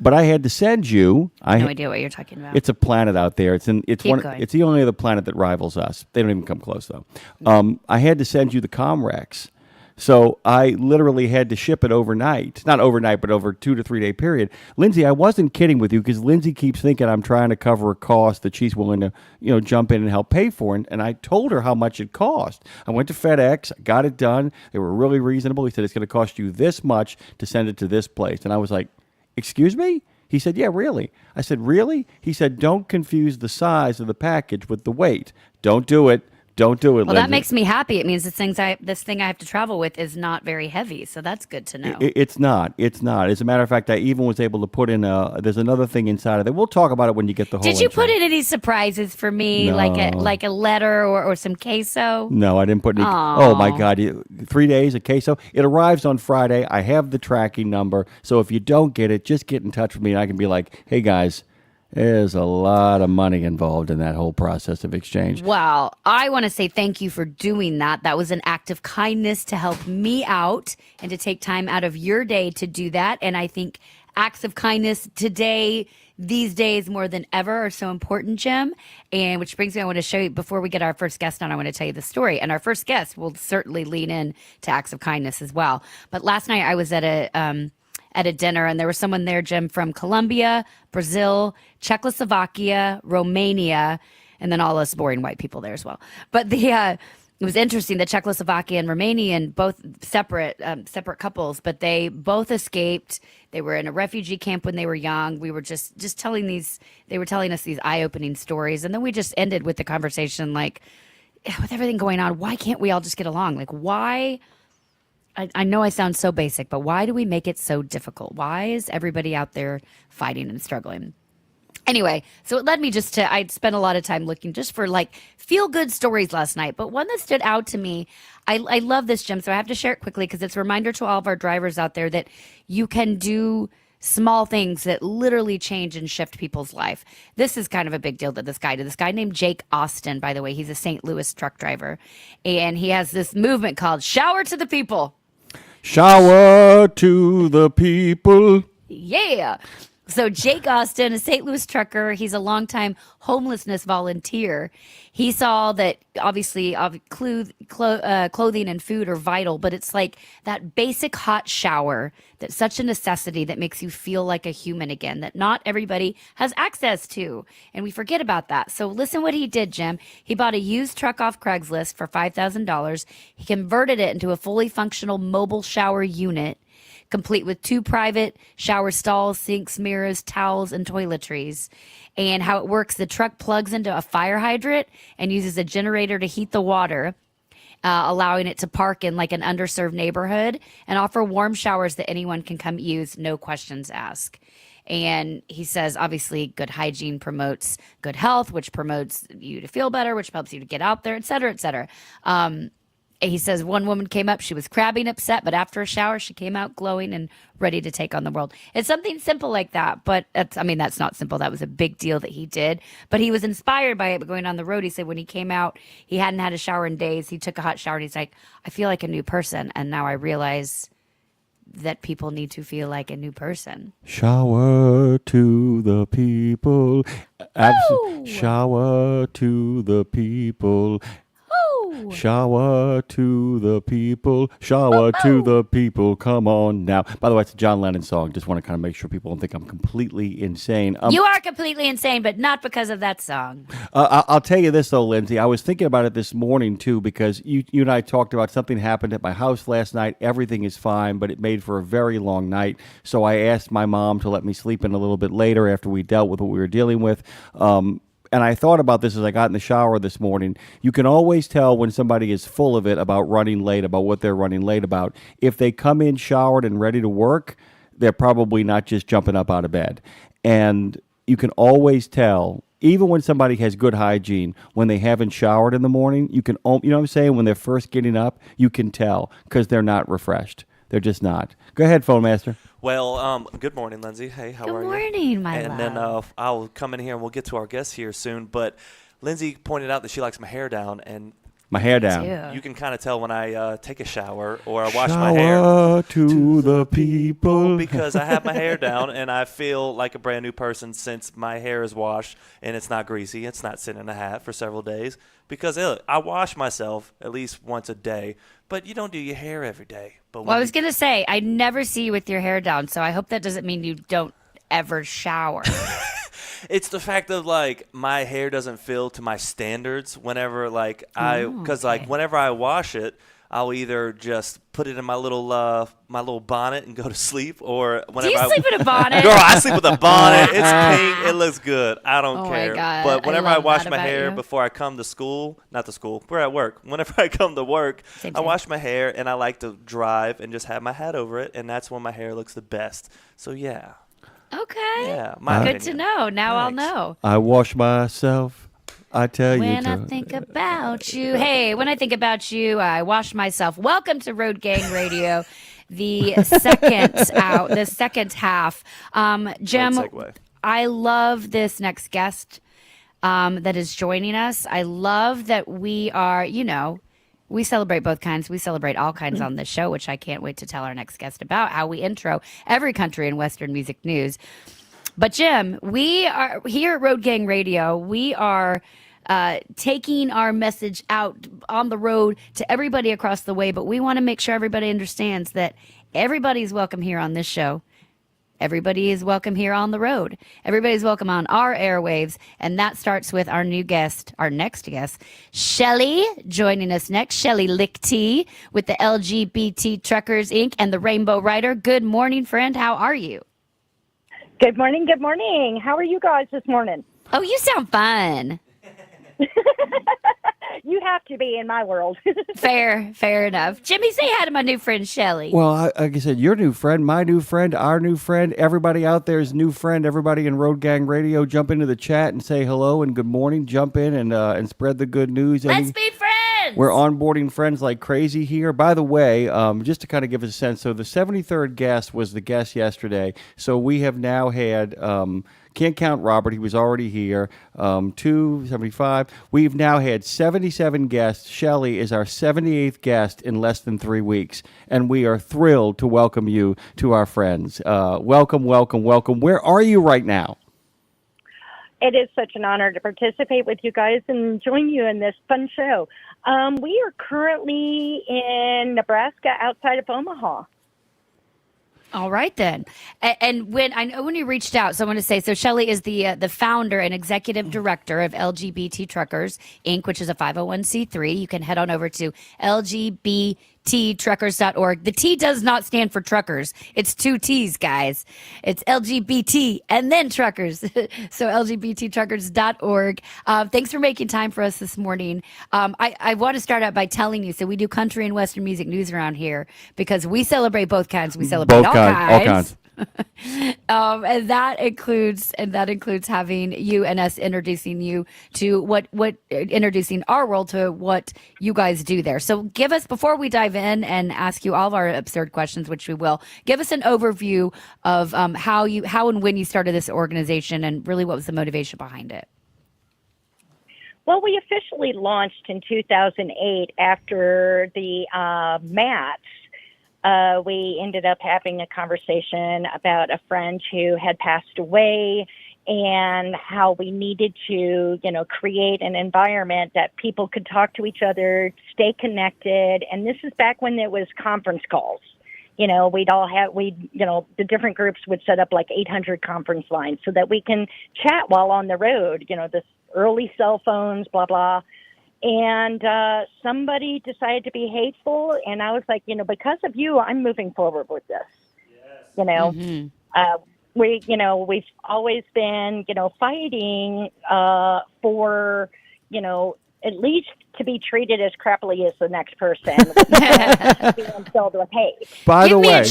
But I had to send you. I have no idea what you're talking about. It's a planet out there. It's the only other planet that rivals us. They don't even come close though. I had to send you the Comrex, so I literally had to ship it overnight. Not overnight, but over 2 to 3 day period. Lindsay, I wasn't kidding with you because Lindsay keeps thinking I'm trying to cover a cost that she's willing to jump in and help pay for, and I told her how much it cost. I went to FedEx, got it done. They were really reasonable. He said it's going to cost you this much to send it to this place, and I was like, excuse me? He said, yeah, really. I said, really? He said, don't confuse the size of the package with the weight. Don't do it. Don't do it, Well, Lindsay. that makes me happy. It means this thing I have to travel with is not very heavy, so that's good to know. It's not. It's not. As a matter of fact, I even was able to put in there's another thing inside of it. We'll talk about it when you get the whole Did you intro. put in any surprises for me, No. like a letter or some queso? No, I didn't put any. Aw. Oh, my God. 3 days, a queso. It arrives on Friday. I have the tracking number. So if you don't get it, just get in touch with me and I can be like, hey, guys, there's a lot of money involved in that whole process of exchange. Well, I want to say thank you for doing that. That was an act of kindness to help me out and to take time out of your day to do that. And I think acts of kindness today, these days more than ever, are so important, Jim. And which brings me, I want to show you, before we get our first guest on, I want to tell you the story. And our first guest will certainly lean in to acts of kindness as well. But last night I was at a dinner, and there was someone there, Jim, from Colombia, Brazil, Czechoslovakia, Romania, and then all us boring white people there as well. But it was interesting. The Czechoslovakia and Romanian, both separate couples, but they both escaped. They were in a refugee camp when they were young. We were just telling they were telling us these eye-opening stories, and then we just ended with the conversation like, with everything going on, why can't we all just get along? Like, why? I know I sound so basic, but why do we make it so difficult? Why is everybody out there fighting and struggling? Anyway, so it led me I'd spent a lot of time looking just for like feel-good stories last night, but one that stood out to me, I love this, Jim, so I have to share it quickly because it's a reminder to all of our drivers out there that you can do small things that literally change and shift people's life. This is kind of a big deal that this guy did. This guy named Jake Austin, by the way, he's a St. Louis truck driver, and he has this movement called Shower to the People. Shower to the people. Yeah. So Jake Austin, a St. Louis trucker, he's a longtime homelessness volunteer. He saw that obviously clothing and food are vital, but it's like that basic hot shower that's such a necessity that makes you feel like a human again, that not everybody has access to. And we forget about that. So listen what he did, Jim. He bought a used truck off Craigslist for $5,000. He converted it into a fully functional mobile shower unit, complete with 2 private shower stalls, sinks, mirrors, towels, and toiletries. And how it works, the truck plugs into a fire hydrant and uses a generator to heat the water, allowing it to park in like an underserved neighborhood and offer warm showers that anyone can come use, no questions asked. And he says, obviously, good hygiene promotes good health, which promotes you to feel better, which helps you to get out there, et cetera, et cetera. He says one woman came up, she was crabbing upset, but after a shower, she came out glowing and ready to take on the world. It's something simple like that, but that's not simple. That was a big deal that he did, but he was inspired by it going on the road. He said when he came out, he hadn't had a shower in days. He took a hot shower and he's like, I feel like a new person. And now I realize that people need to feel like a new person. Shower to the people. Shower to the people. Shower to the people. Shower to the people. Come on now. By the way, it's a John Lennon song. Just want to kind of make sure people don't think I'm completely insane. You are completely insane, but not because of that song. I'll tell you this, though, Lindsay. I was thinking about it this morning, too, because you and I talked about something happened at my house last night. Everything is fine, but it made for a very long night. So I asked my mom to let me sleep in a little bit later after we dealt with what we were dealing with. And I thought about this as I got in the shower this morning. You can always tell when somebody is full of it about running late, about what they're running late about. If they come in showered and ready to work, they're probably not just jumping up out of bed. And you can always tell, even when somebody has good hygiene, when they haven't showered in the morning, you know what I'm saying? When they're first getting up, you can tell because they're not refreshed. They're just not. Go ahead, Phone Master. Well, good morning, Lindsay. Hey, how are you? Good morning, my love. And then I'll come in here and we'll get to our guests here soon. But Lindsay pointed out that she likes my hair down, and my hair down. You can kind of tell when I take a shower or I wash my hair. Shower to the people. Because I have my hair down and I feel like a brand new person since my hair is washed and it's not greasy. It's not sitting in a hat for several days. Because I wash myself at least once a day, but you don't do your hair every day. But Well, I was going to say, I never see you with your hair down, so I hope that doesn't mean you don't ever shower. It's the fact of like my hair doesn't feel to my standards whenever whenever I wash it, I'll either just put it in my little bonnet and go to sleep, or whenever Do you sleep in a bonnet? Girl, I sleep with a bonnet. It's pink. It looks good. I don't care. My God. But whenever I love wash that my about hair you. before I come to school, not to school, we're at work. Whenever I come to work, Same. I wash my hair and I like to drive and just have my hat over it, and that's when my hair looks the best. So yeah. Okay. Yeah. My Good to know. Now I'll know. I wash myself. I tell you When I to. think about you. Hey, when I think about you, I wash myself. Welcome to Road Gang Radio, the second half. Jim, Great segue. I love this next guest that is joining us. I love that we are, we celebrate both kinds. We celebrate all kinds on this show, which I can't wait to tell our next guest about, how we intro every country in Western music news. But Jim, we are here at Road Gang Radio. We are taking our message out on the road to everybody across the way, but we want to make sure everybody understands that everybody is welcome here on this show. Everybody is welcome here on the road. Everybody's welcome on our airwaves, and that starts with our next guest, Shelly, joining us next. Shelly Lichty with the LGBT Truckers, Inc. and the Rainbow Rider. Good morning, friend. How are you? Good morning. Good morning. How are you guys this morning? Oh, you sound fun. You have to be in my world. Fair enough. Jimmy, say hi to my new friend, Shelly. Well, like I said, your new friend, my new friend, our new friend, everybody out there's new friend, everybody in Road Gang Radio, jump into the chat and say hello and good morning. Jump in and spread the good news. Let's be friends. friends. We're onboarding friends like crazy here. By the way, just to kind of give us a sense, so the 73rd guest was the guest yesterday. So we have now had, can't count Robert, he was already here, 275. We've now had 77 guests. Shelley is our 78th guest in less than 3 weeks. And we are thrilled to welcome you to our friends. Welcome, welcome, welcome. Where are you right now? It is such an honor to participate with you guys and join you in this fun show. We are currently in Nebraska outside of Omaha. All right, then. And when I know when you reached out, so I want to say, so Shelley is the founder and executive director of LGBT Truckers, Inc., which is a 501c3. You can head on over to lgbttruckers.org. The T does not stand for truckers. It's 2 T's, guys. It's LGBT and then truckers. So lgbttruckers.org. Thanks for making time for us this morning. I want to start out by telling you, so we do country and Western music news around here because we celebrate both kinds. We celebrate all kinds. All kinds. And that includes having you and us introducing you to introducing our world to what you guys do there. So give us, before we dive in and ask you all of our absurd questions, which we will, give us an overview of how and when you started this organization and really what was the motivation behind it. Well, we officially launched in 2008 after the Mats. We ended up having a conversation about a friend who had passed away and how we needed to, create an environment that people could talk to each other, stay connected. And this is back when it was conference calls. The different groups would set up like 800 conference lines so that we can chat while on the road, this early cell phones, blah, blah. And somebody decided to be hateful, and I was like, because of you, I'm moving forward with this. Yes. We've always been, fighting for, at least to be treated as crappily as the next person, being filled with hate. By the way,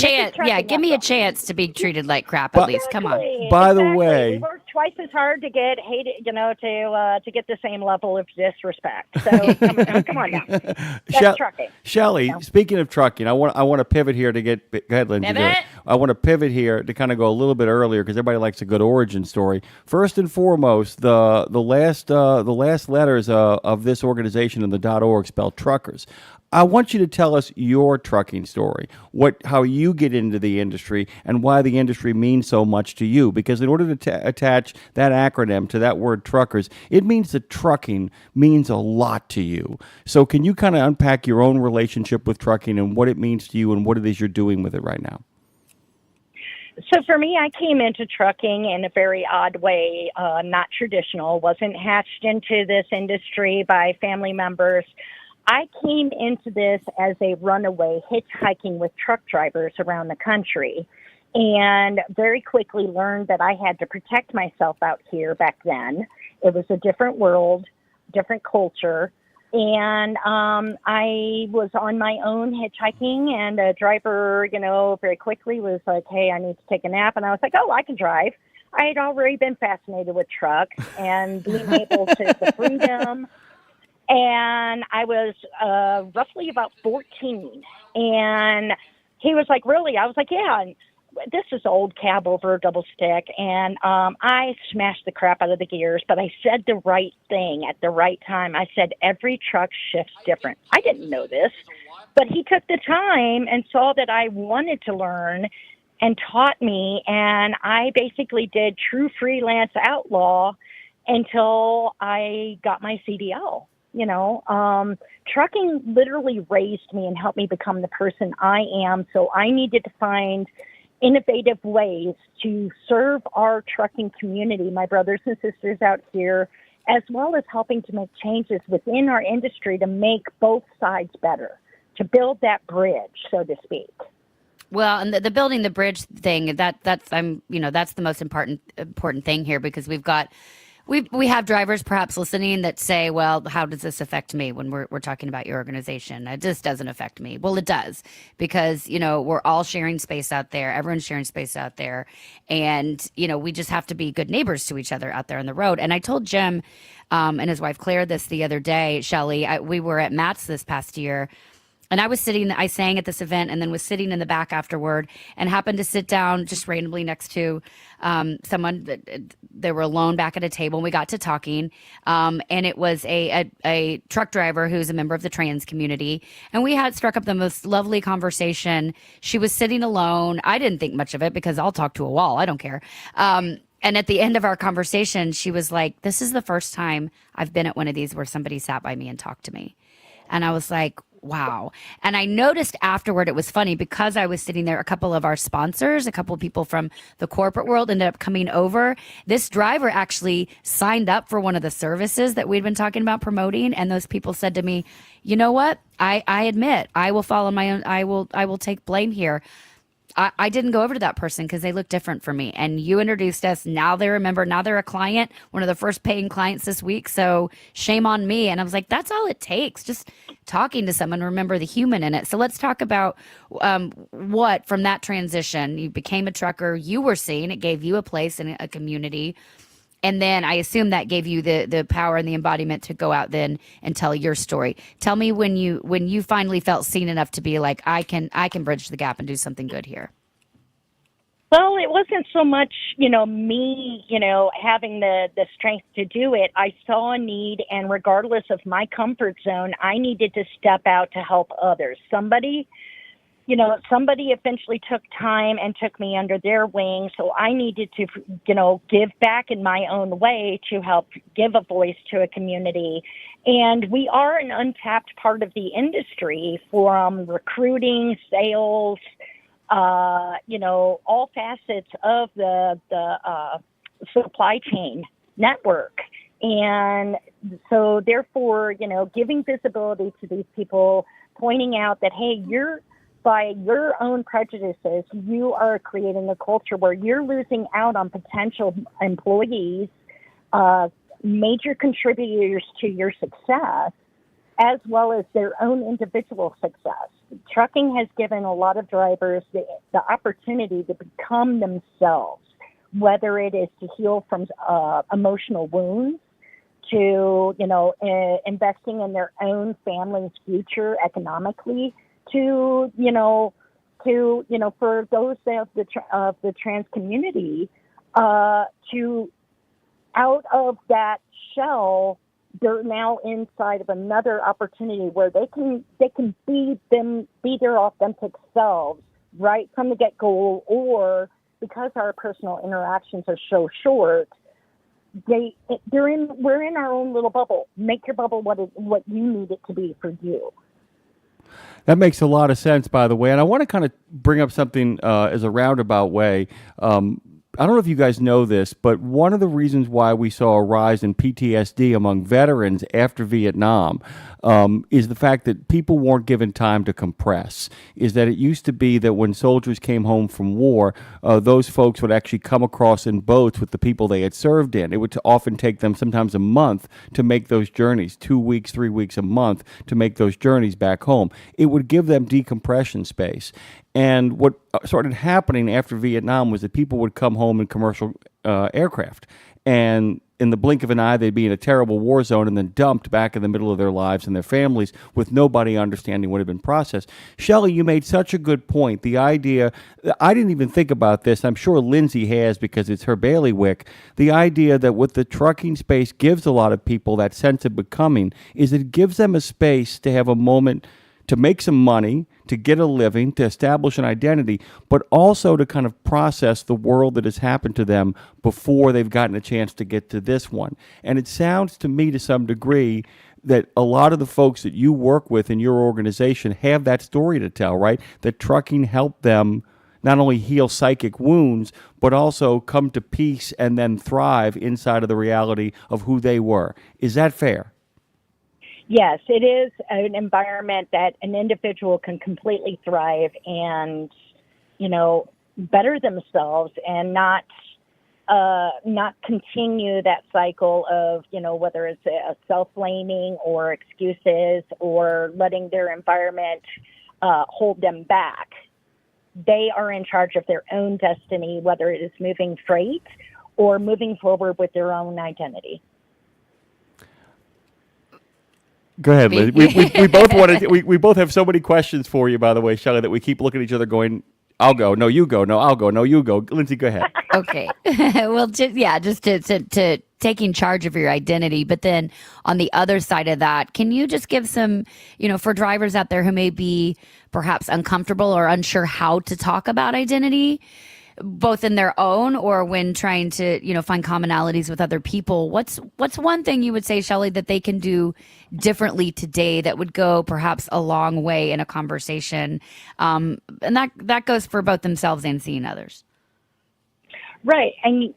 give me a chance to be treated like crap at least. Come on. By the way, we work twice as hard to get hated, to get the same level of disrespect. So come on now. That's trucking. Shelley, speaking of trucking, I want to pivot here to get. Go ahead, Lindsay. I want to pivot here to kind of go a little bit earlier because everybody likes a good origin story. First and foremost, the last letters of this organization in the .org spelled truckers. I want you to tell us your trucking story, how you get into the industry and why the industry means so much to you. Because in order to attach that acronym to that word truckers, it means that trucking means a lot to you. So can you kind of unpack your own relationship with trucking and what it means to you and what it is you're doing with it right now? So for me, I came into trucking in a very odd way, not traditional, wasn't hatched into this industry by family members. I came into this as a runaway hitchhiking with truck drivers around the country and very quickly learned that I had to protect myself out here back then. It was a different world, different culture. And I was on my own hitchhiking, and a driver, very quickly was like, hey, I need to take a nap. And I was like, oh, I can drive. I had already been fascinated with trucks and being able to the freedom. And I was roughly about 14. And he was like, really? I was like, yeah. And this is an old cab over a double stick. And I smashed the crap out of the gears, but I said the right thing at the right time. I said, every truck shifts different. I didn't know this, but he took the time and saw that I wanted to learn and taught me. And I basically did true freelance outlaw until I got my CDL. Trucking literally raised me and helped me become the person I am. So I needed to find innovative ways to serve our trucking community, my brothers and sisters out here, as well as helping to make changes within our industry to make both sides better, to build that bridge, so to speak. Well, and the building the bridge thing, that's the most important thing here because we've got We have drivers perhaps listening that say, well, how does this affect me when we're talking about your organization? It just doesn't affect me. Well, it does, because, we're all sharing space out there. Everyone's sharing space out there. And, we just have to be good neighbors to each other out there on the road. And I told Jim and his wife Claire this the other day, Shelley. We were at Matt's this past year. And I sang at this event and then was sitting in the back afterward and happened to sit down just randomly next to someone. They were alone back at a table, and we got to talking. And it was a truck driver who's a member of the trans community. And we had struck up the most lovely conversation. She was sitting alone. I didn't think much of it because I'll talk to a wall. I don't care. And at the end of our conversation, she was like, this is the first time I've been at one of these where somebody sat by me and talked to me. And I was like, wow. And I noticed afterward, it was funny because I was sitting there, a couple of our sponsors, a couple of people from the corporate world ended up coming over. This driver actually signed up for one of the services that we'd been talking about promoting. And those people said to me, you know what? I admit I will follow my own. I will take blame here. I didn't go over to that person because they look different for me. And you introduced us. Now they remember. Now they're a client, one of the first paying clients this week. So shame on me. And I was like, that's all it takes. Just talking to someone, remember the human in it. So let's talk about what from that transition, you became a trucker, you were seeing, it gave you a place in a community. And then I assume that gave you the power and the embodiment to go out then and tell your story. Tell me when you finally felt seen enough to be like, I can bridge the gap and do something good here. Well, it wasn't so much, me, having the strength to do it. I saw a need, and regardless of my comfort zone, I needed to step out to help others. Somebody eventually took time and took me under their wing, so I needed to, give back in my own way to help give a voice to a community. And we are an untapped part of the industry, from recruiting, sales, all facets of the supply chain network. And so therefore, giving visibility to these people, pointing out that, hey, by your own prejudices, you are creating a culture where you're losing out on potential employees, major contributors to your success, as well as their own individual success. Trucking has given a lot of drivers the opportunity to become themselves, whether it is to heal from emotional wounds, to, investing in their own family's future economically, to for those of the trans community, to out of that shell, they're now inside of another opportunity where they can be their authentic selves right from the get-go, or because our personal interactions are so short, we're in our own little bubble. Make your bubble what you need it to be for you. That makes a lot of sense, by the way. And I want to kind of bring up something as a roundabout way. I don't know if you guys know this, but one of the reasons why we saw a rise in PTSD among veterans after Vietnam is the fact that people weren't given time to compress. Is that it used to be that when soldiers came home from war, those folks would actually come across in boats with the people they had served in. It would often take them sometimes a month to make those journeys, 2 weeks, 3 weeks, a month to make those journeys back home. It would give them decompression space. And what started happening after Vietnam was that people would come home in commercial aircraft, and in the blink of an eye, they'd be in a terrible war zone and then dumped back in the middle of their lives and their families with nobody understanding what had been processed. Shelley, you made such a good point. The idea, I didn't even think about this. I'm sure Lindsay has because it's her bailiwick. The idea that what the trucking space gives a lot of people, that sense of becoming, is it gives them a space to have a moment to make some money, to get a living, to establish an identity, but also to kind of process the world that has happened to them before they've gotten a chance to get to this one. And it sounds to me to some degree that a lot of the folks that you work with in your organization have that story to tell, right? That trucking helped them not only heal psychic wounds, but also come to peace and then thrive inside of the reality of who they were. Is that fair? Yes, it is an environment that an individual can completely thrive and, better themselves and not not continue that cycle of, whether it's a self-blaming or excuses or letting their environment hold them back. They are in charge of their own destiny, whether it is moving freight or moving forward with their own identity. Go ahead, Liz. We both wanted. We both have so many questions for you, by the way, Shelley, that we keep looking at each other, going, "I'll go. No, you go. No, I'll go. No, you go." Lindsay, go ahead. Okay. Well, just to taking charge of your identity, but then on the other side of that, can you just give some, for drivers out there who may be perhaps uncomfortable or unsure how to talk about identity, both in their own or when trying to, find commonalities with other people? What's one thing you would say, Shelley, that they can do differently today that would go perhaps a long way in a conversation? And that goes for both themselves and seeing others. Right. And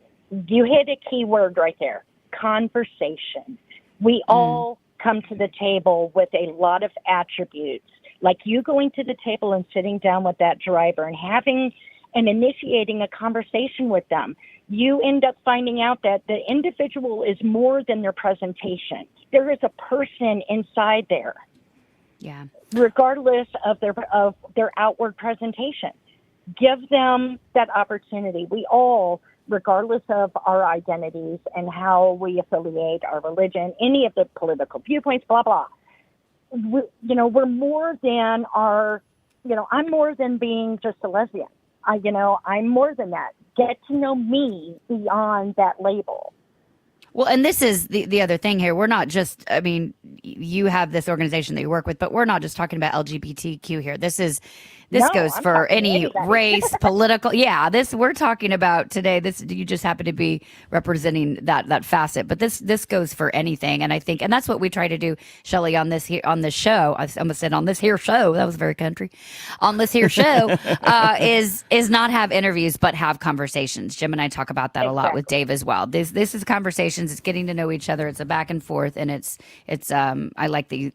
you hit a key word right there, conversation. We all come to the table with a lot of attributes, like you going to the table and sitting down with that driver and having and initiating a conversation with them. You end up finding out that the individual is more than their presentation. There is a person inside there. Yeah. Regardless of their outward presentation. Give them that opportunity. We all, regardless of our identities and how we affiliate, our religion, any of the political viewpoints, blah, blah, we're more than I'm more than being just a lesbian. I'm more than that. Get to know me beyond that label. Well, and this is the other thing here. We're not just, you have this organization that you work with, but we're not just talking about LGBTQ here. This goes for any race, political. Yeah, we're talking about today. You just happen to be representing that facet, but this goes for anything. And I think, and that's what we try to do, Shelley, on this show. I almost said on this here show. That was very country. On this here show is not have interviews, but have conversations. Jim and I talk about that a lot with Dave as well. This is conversations. It's getting to know each other. It's a back and forth, and it's I like the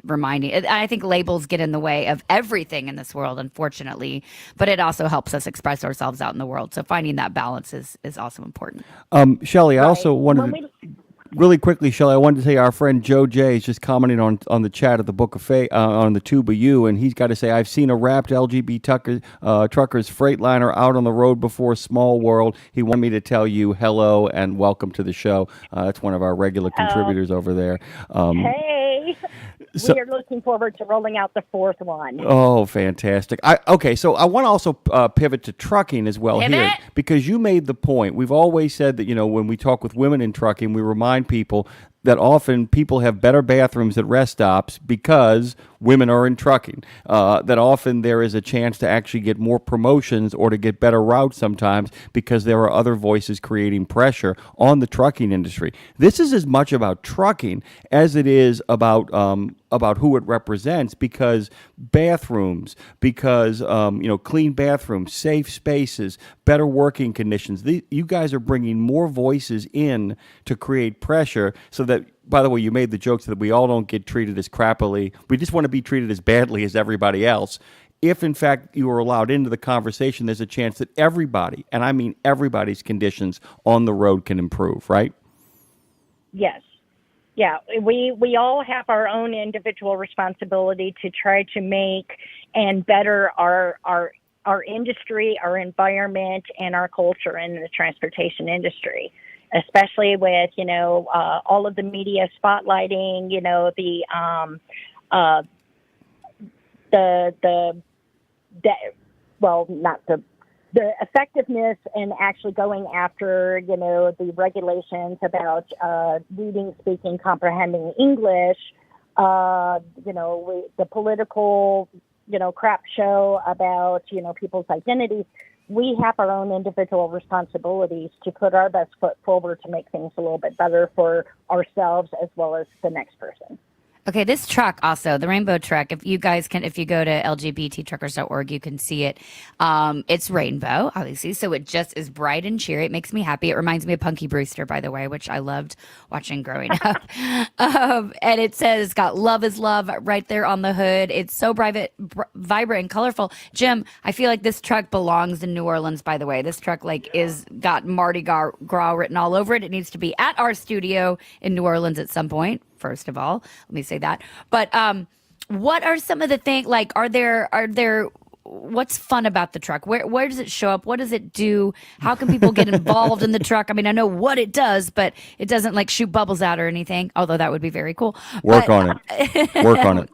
reminding. I think labels get in the way of everything in this world, unfortunately, but it also helps us express ourselves out in the world. So finding that balance is also important. Shelley, I also wanted really quickly, Shelley, I wanted to say our friend Joe J is just commenting on the chat of the Book of Faith on the Tube of You, and he's got to say, I've seen a wrapped LGB trucker's Freightliner out on the road before. Small world. He wanted me to tell you hello and welcome to the show. That's one of our regular contributors over there. Hey. We are looking forward to rolling out the fourth one. Oh, fantastic. So I want to also pivot to trucking as well here, because you made the point. We've always said that, when we talk with women in trucking, we remind people that often people have better bathrooms at rest stops because women are in trucking. That often there is a chance to actually get more promotions or to get better routes sometimes because there are other voices creating pressure on the trucking industry. This is as much about trucking as it is about who it represents, because bathrooms, clean bathrooms, safe spaces, better working conditions. You guys are bringing more voices in to create pressure so that, by the way, you made the joke so that we all don't get treated as crappily. We just want to be treated as badly as everybody else. If, in fact, you are allowed into the conversation, there's a chance that everybody, and I mean everybody's conditions on the road can improve, right? Yes. Yeah, we all have our own individual responsibility to try to make and better our industry, our environment, and our culture in the transportation industry, especially with, all of the media spotlighting, the effectiveness in actually going after, the regulations about reading, speaking, comprehending English, the political, crap show about, people's identities. We have our own individual responsibilities to put our best foot forward to make things a little bit better for ourselves as well as the next person. Okay, this truck also, the rainbow truck, if you go to lgbttruckers.org, you can see it. It's rainbow, obviously, so it just is bright and cheery. It makes me happy. It reminds me of Punky Brewster, by the way, which I loved watching growing up. And it says, got love is love right there on the hood. It's so vibrant and colorful. Jim, I feel like this truck belongs in New Orleans, by the way. This truck is got Mardi Gras written all over it. It needs to be at our studio in New Orleans at some point. First of all, let me say that. But what are some of the things, like, are there, what's fun about the truck? Where does it show up? What does it do? How can people get involved in the truck? I mean, I know what it does, but it doesn't like shoot bubbles out or anything, although that would be very cool. Work on it.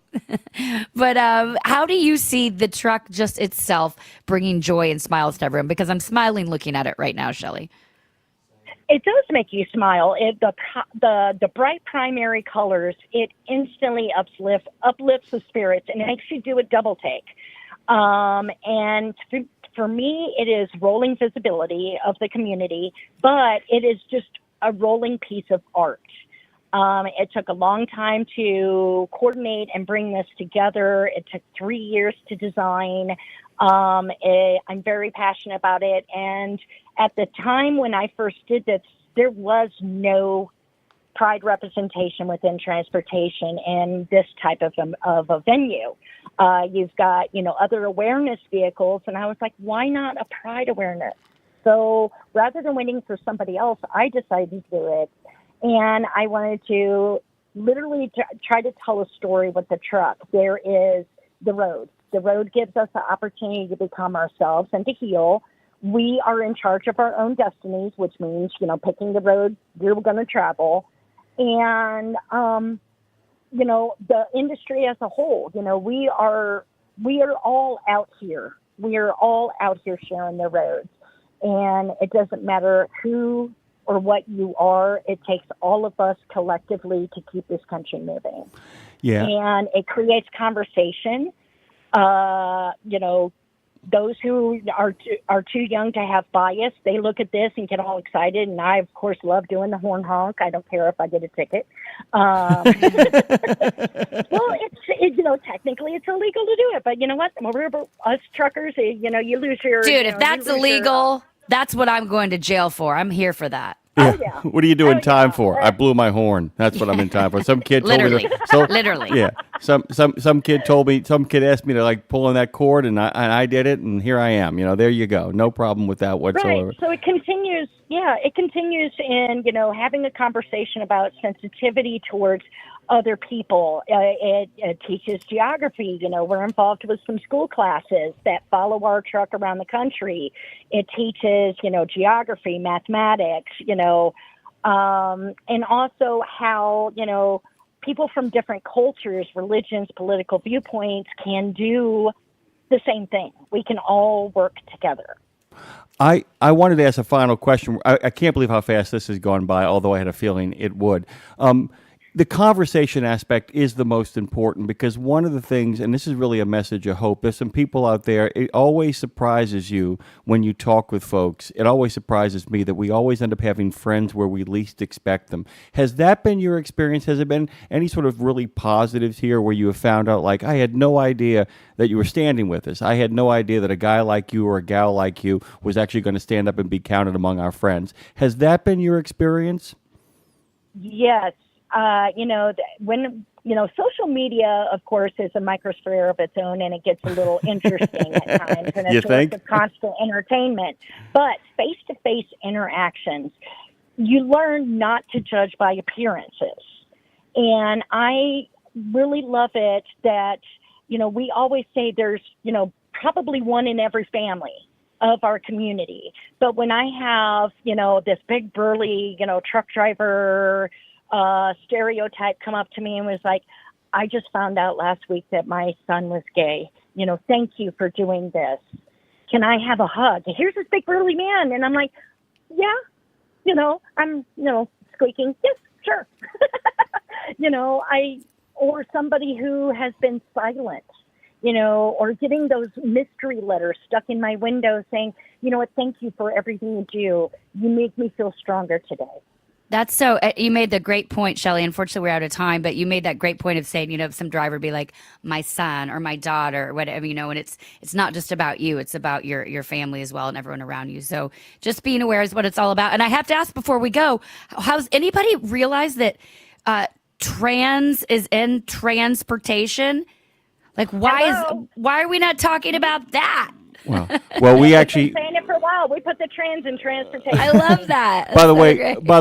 But how do you see the truck just itself bringing joy and smiles to everyone? Because I'm smiling looking at it right now, Shelley. It does make you smile. The bright primary colors, it instantly uplifts the spirits and makes you do a double take. And for me, it is rolling visibility of the community, but it is just a rolling piece of art. It took a long time to coordinate and bring this together. It took 3 years to design. I'm very passionate about it. And at the time when I first did this, there was no pride representation within transportation in this type of a venue. You've got, other awareness vehicles. And I was like, why not a pride awareness? So rather than waiting for somebody else, I decided to do it. And I wanted to literally try to tell a story with the truck. There is the road. The road gives us the opportunity to become ourselves and to heal. We are in charge of our own destinies, which means, picking the road we're going to travel. And, the industry as a whole, we are all out here. We are all out here sharing the roads. And it doesn't matter who or what you are. It takes all of us collectively to keep this country moving. Yeah. And it creates conversation. Those who are too young to have bias, they look at this and get all excited. And I, of course, love doing the horn honk. I don't care if I get a ticket. Well, technically it's illegal to do it. But you know what? Us truckers, you lose your... Dude, if that's illegal, that's what I'm going to jail for. I'm here for that. Yeah. Oh, yeah. What are you doing time for? I blew my horn. That's what I'm in time for. Some kid told Literally. me. Literally. Yeah. Some kid told me. Some kid asked me to pull on that cord, and I did it, and here I am. There you go. No problem with that whatsoever. Right. So it continues. Yeah, it continues in having a conversation about sensitivity towards other people. It teaches geography. We're involved with some school classes that follow our truck around the country. It teaches, geography, mathematics, and also how, people from different cultures, religions, political viewpoints can do the same thing. We can all work together. I wanted to ask a final question. I can't believe how fast this has gone by, although I had a feeling it would. The conversation aspect is the most important, because one of the things, and this is really a message of hope, there's some people out there, it always surprises you when you talk with folks. It always surprises me that we always end up having friends where we least expect them. Has that been your experience? Has it been any sort of really positives here where you have found out, like, I had no idea that you were standing with us. I had no idea that a guy like you or a gal like you was actually going to stand up and be counted among our friends. Has that been your experience? Yes. When social media, of course, is a microsphere of its own, and it gets a little interesting at times, and it's a source of constant entertainment. But face-to-face interactions, you learn not to judge by appearances. And I really love it that, we always say there's, probably one in every family of our community. But when I have, this big burly, truck driver stereotype come up to me and was like, I just found out last week that my son was gay. Thank you for doing this. Can I have a hug? Here's this big burly man. And I'm like, yeah, I'm, squeaking. Yes, sure. Or somebody who has been silent, or getting those mystery letters stuck in my window saying, thank you for everything you do. You make me feel stronger today. That's so, you made the great point, Shelley. Unfortunately, we're out of time, but you made that great point of saying, if some driver be like, my son or my daughter or whatever, and it's not just about you, it's about your family as well and everyone around you. So just being aware is what it's all about. And I have to ask before we go, how's anybody realize that trans is in transportation? Like, why are we not talking about that? Well, we actually We've been saying it for a while. We put the trans in transportation. I love that. By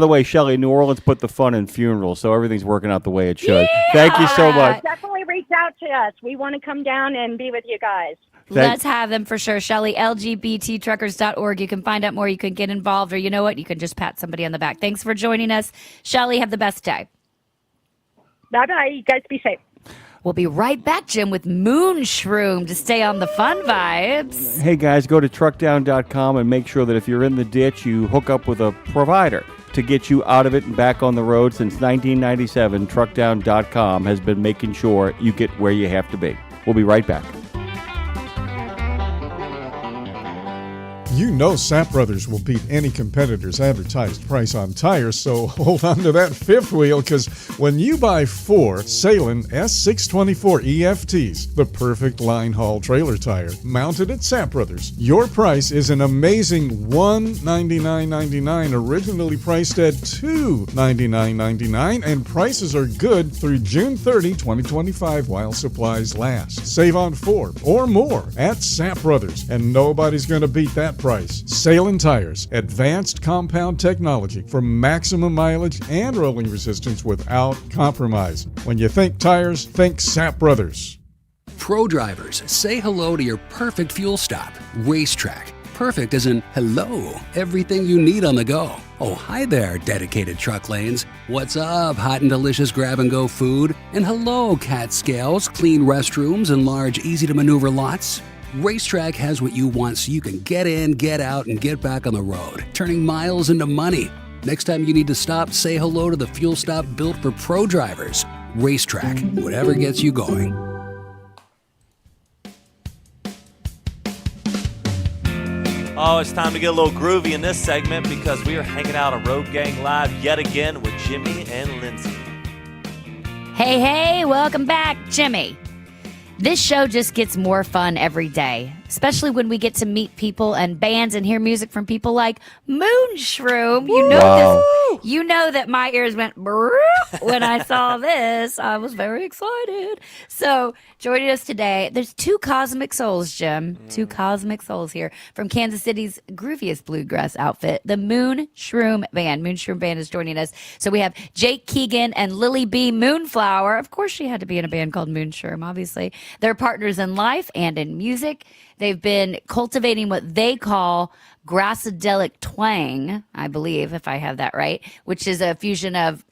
the way, Shelley, New Orleans put the fun in funerals, so everything's working out the way it should. Thank you so much. Definitely reach out to us. We want to come down and be with you guys. Let's have them for sure. Shelley, lgbttruckers.org. You can find out more. You can get involved, or you know what? You can just pat somebody on the back. Thanks for joining us. Shelley, have the best day. Bye-bye. You guys be safe. We'll be right back, Jim, with Moon Shroom to stay on the fun vibes. Hey, guys, go to truckdown.com and make sure that if you're in the ditch, you hook up with a provider to get you out of it and back on the road. Since 1997, truckdown.com has been making sure you get where you have to be. We'll be right back. You know Sap Brothers will beat any competitor's advertised price on tires, so hold on to that fifth wheel, because when you buy 4 Salem S624 EFTs, the perfect line haul trailer tire, mounted at Sap Brothers, your price is an amazing $199.99, originally priced at $299.99, and prices are good through June 30, 2025 while supplies last. Save on 4 or more at Sap Brothers, and nobody's going to beat that price. Salem Tires, advanced compound technology for maximum mileage and rolling resistance without compromise. When you think tires, think Sap Brothers. Pro drivers, say hello to your perfect fuel stop. Racetrack. Perfect as in hello, everything you need on the go. Oh, hi there, dedicated truck lanes. What's up, hot and delicious grab-and-go food? And hello, cat scales, clean restrooms, and large, easy-to-maneuver lots. Racetrack has what you want so you can get in, get out, and get back on the road, turning miles into money. Next time you need to stop, say hello to the fuel stop built for pro drivers. Racetrack, whatever gets you going. Oh, it's time to get a little groovy in this segment because we are hanging out on Road Gang Live yet again with Jimmy and Lindsay. Hey, welcome back, Jimmy. This show just gets more fun every day, especially when we get to meet people and bands and hear music from people like Moon Shroom. You know that my ears went when I saw this. I was very excited. So joining us today, there's 2 cosmic souls, Jim. 2 cosmic souls here from Kansas City's grooviest bluegrass outfit, the Moon Shroom Band. Moon Shroom Band is joining us. So we have Jake Keegan and Lily B. Moonflower. Of course, she had to be in a band called Moon Shroom, obviously. They're partners in life and in music. They've been cultivating what they call grassadelic twang, I believe, if I have that right, which is a fusion of,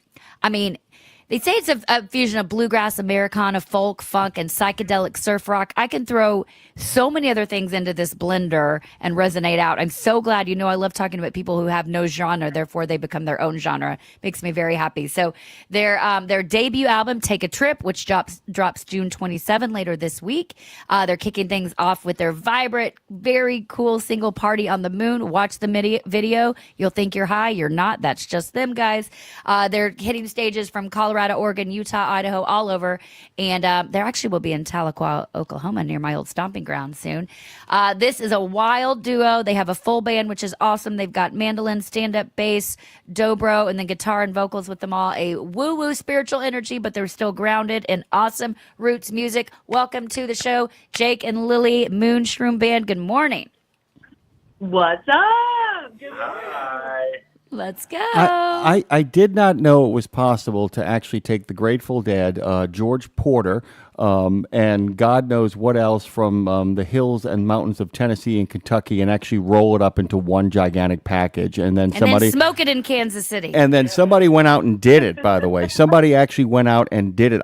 they say it's a fusion of bluegrass, Americana, folk, funk, and psychedelic surf rock. I can throw so many other things into this blender and resonate out. I'm so glad. I love talking about people who have no genre, therefore they become their own genre. Makes me very happy. So their debut album, Take a Trip, which drops June 27 later this week. They're kicking things off with their vibrant, very cool single Party on the Moon. Watch the video. You'll think you're high. You're not. That's just them, guys. They're hitting stages from Colorado, Oregon, Utah, Idaho, all over. And there actually will be in Tahlequah, Oklahoma, near my old stomping ground soon. This is a wild duo. They have a full band, which is awesome. They've got mandolin, stand-up bass, dobro, and then guitar and vocals with them all. A woo-woo spiritual energy, but they're still grounded in awesome roots music. Welcome to the show, Jake and Lily, Moon Shroom Band. Good morning. What's up? Good morning. Hi. Let's go. I did not know it was possible to actually take the Grateful Dead, George Porter, and God knows what else from the hills and mountains of Tennessee and Kentucky and actually roll it up into one gigantic package. And then smoke it in Kansas City. And then somebody went out and did it, by the way. Somebody actually went out and did it.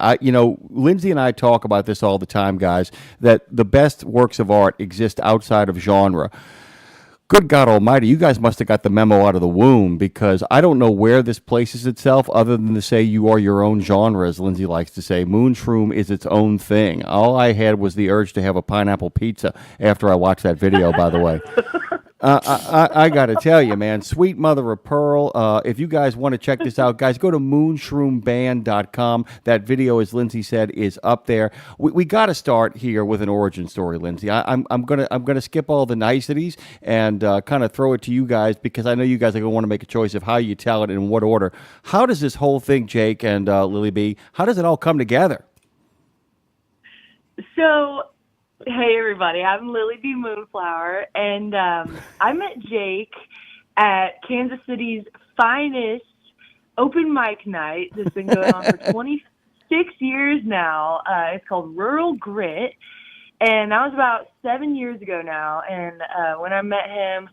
Lindsay and I talk about this all the time, guys, that the best works of art exist outside of genre. Good God Almighty, you guys must have got the memo out of the womb, because I don't know where this places itself other than to say you are your own genre, as Lindsay likes to say. Moon Shroom is its own thing. All I had was the urge to have a pineapple pizza after I watched that video, by the way. I got to tell you, man, sweet mother of pearl. If you guys want to check this out, guys, go to moonshroom.band.com. That video, as Lindsay said, is up there. We got to start here with an origin story, Lindsay. I'm gonna skip all the niceties and kind of throw it to you guys because I know you guys are gonna want to make a choice of how you tell it and in what order. How does this whole thing, Jake and Lily B? How does it all come together? So, hey everybody, I'm Lily B. Moonflower, and I met Jake at Kansas City's finest open mic night that's been going on for 26 years now. It's called Rural Grit, and that was about 7 years ago now. And when I met him,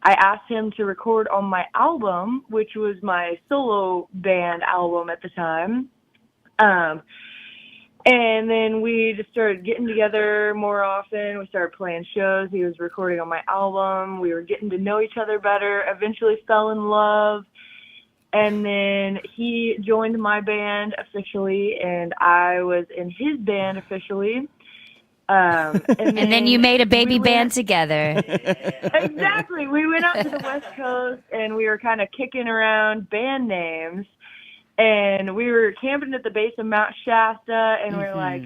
I asked him to record on my album, which was my solo band album at the time. And then we just started getting together more often. We started playing shows. He was recording on my album. We were getting to know each other better, eventually fell in love. And then he joined my band officially, and I was in his band officially. And then you made a baby band together. Exactly. We went out to the West Coast, and we were kind of kicking around band names. And we were camping at the base of Mount Shasta, and we were like,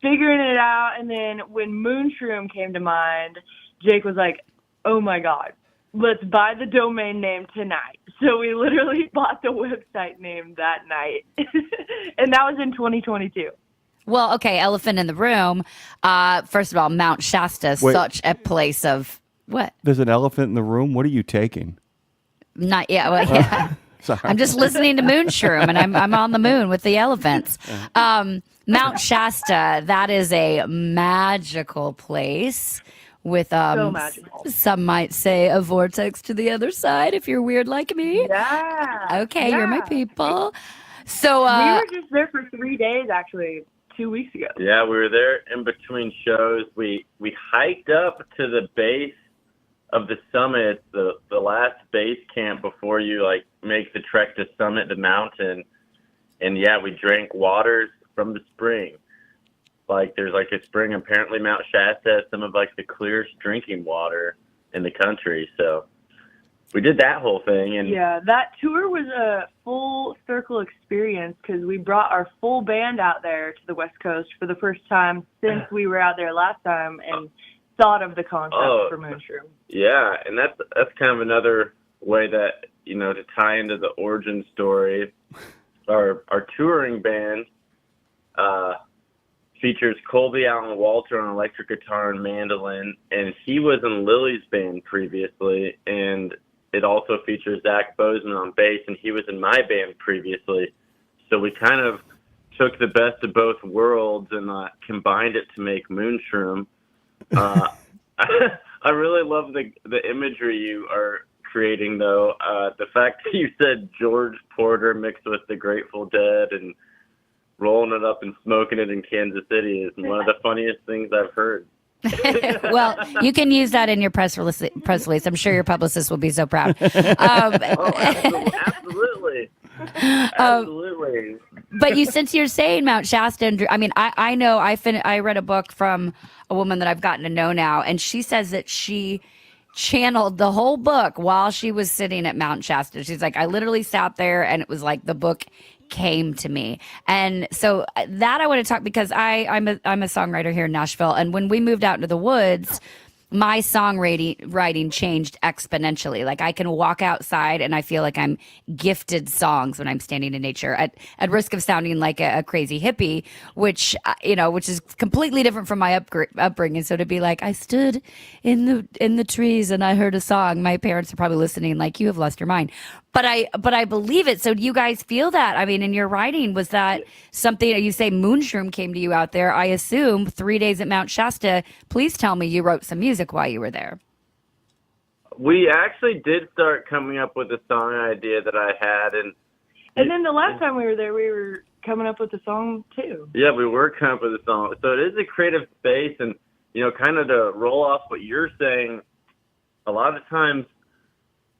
figuring it out. And then when Moonshroom came to mind, Jake was like, oh my God, let's buy the domain name tonight. So we literally bought the website name that night. And that was in 2022. Well, okay, elephant in the room. First of all, Mount Shasta, Wait. such a place of what? There's an elephant in the room. What are you taking? Not yet. Well, yeah. Sorry. I'm just listening to Moonshroom, and I'm on the moon with the elephants. Mount Shasta, that is a magical place with So magical. some might say a vortex to the other side if you're weird like me. Yeah. Okay, you're my yeah. people. So We were just there for 3 days, actually, 2 weeks ago. Yeah, we were there in between shows. We hiked up to the base of the summit, the last base camp before you like make the trek to summit the mountain. And yeah, we drank waters from the spring. Like there's like a spring, apparently Mount Shasta has some of like the clearest drinking water in the country. So we did that whole thing. And Yeah, that tour was a full circle experience because we brought our full band out there to the West Coast for the first time since we were out there last time and thought of the concept for Moonshroom. yeah, and that's kind of another way that, you know, to tie into the origin story. Our touring band features Colby Allen Walter on electric guitar and mandolin, and he was in Lily's band previously, and it also features Zach Bozeman on bass, and he was in my band previously. So we kind of took the best of both worlds and combined it to make Moonshroom. I really love the imagery you are creating, though. The fact that you said George Porter mixed with the Grateful Dead and rolling it up and smoking it in Kansas City is one of the funniest things I've heard. well, you can use that in your press release. I'm sure your publicist will be so proud. Absolutely. Absolutely. But since you're saying Mount Shasta, and I mean, I know I read a book from a woman that I've gotten to know now, and she says that she channeled the whole book while she was sitting at Mount Shasta. She's like, I literally sat there, and it was like the book came to me. And so that I want to talk because I'm a songwriter here in Nashville, and when we moved out into the woods, my songwriting changed exponentially. Like I can walk outside and I feel like I'm gifted songs when I'm standing in nature at risk of sounding like a crazy hippie, which is completely different from my upbringing. So to be like, I stood in the trees and I heard a song, my parents are probably listening like, you have lost your mind. But I believe it. So do you guys feel that? I mean, in your writing, was that something you say Moonshroom came to you out there? I assume 3 days at Mount Shasta. Please tell me you wrote some music while you were there. We actually did start coming up with a song idea that I had. And then the last time we were there, we were coming up with a song too. Yeah, we were coming up with a song. So it is a creative space. And, you know, kind of to roll off what you're saying, a lot of times,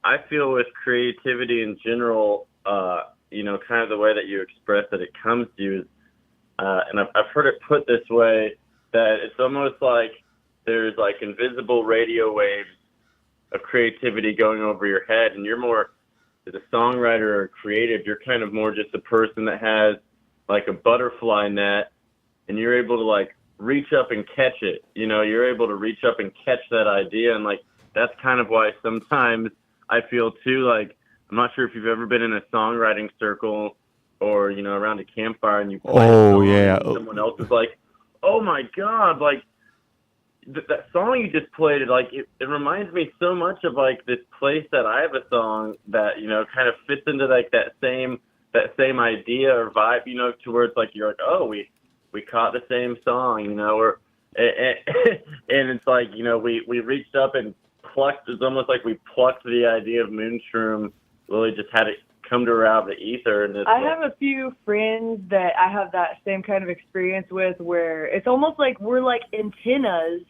I feel with creativity in general, kind of the way that you express it, it comes to you. And I've heard it put this way, that it's almost like there's like invisible radio waves of creativity going over your head, and you're more, as a songwriter or creative, you're kind of more just a person that has like a butterfly net, and you're able to like reach up and catch it. You know, you're able to reach up and catch that idea, and like that's kind of why sometimes I feel too, like, I'm not sure if you've ever been in a songwriting circle or, you know, around a campfire and you play a song and someone else is like, oh my God, like that song you just played, like it reminds me so much of like this place that I have a song that, you know, kind of fits into like that same idea or vibe, you know, to where it's like, you're like, oh, we caught the same song, you know, or, and it's like, you know, we reached up and plucked, it's almost like we plucked the idea of Moonshroom, really just had it come to her out of the ether. And I have a few friends that I have that same kind of experience with, where it's almost like we're like antennas,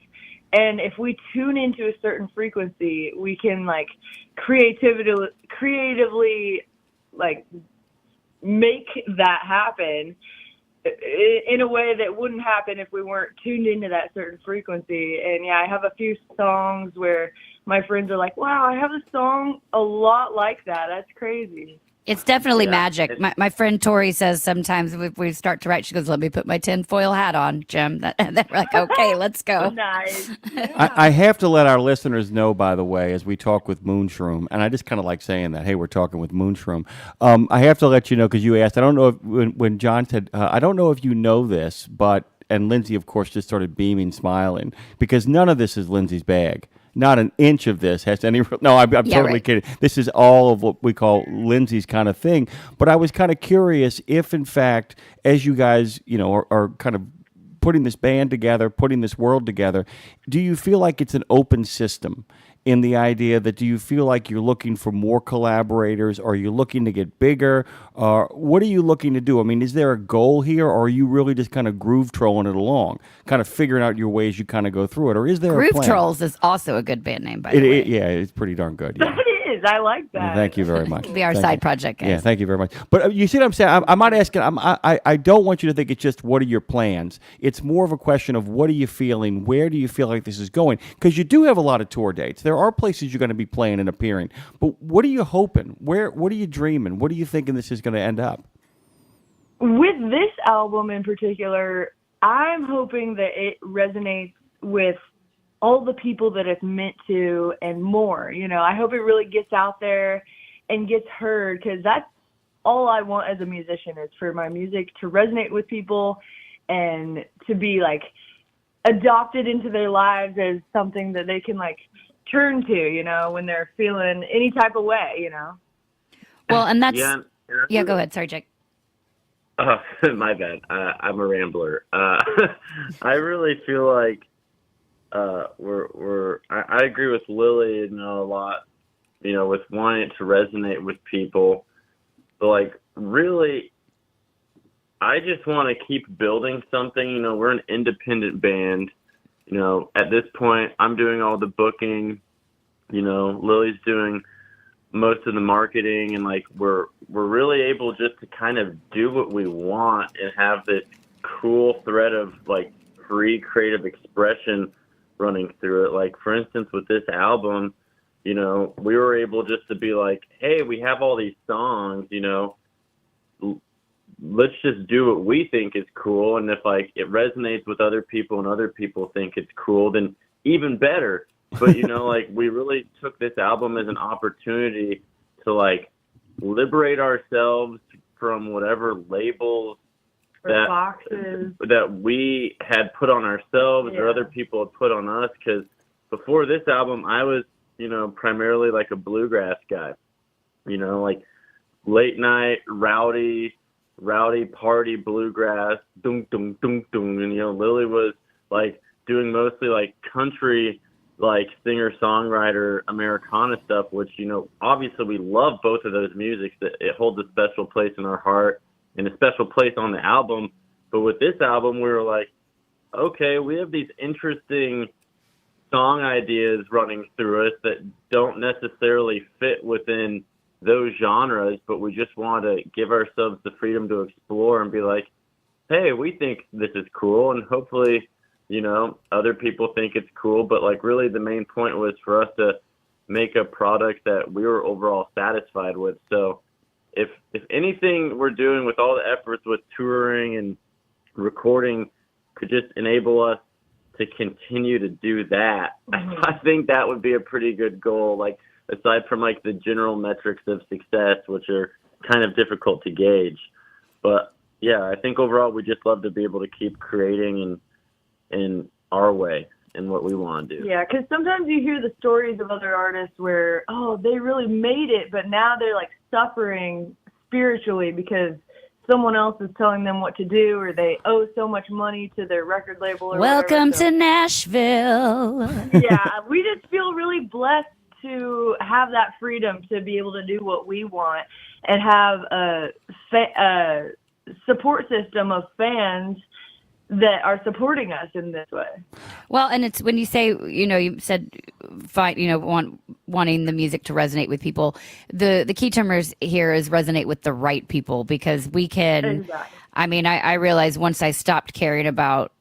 and if we tune into a certain frequency, we can like creatively like make that happen in a way that wouldn't happen if we weren't tuned into that certain frequency. And yeah, I have a few songs where my friends are like, wow, I have a song a lot like that. That's crazy. It's definitely magic. My friend Tori says sometimes if we start to write, she goes, let me put my tinfoil hat on, Jim. And then we're like, okay, let's go. Nice. I have to let our listeners know, by the way, as we talk with Moonshroom, and I just kind of like saying that, hey, we're talking with Moonshroom. I have to let you know, because you asked, I don't know if, when John said, I don't know if you know this, but, and Lindsay, of course, just started beaming, smiling, because none of this is Lindsay's bag. Not an inch of this has any. No, I'm totally kidding. This is all of what we call Lindsay's kind of thing. But I was kind of curious if, in fact, as you guys, you know, are kind of putting this band together, putting this world together, do you feel like it's an open system? In the idea that, do you feel like you're looking for more collaborators? Are you looking to get bigger? What are you looking to do? I mean, is there a goal here, or are you really just kind of groove trolling it along, kind of figuring out your ways you kind of go through it? Or is there a plan? Groove Trolls is also a good band name, by the way. Yeah, it's pretty darn good. Yeah. It is. I like that. Thank you very much. Be our Thank side you. project, guys. Yeah, thank you very much. But you see what I'm saying? I'm not asking. I don't want you to think it's just what are your plans. It's more of a question of what are you feeling? Where do you feel like this is going? Because you do have a lot of tour dates. There are places you're going to be playing and appearing. But what are you hoping? What are you dreaming? What are you thinking this is going to end up? With this album in particular, I'm hoping that it resonates with all the people that it's meant to and more. You know, I hope it really gets out there and gets heard, because that's all I want as a musician, is for my music to resonate with people and to be like adopted into their lives as something that they can like turn to, you know, when they're feeling any type of way, you know. Well, and that's yeah. Go ahead. Sorry, Jake. My bad. I'm a rambler. I really feel like I agree with Lily, you know, a lot, you know, with wanting it to resonate with people. But like, really, I just want to keep building something. You know, we're an independent band. You know, at this point, I'm doing all the booking. You know, Lily's doing most of the marketing, and like we're really able just to kind of do what we want and have this cool thread of like free creative expression running through it. Like, for instance, with this album, you know, we were able just to be like, hey, we have all these songs, you know, let's just do what we think is cool. And if like it resonates with other people and other people think it's cool, then even better. But, you know, like we really took this album as an opportunity to like liberate ourselves from whatever labels that we had put on ourselves or other people had put on us. Because before this album, I was, you know, primarily like a bluegrass guy, you know, like late night, rowdy party bluegrass, dum dum dum dum. And, you know, Lily was like doing mostly like country, like singer-songwriter Americana stuff, which, you know, obviously we love both of those musics. That it holds a special place in our heart and a special place on the album. But with this album, we were like, okay, we have these interesting song ideas running through us that don't necessarily fit within those genres, but we just want to give ourselves the freedom to explore and be like, hey, we think this is cool, and hopefully other people think it's cool, but like really the main point was for us to make a product that we were overall satisfied with. So if anything we're doing with all the efforts with touring and recording could just enable us to continue to do that, I think that would be a pretty good goal, like aside from like the general metrics of success, which are kind of difficult to gauge. But yeah, I think overall we just love to be able to keep creating in our way and what we want to do. Yeah, because sometimes you hear the stories of other artists where, they really made it, but now they're like suffering spiritually because someone else is telling them what to do, or they owe so much money to their record label. Or Welcome whatever. to Nashville. Yeah, we just feel really blessed to have that freedom to be able to do what we want and have a support system of fans that are supporting us in this way. Well, and it's when you say, you said, wanting the music to resonate with people. The key term here is resonate with the right people, because we can. Exactly. I mean, I realized once I stopped caring about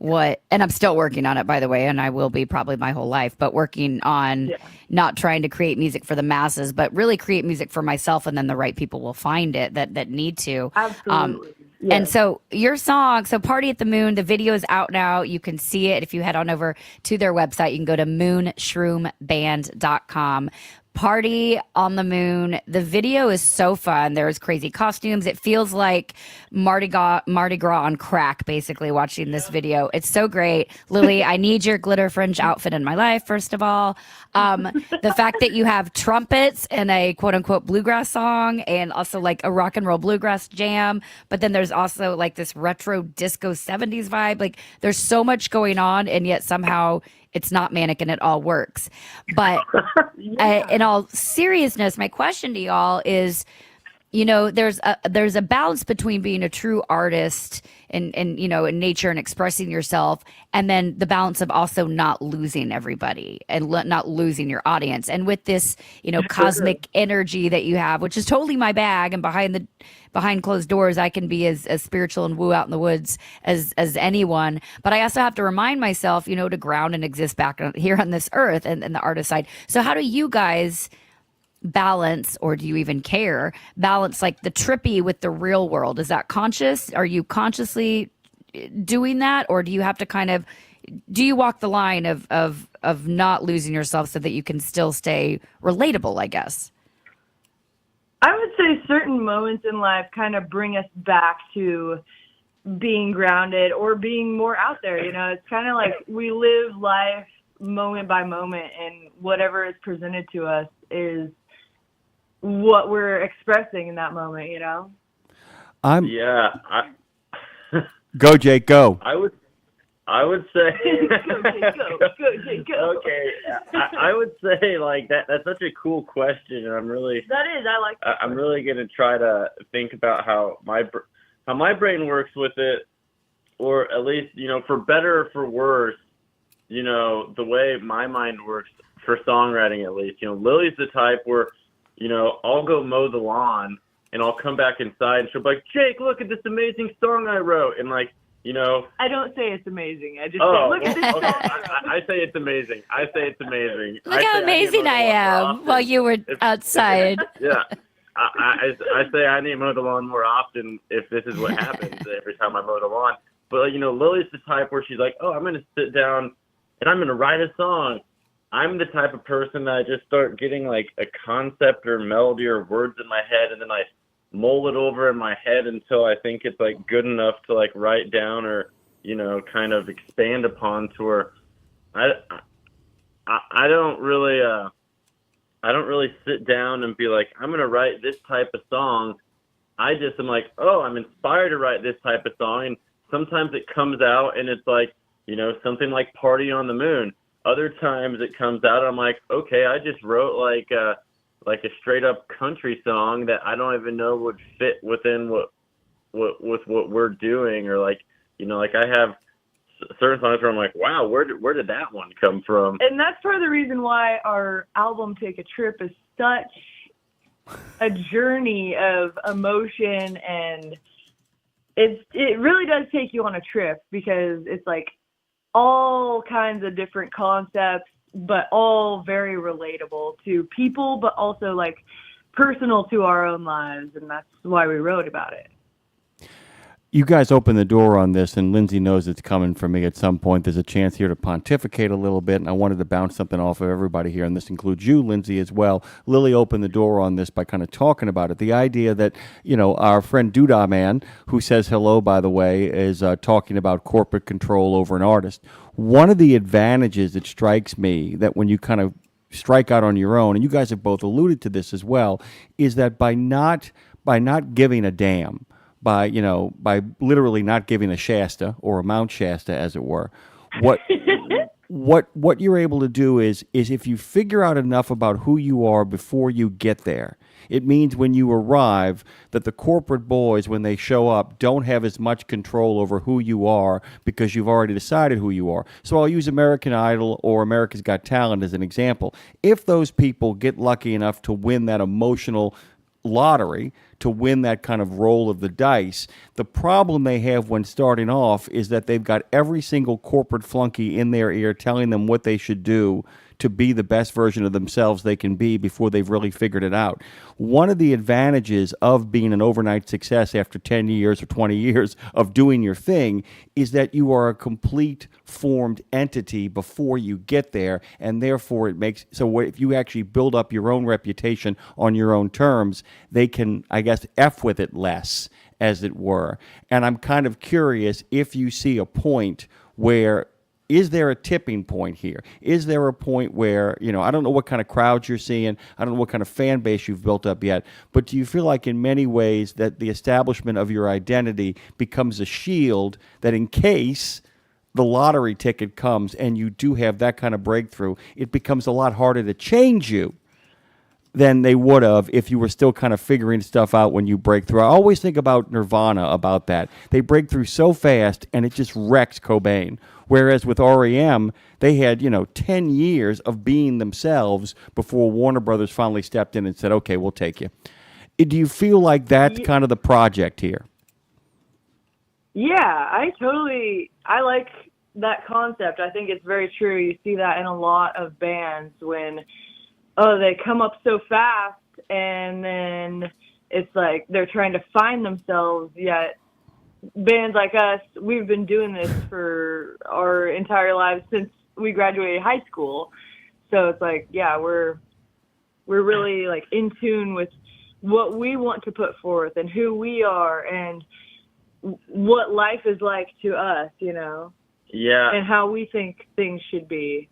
and I'm still working on it, by the way, and I will be probably my whole life, but working on not trying to create music for the masses, but really create music for myself, and then the right people will find it that need to. Absolutely. And so your song, Party at the Moon, the video is out now. You can see it if you head on over to their website. You can go to moonshroom.band.com. Party on the Moon. The video is so fun. There's crazy costumes. It feels like Mardi Gras on crack, basically, watching this video. It's so great. Lily, I need your glitter fringe outfit in my life, first of all. The fact that you have trumpets in a quote-unquote bluegrass song, and also like a rock and roll bluegrass jam, but then there's also like this retro disco 70s vibe. Like there's so much going on, and yet somehow it's not manic and it all works. But in all seriousness, my question to y'all is, there's a balance between being a true artist and in nature and expressing yourself, and then the balance of also not losing everybody and not losing your audience. And with this, cosmic energy that you have, which is totally my bag, and behind closed doors, I can be as spiritual and woo out in the woods as anyone. But I also have to remind myself, to ground and exist back here on this earth and the artist side. So how do you guys balance, or do you even care, balance like the trippy with the real world? Is that conscious? Are you consciously doing that? Or do you have to do you walk the line of not losing yourself so that you can still stay relatable, I guess? I would say certain moments in life kind of bring us back to being grounded or being more out there. It's kind of like we live life moment by moment, and whatever is presented to us is what we're expressing in that moment, Go, Jake, go. I would say go, Jake, go. Okay, I would say like that's such a cool question, and I'm really I'm really gonna try to think about how my brain works with it, or at least for better or for worse, the way my mind works for songwriting, at least. Lily's the type where I'll go mow the lawn and I'll come back inside and she'll be like, Jake, look at this amazing song I wrote. And like, I don't say it's amazing. I just say, look at this song I say it's amazing. Look how amazing I am while you were outside. Yeah. I say I need to mow the lawn more often if this is what happens every time I mow the lawn. But, Lily's the type where she's like, I'm going to sit down and I'm going to write a song. I'm the type of person that I just start getting like a concept or melody or words in my head, and then I mull it over in my head until I think it's like good enough to like write down or, kind of expand upon, to where I don't really sit down and be like, I'm going to write this type of song. I just am like, I'm inspired to write this type of song. And sometimes it comes out and it's like, something like Party on the Moon. Other times it comes out and I'm like, okay, I just wrote like a straight up country song that I don't even know would fit within what we're doing, or like, like I have certain songs where I'm like, wow, where did that one come from? And that's part of the reason why our album Take a Trip is such a journey of emotion, and it really does take you on a trip, because it's like all kinds of different concepts, but all very relatable to people, but also like personal to our own lives. And that's why we wrote about it. You guys opened the door on this, and Lindsay knows it's coming from me at some point. There's a chance here to pontificate a little bit, and I wanted to bounce something off of everybody here, and this includes you, Lindsay, as well. Lily opened the door on this by kind of talking about it. The idea that, our friend Doodah Man, who says hello, by the way, is talking about corporate control over an artist. One of the advantages that strikes me that when you kind of strike out on your own, and you guys have both alluded to this as well, is that by not giving a damn, by literally not giving a Shasta or a Mount Shasta, as it were, what you're able to do is if you figure out enough about who you are before you get there, it means when you arrive that the corporate boys, when they show up, don't have as much control over who you are because you've already decided who you are. So I'll use American Idol or America's Got Talent as an example. If those people get lucky enough to win that emotional lottery, to win that kind of roll of the dice, the problem they have when starting off is that they've got every single corporate flunky in their ear telling them what they should do to be the best version of themselves they can be before they've really figured it out. One of the advantages of being an overnight success after 10 years or 20 years of doing your thing is that you are a complete formed entity before you get there, and therefore it makes, so if you actually build up your own reputation on your own terms, they can, I guess, F with it less, as it were. And I'm kind of curious if you see a point where, is there a tipping point here? Is there a point where, I don't know what kind of crowds you're seeing, I don't know what kind of fan base you've built up yet, but do you feel like in many ways that the establishment of your identity becomes a shield that in case the lottery ticket comes and you do have that kind of breakthrough, it becomes a lot harder to change you than they would have if you were still kind of figuring stuff out when you break through? I always think about Nirvana about that. They break through so fast and it just wrecks Cobain. Whereas with REM, they had, 10 years of being themselves before Warner Brothers finally stepped in and said, okay, we'll take you. Do you feel like that's kind of the project here? Yeah, I like that concept. I think it's very true. You see that in a lot of bands when, they come up so fast and then it's like they're trying to find themselves, yet bands like us, we've been doing this for our entire lives since we graduated high school. So it's like, yeah, we're really like in tune with what we want to put forth and who we are and what life is like to us, Yeah. and how we think things should be.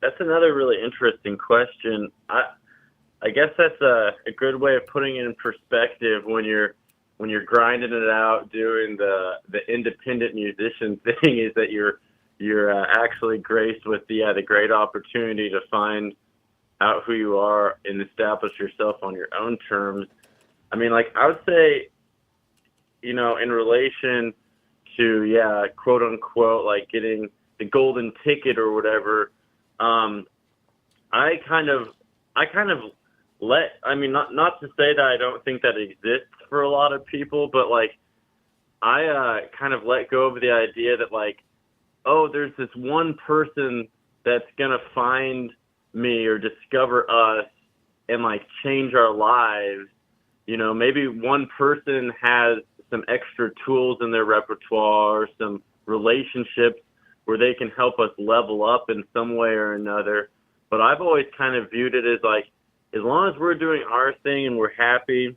That's another really interesting question. I guess that's a good way of putting it in perspective when you're grinding it out, doing the independent musician thing, is that you're actually graced with the great opportunity to find out who you are and establish yourself on your own terms. I mean, like I would say, in relation to quote unquote, like getting the golden ticket or whatever. I kind of not to say that I don't think that exists for a lot of people, but like I kind of let go of the idea that like, oh, there's this one person that's gonna find me or discover us and like change our lives. Maybe one person has some extra tools in their repertoire or some relationships where they can help us level up in some way or another. But I've always kind of viewed it as like, as long as we're doing our thing and we're happy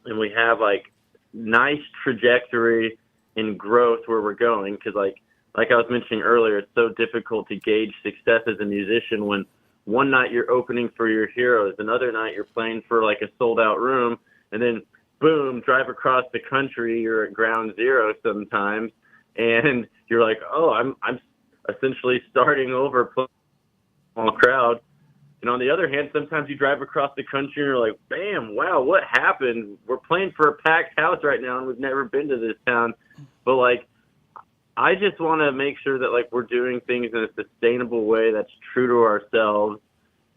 and we have like nice trajectory and growth where we're going, because like I was mentioning earlier, it's so difficult to gauge success as a musician when one night you're opening for your heroes, another night you're playing for like a sold out room, and then boom, drive across the country, you're at ground zero sometimes, and you're like, oh, I'm essentially starting over, playing a small crowd. And on the other hand, sometimes you drive across the country and you're like, bam, wow, what happened? We're playing for a packed house right now and we've never been to this town. But like, I just want to make sure that like we're doing things in a sustainable way that's true to ourselves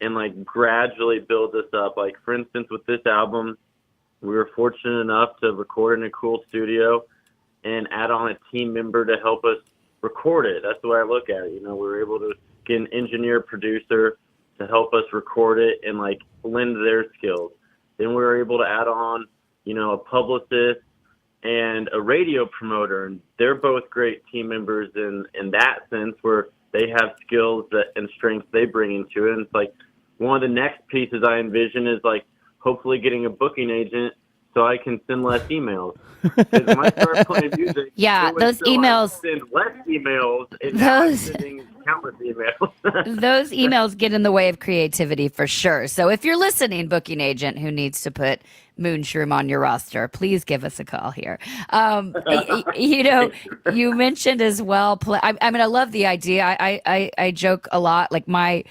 and like gradually build us up. Like for instance, with this album, we were fortunate enough to record in a cool studio and add on a team member to help us record it. That's the way I look at it. You know, we were able to get an engineer producer to help us record it and like lend their skills. Then we were able to add on, you know, a publicist and a radio promoter, and they're both great team members in that sense, where they have skills and strengths they bring into it. And it's like one of the next pieces I envision is like hopefully getting a booking agent so I can send less emails. Because when I started playing music, Yeah, those emails. send less emails and now I'm sending countless emails. Those emails get in the way of creativity for sure. So if you're listening, booking agent who needs to put Moonshroom on your roster, please give us a call here. You know, you mentioned as well. I mean, I love the idea. I joke a lot. Like my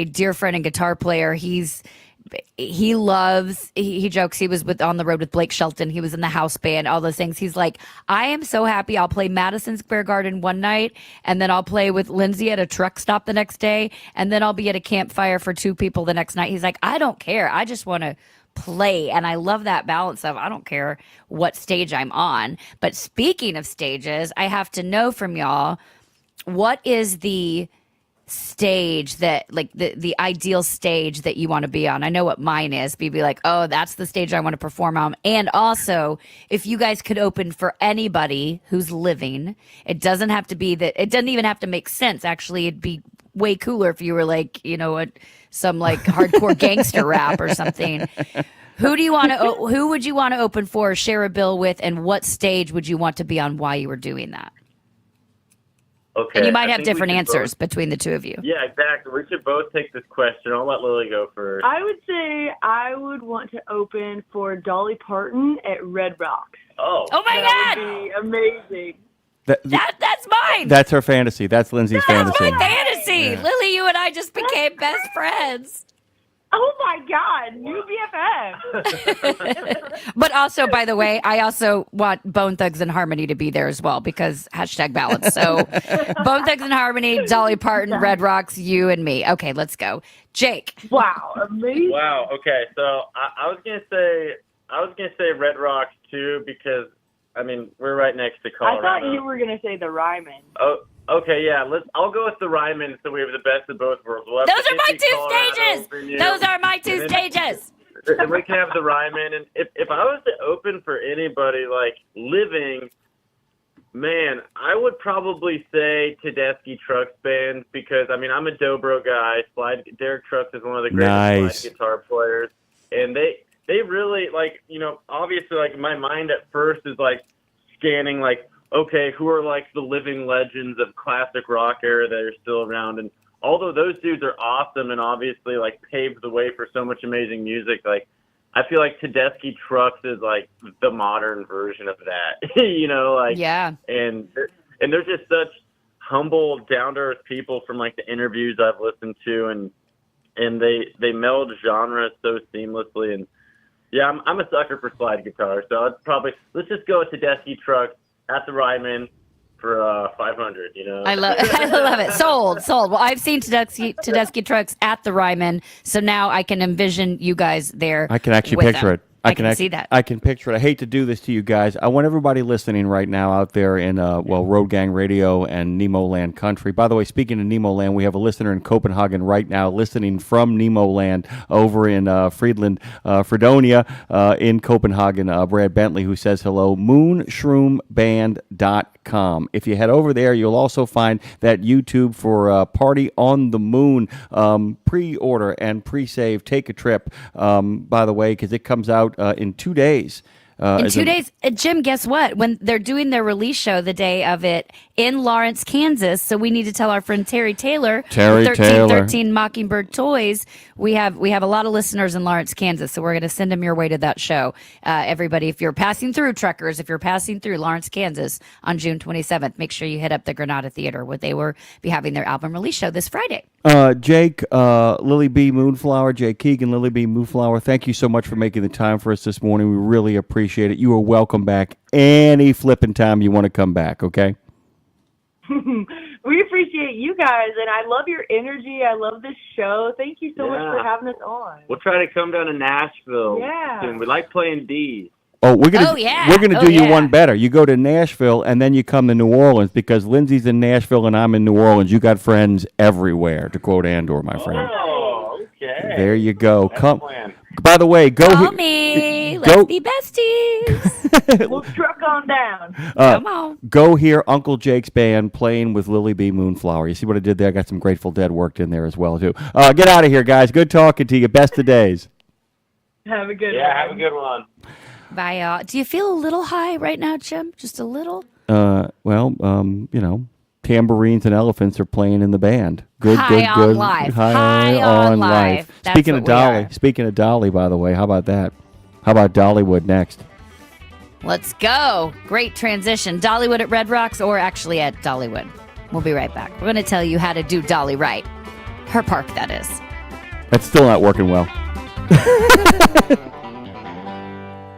dear friend and guitar player, he jokes he was on the road with Blake Shelton. He was in the house band, all those things. He's like, I am so happy. I'll play Madison Square Garden one night, and then I'll play with Lindsay at a truck stop the next day, and then I'll be at a campfire for 2 people the next night. He's like, I don't care. I just want to play. And I love that balance of I don't care what stage I'm on. But speaking of stages, I have to know from y'all, what is the stage that, like, the ideal stage that you want to be on? I know what mine is. Be like, oh, that's the stage I want to perform on. And also, if you guys could open for anybody who's living, it doesn't have to be that, it doesn't even have to make sense. Actually, it'd be way cooler if you were like, you know, some like hardcore gangster rap or something. Who would you want to open for, share a bill with, and what stage would you want to be on while you were doing that? Okay. And you might I have think we different should answers both- between the two of you. Yeah, exactly. We should both take this question. I'll let Lily go first. I would say I would want to open for Dolly Parton at Red Rocks. Oh my God! That would be amazing. That's mine. That's her fantasy. That's Lindsay's fantasy. Fantasy. Yeah. Lily, you and I just became best friends. Oh my God, new BFF. But also, by the way, I also want Bone Thugs and Harmony to be there as well, because #balance. So Bone Thugs and Harmony, Dolly Parton, Red Rocks, you and me. Okay, let's go. Jake. Wow, amazing. Wow. Okay, so I was gonna say Red Rocks too, because I mean we're right next to I Colorado. thought you were gonna say the Ryman. Oh, okay, yeah. I'll go with the Ryman, so we have the best of both worlds. We'll have Those the are my Indy, two Colorado stages. venue, Those are my two and then- stages. And we can have the Ryman. And if I was to open for anybody like living, man, I would probably say Tedeschi Trucks Band, because I mean I'm a dobro guy. Derek Trucks is one of the greatest Nice. slide guitar players, and they really, like, you know, obviously, like, my mind at first is like scanning like, okay, who are like the living legends of classic rock era that are still around. And although those dudes are awesome and obviously like paved the way for so much amazing music, like I feel like Tedeschi Trucks is like the modern version of that. You know, like, yeah. And they're just such humble, down to earth people from like the interviews I've listened to, and they meld genres so seamlessly. And yeah, I'm a sucker for slide guitar, so let's just go with Tedeschi Trucks at the Ryman for 500. You know, I love it. Sold. Well, I've seen Tedeschi Trucks at the Ryman, so now I can envision you guys there. I can actually with picture them. it. I can see that. I can picture it. I hate to do this to you guys. I want everybody listening right now out there in, Road Gang Radio and Nemo Land Country. By the way, speaking of Nemo Land, we have a listener in Copenhagen right now listening from Nemo Land over in Friedland, Fredonia, in Copenhagen. Brad Bentley, who says hello. Moonshroom.com. If you head over there, you'll also find that YouTube for Party on the Moon. Pre-order and pre-save. Take a trip, by the way, because it comes out in 2 days. In 2 days, Jim, guess what? When they're doing their release show the day of it in Lawrence, Kansas, so we need to tell our friend Terry Taylor, 1313 Mockingbird Toys. We have a lot of listeners in Lawrence, Kansas, so we're going to send them your way to that show. Everybody, if you're passing through, truckers, if you're passing through Lawrence, Kansas on June 27th, make sure you hit up the Granada Theater, where they will be having their album release show this Friday. Jake, Lily B. Moonflower, Jake Keegan, Lily B. Moonflower, thank you so much for making the time for us this morning. We really appreciate it. You are welcome back any flipping time you want to come back, okay? We appreciate you guys, and I love your energy. I love this show. Thank you so much for having us on. We'll try to come down to Nashville Yeah. soon. We like playing D's. Oh, we're gonna do you yeah. one better. You go to Nashville and then you come to New Orleans because Lindsay's in Nashville and I'm in New Orleans. You got friends everywhere, to quote Andor, my friend. Oh, okay. There you go. That's Come. the plan. By the way, go. Call me. Let's be besties. We'll truck on down. Come on. Go hear Uncle Jake's band playing with Lily B. Moonflower. You see what I did there? I got some Grateful Dead worked in there as well too. Get out of here, guys. Good talking to you. Best of days. Have a good one. Yeah, have a good one. Bye, y'all. Do you feel a little high right now, Jim? Just a little? Tambourines and elephants are playing in the band. Good, High good, on good. life. High on life. That's Speaking of what we Dolly, are. speaking of Dolly, by the way, how about that? How about Dollywood next? Let's go. Great transition. Dollywood at Red Rocks or actually at Dollywood. We'll be right back. We're going to tell you how to do Dolly right. Her park, that is. That's still not working well.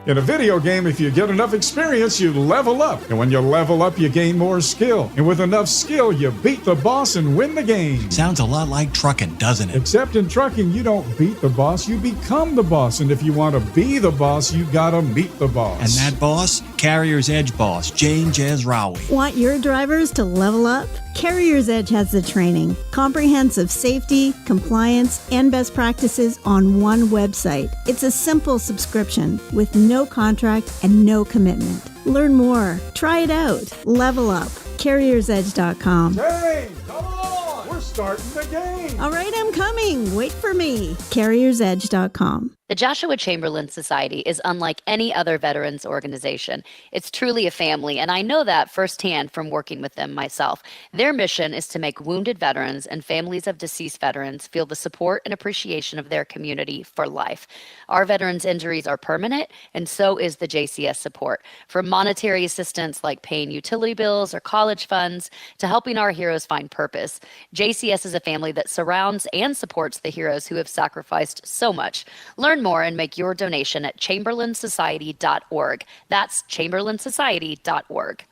In a video game, if you get enough experience, you level up. And when you level up, you gain more skill. And with enough skill, you beat the boss and win the game. Sounds a lot like trucking, doesn't it? Except in trucking, you don't beat the boss, you become the boss. And if you want to be the boss, you gotta meet the boss. And that boss? Carrier's Edge boss, Jane Jezraoui. Want your drivers to level up? Carrier's Edge has the training, comprehensive safety, compliance, and best practices on one website. It's a simple subscription with no contract and no commitment. Learn more. Try it out. Level up. CarriersEdge.com. Hey, come on! We're starting the game! All right, I'm coming. Wait for me. CarriersEdge.com. The Joshua Chamberlain Society is unlike any other veterans organization. It's truly a family, and I know that firsthand from working with them myself. Their mission is to make wounded veterans and families of deceased veterans feel the support and appreciation of their community for life. Our veterans' injuries are permanent, and so is the JCS support. From monetary assistance like paying utility bills or college funds to helping our heroes find purpose, JCS is a family that surrounds and supports the heroes who have sacrificed so much. Learn more and make your donation at chamberlainsociety.org. That's chamberlainsociety.org.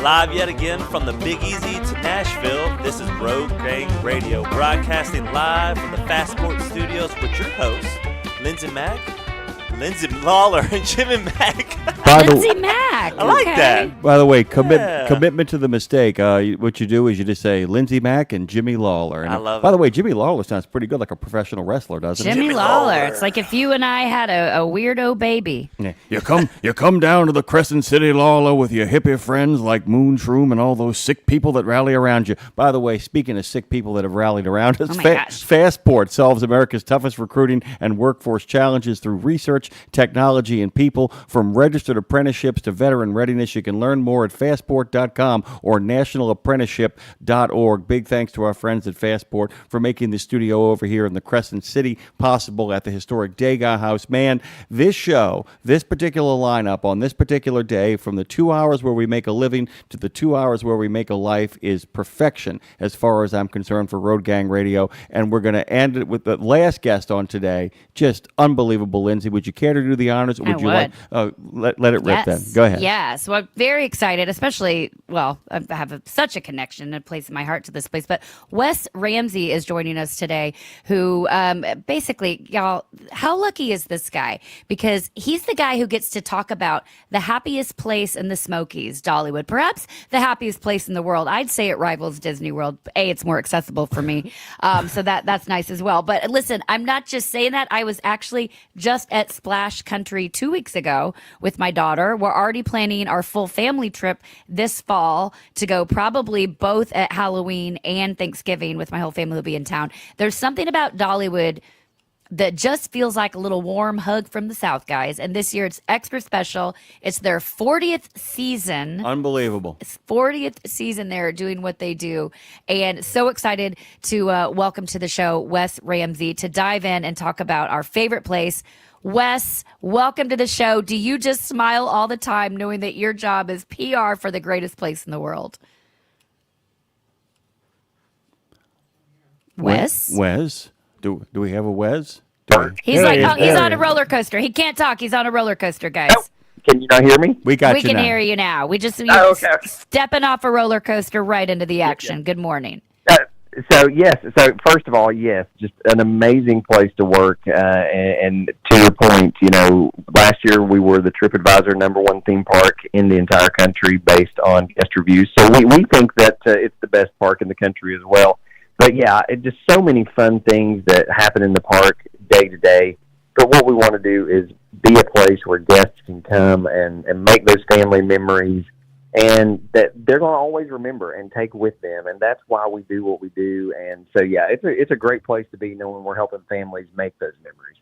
Live yet again from the Big Easy to Nashville, this is Road Gang Radio, broadcasting live from the Fastport Studios with your hosts, Lindsay Lawler, and Jimmy Mack. Lindsay Mack. I like that. By the way, Yeah. commitment to the mistake. What you do is you just say Lindsay Mack and Jimmy Lawler. And I love By it. the way, Jimmy Lawler sounds pretty good, like a professional wrestler, doesn't Jimmy he? Lawler. It's like if you and I had a weirdo baby. Yeah. You come down to the Crescent City, Lawler, with your hippie friends like Moon Shroom and all those sick people that rally around you. By the way, speaking of sick people that have rallied around us, Oh my gosh. Fastport solves America's toughest recruiting and workforce challenges through research, technology, and people. From registered apprenticeships to veteran readiness, you can learn more at fastport.com or nationalapprenticeship.org. Big thanks to our friends at Fastport for making the studio over here in the Crescent City possible at the historic Degas House. Man, this show, this particular lineup on this particular day, from the 2 hours where we make a living to the 2 hours where we make a life, is perfection as far as I'm concerned for Road Gang Radio. And we're going to end it with the last guest on today. Just unbelievable. Lindsay, would you care to do the honors? Or would I you would. let it rip then? Go ahead. Yes. Well, I'm very excited, especially, well, I have such a connection, a place in my heart to this place. But Wes Ramsey is joining us today, who basically, y'all, how lucky is this guy? Because he's the guy who gets to talk about the happiest place in the Smokies, Dollywood, perhaps the happiest place in the world. I'd say it rivals Disney World. It's more accessible for me. So that's nice as well. But listen, I'm not just saying that. I was actually just at Splash Country 2 weeks ago with my daughter. We're already planning our full family trip this fall to go probably both at Halloween and Thanksgiving with my whole family will be in town. There's something about Dollywood that just feels like a little warm hug from the South, guys. And this year it's extra special. It's their 40th season. Unbelievable. 40th season they're doing what they do. And so excited to welcome to the show Wes Ramsey to dive in and talk about our favorite place. Wes, welcome to the show. Do you just smile all the time knowing that your job is PR for the greatest place in the world? Wes? Wes? Do we have a Wes? He's he's on a roller coaster. He can't talk. He's on a roller coaster, guys. Can you not hear me? We got We you can now. hear you now. We just okay. stepping off a roller coaster right into the action. Good morning. So yes. So first of all, yes, just an amazing place to work. And to your point, last year we were the TripAdvisor #1 theme park in the entire country based on guest reviews. So we think that it's the best park in the country as well. But yeah, just so many fun things that happen in the park day to day. But what we want to do is be a place where guests can come and make those family memories, and that they're going to always remember and take with them. And that's why we do what we do. And so, yeah, it's a great place to be, knowing we're helping families make those memories.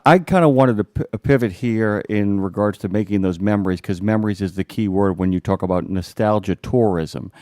I kind of wanted to pivot here in regards to making those memories, because memories is the key word when you talk about nostalgia tourism.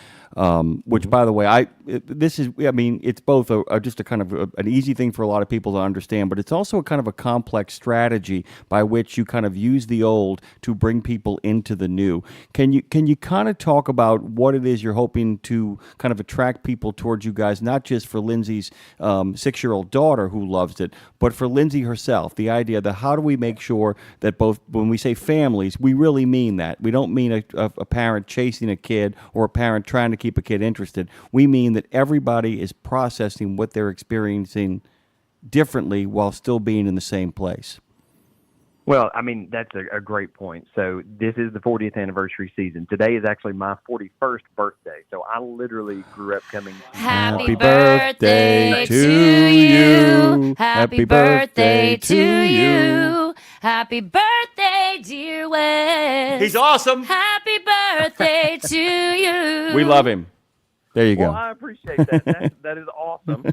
Which, by the way, it's both just a kind of an easy thing for a lot of people to understand, but it's also a kind of a complex strategy by which you kind of use the old to bring people into the new. Can you kind of talk about what it is you're hoping to kind of attract people towards you guys, not just for Lindsay's 6-year-old daughter who loves it, but for Lindsay herself? The idea that how do we make sure that both, when we say families, we really mean that. We don't mean a parent chasing a kid or a parent trying to keep a kid interested. We mean that everybody is processing what they're experiencing differently while still being in the same place. Well, that's a great point. So this is the 40th anniversary season. Today is actually my 41st birthday. So I literally grew up coming to Happy birthday to you. Happy birthday to you. Happy birthday, dear Wes. He's awesome. Happy birthday to you. We love him. There you go. Well, I appreciate that. That is awesome.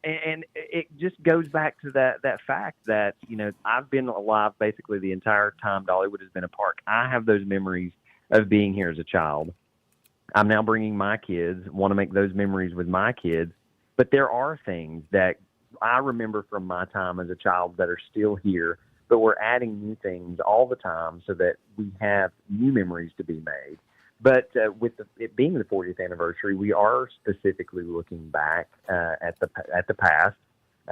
And it just goes back to that fact that, I've been alive basically the entire time Dollywood has been a park. I have those memories of being here as a child. I'm now bringing my kids, want to make those memories with my kids. But there are things that I remember from my time as a child that are still here, but we're adding new things all the time so that we have new memories to be made. But with it being the 40th anniversary, we are specifically looking back at the past.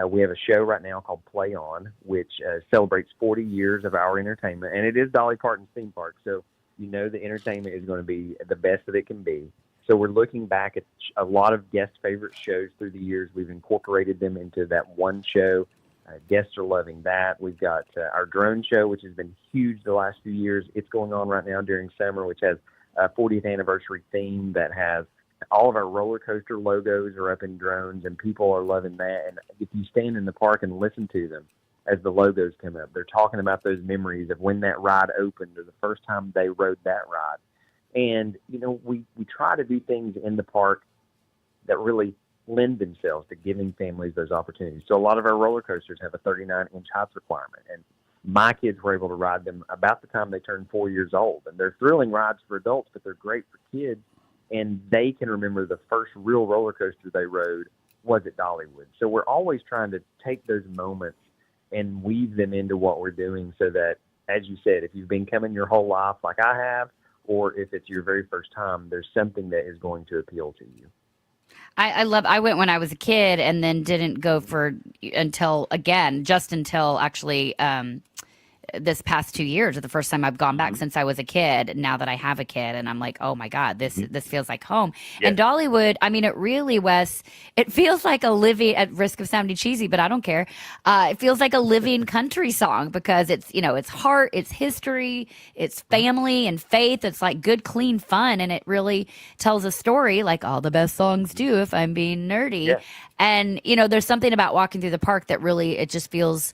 We have a show right now called Play On, which celebrates 40 years of our entertainment, and it is Dolly Parton's theme park, so the entertainment is going to be the best that it can be. So we're looking back at a lot of guest favorite shows through the years. We've incorporated them into that one show. Guests are loving that. We've got our drone show, which has been huge the last few years. It's going on right now during summer, which has a 40th anniversary theme that has all of our roller coaster logos are up in drones, and people are loving that. And if you stand in the park and listen to them as the logos come up, they're talking about those memories of when that ride opened or the first time they rode that ride. And, we try to do things in the park that really lend themselves to giving families those opportunities. So a lot of our roller coasters have a 39-inch height requirement, and my kids were able to ride them about the time they turned 4 years old. And they're thrilling rides for adults, but they're great for kids. And they can remember the first real roller coaster they rode was at Dollywood. So we're always trying to take those moments and weave them into what we're doing so that, as you said, if you've been coming your whole life like I have, or if it's your very first time, there's something that is going to appeal to you. I went when I was a kid and then didn't go until actually this past 2 years, or the first time I've gone back since I was a kid, now that I have a kid, and I'm like, oh my God, this feels like home. Yes. And Dollywood, it really, Wes, it feels like a living, at risk of sounding cheesy, but I don't care. It feels like a living country song, because it's, it's heart, it's history, it's family and faith. It's like good, clean fun. And it really tells a story like all the best songs do, if I'm being nerdy. Yes. And, there's something about walking through the park that really, it just feels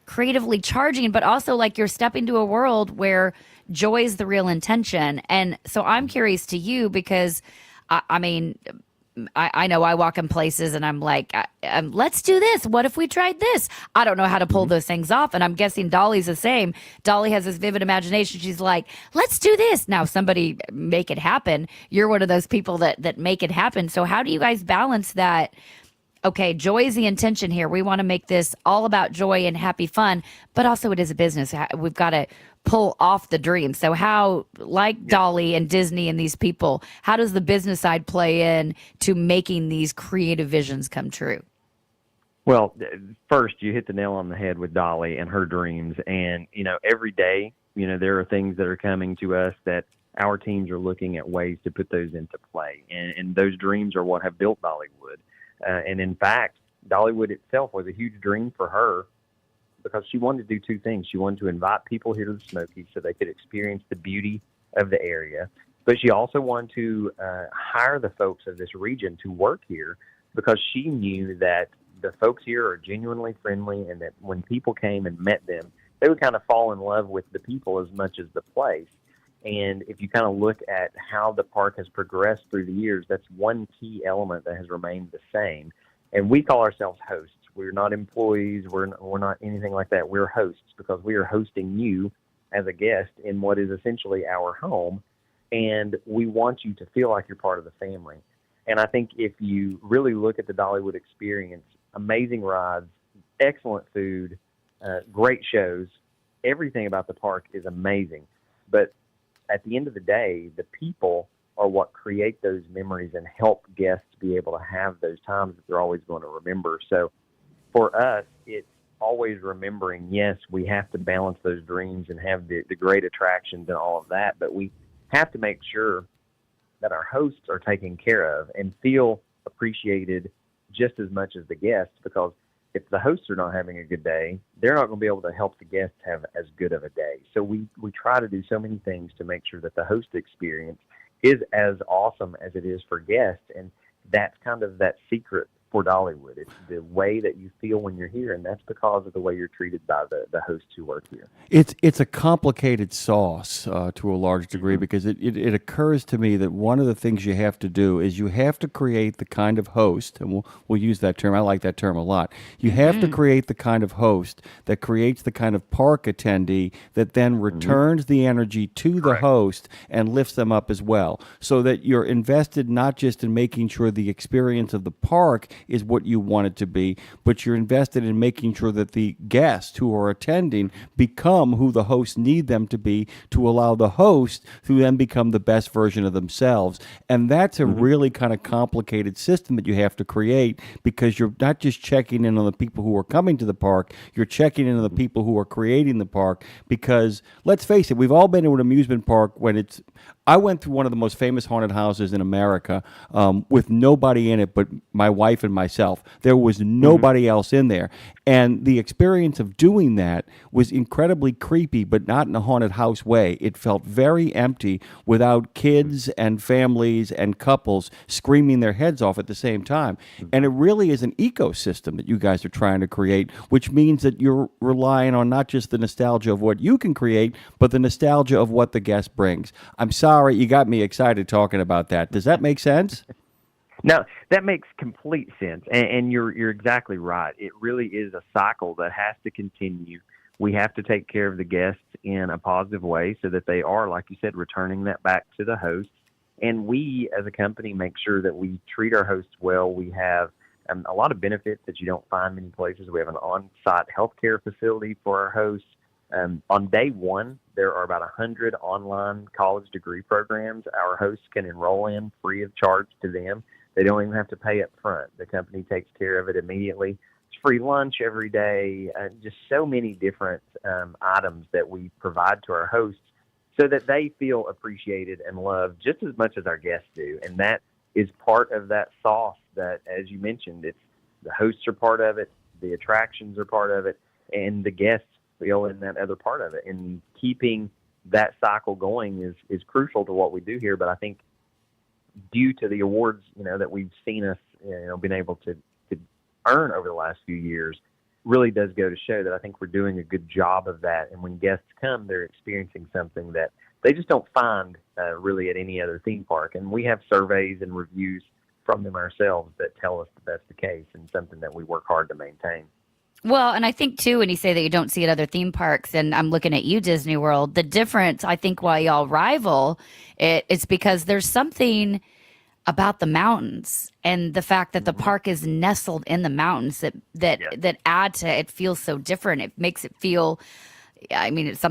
creatively charging, but also like you're stepping to a world where joy is the real intention. And so I'm curious to you, because I know I walk in places and I'm like, let's do this. What if we tried this? I don't know how to pull those things off. And I'm guessing Dolly's the same. Dolly has this vivid imagination. She's like, let's do this. Now somebody make it happen. You're one of those people that make it happen. So how do you guys balance that? Okay, joy is the intention here. We want to make this all about joy and happy fun, but also it is a business. We've got to pull off the dream. So how, like Dolly and Disney and these people, how does the business side play in to making these creative visions come true? Well, first, you hit the nail on the head with Dolly and her dreams. And, every day, there are things that are coming to us that our teams are looking at ways to put those into play. And those dreams are what have built Dollywood. And in fact, Dollywood itself was a huge dream for her because she wanted to do two things. She wanted to invite people here to the Smokies so they could experience the beauty of the area. But she also wanted to hire the folks of this region to work here because she knew that the folks here are genuinely friendly and that when people came and met them, they would kind of fall in love with the people as much as the place. And if you kind of look at how the park has progressed through the years, that's one key element that has remained the same. And we call ourselves hosts. We're not employees. We're not anything like that. We're hosts because we are hosting you as a guest in what is essentially our home. And we want you to feel like you're part of the family. And I think if you really look at the Dollywood experience, amazing rides, excellent food, great shows, everything about the park is amazing. But at the end of the day, the people are what create those memories and help guests be able to have those times that they're always going to remember. So for us, it's always remembering, yes, we have to balance those dreams and have the great attractions and all of that, but we have to make sure that our hosts are taken care of and feel appreciated just as much as the guests, because if the hosts are not having a good day, they're not going to be able to help the guests have as good of a day. So we try to do so many things to make sure that the host experience is as awesome as it is for guests, and that's kind of that secret for Dollywood. It's the way that you feel when you're here, and that's because of the way you're treated by the hosts who work here. It's a complicated sauce to a large degree because it occurs to me that one of the things you have to do is you have to create the kind of host, and we'll use that term. I like that term a lot. You have to create the kind of host that creates the kind of park attendee that then returns the energy to the host and lifts them up as well, so that you're invested not just in making sure the experience of the park is what you want it to be, but you're invested in making sure that the guests who are attending become who the hosts need them to be to allow the host to then become the best version of themselves. And that's a really kind of complicated system that you have to create, because you're not just checking in on the people who are coming to the park, you're checking in on the people who are creating the park. Because let's face it, we've all been to an amusement park when I went through one of the most famous haunted houses in America with nobody in it but my wife and myself. There was nobody else in there. And the experience of doing that was incredibly creepy, but not in a haunted house way. It felt very empty without kids and families and couples screaming their heads off at the same time. And it really is an ecosystem that you guys are trying to create, which means that you're relying on not just the nostalgia of what you can create, but the nostalgia of what the guest brings. I'm sorry, you got me excited talking about that. Does that make sense? No, that makes complete sense, and you're exactly right. It really is a cycle that has to continue. We have to take care of the guests in a positive way so that they are, like you said, returning that back to the hosts. And we, as a company, make sure that we treat our hosts well. We have a lot of benefits that you don't find many places. We have an on-site healthcare facility for our hosts. On day one, there are about 100 online college degree programs our hosts can enroll in free of charge to them. They don't even have to pay up front. The company takes care of it immediately. It's free lunch every day, just so many different items that we provide to our hosts so that they feel appreciated and loved just as much as our guests do. And that is part of that sauce that, as you mentioned, it's the hosts are part of it, the attractions are part of it, and the guests feel in that other part of it. And keeping that cycle going is crucial to what we do here. But I think due to the awards, that we've seen us, been able to earn over the last few years, really does go to show that I think we're doing a good job of that. And when guests come, they're experiencing something that they just don't find really at any other theme park. And we have surveys and reviews from them ourselves that tell us that that's the case, and something that we work hard to maintain. Well, and I think, too, when you say that you don't see it at other theme parks, and I'm looking at you, Disney World, the difference, I think, why y'all rival it's because there's something about the mountains and the fact that the park is nestled in the mountains that add to it. Feels so different. It makes it feel, I mean, it's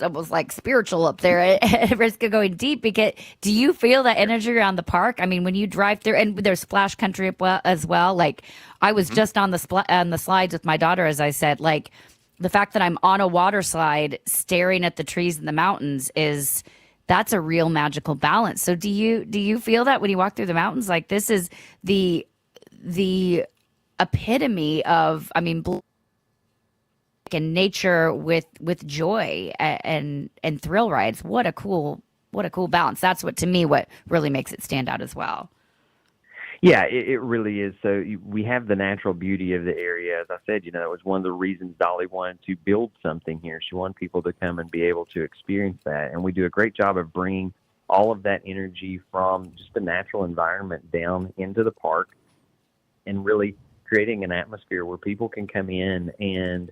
almost like spiritual up there at risk of going deep. Because do you feel that energy around the park? I mean, when you drive through, and there's Splash Country as well. Like, I was just on the slides with my daughter, as I said. Like, the fact that I'm on a water slide staring at the trees in the mountains that's a real magical balance. So do you feel that when you walk through the mountains, like this is the epitome of, I mean, and nature with joy and thrill rides? What a cool balance. That's what, to me, what really makes it stand out as well. Yeah, it really is. So we have the natural beauty of the area. As I said, it was one of the reasons Dolly wanted to build something here. She wanted people to come and be able to experience that. And we do a great job of bringing all of that energy from just the natural environment down into the park and really creating an atmosphere where people can come in and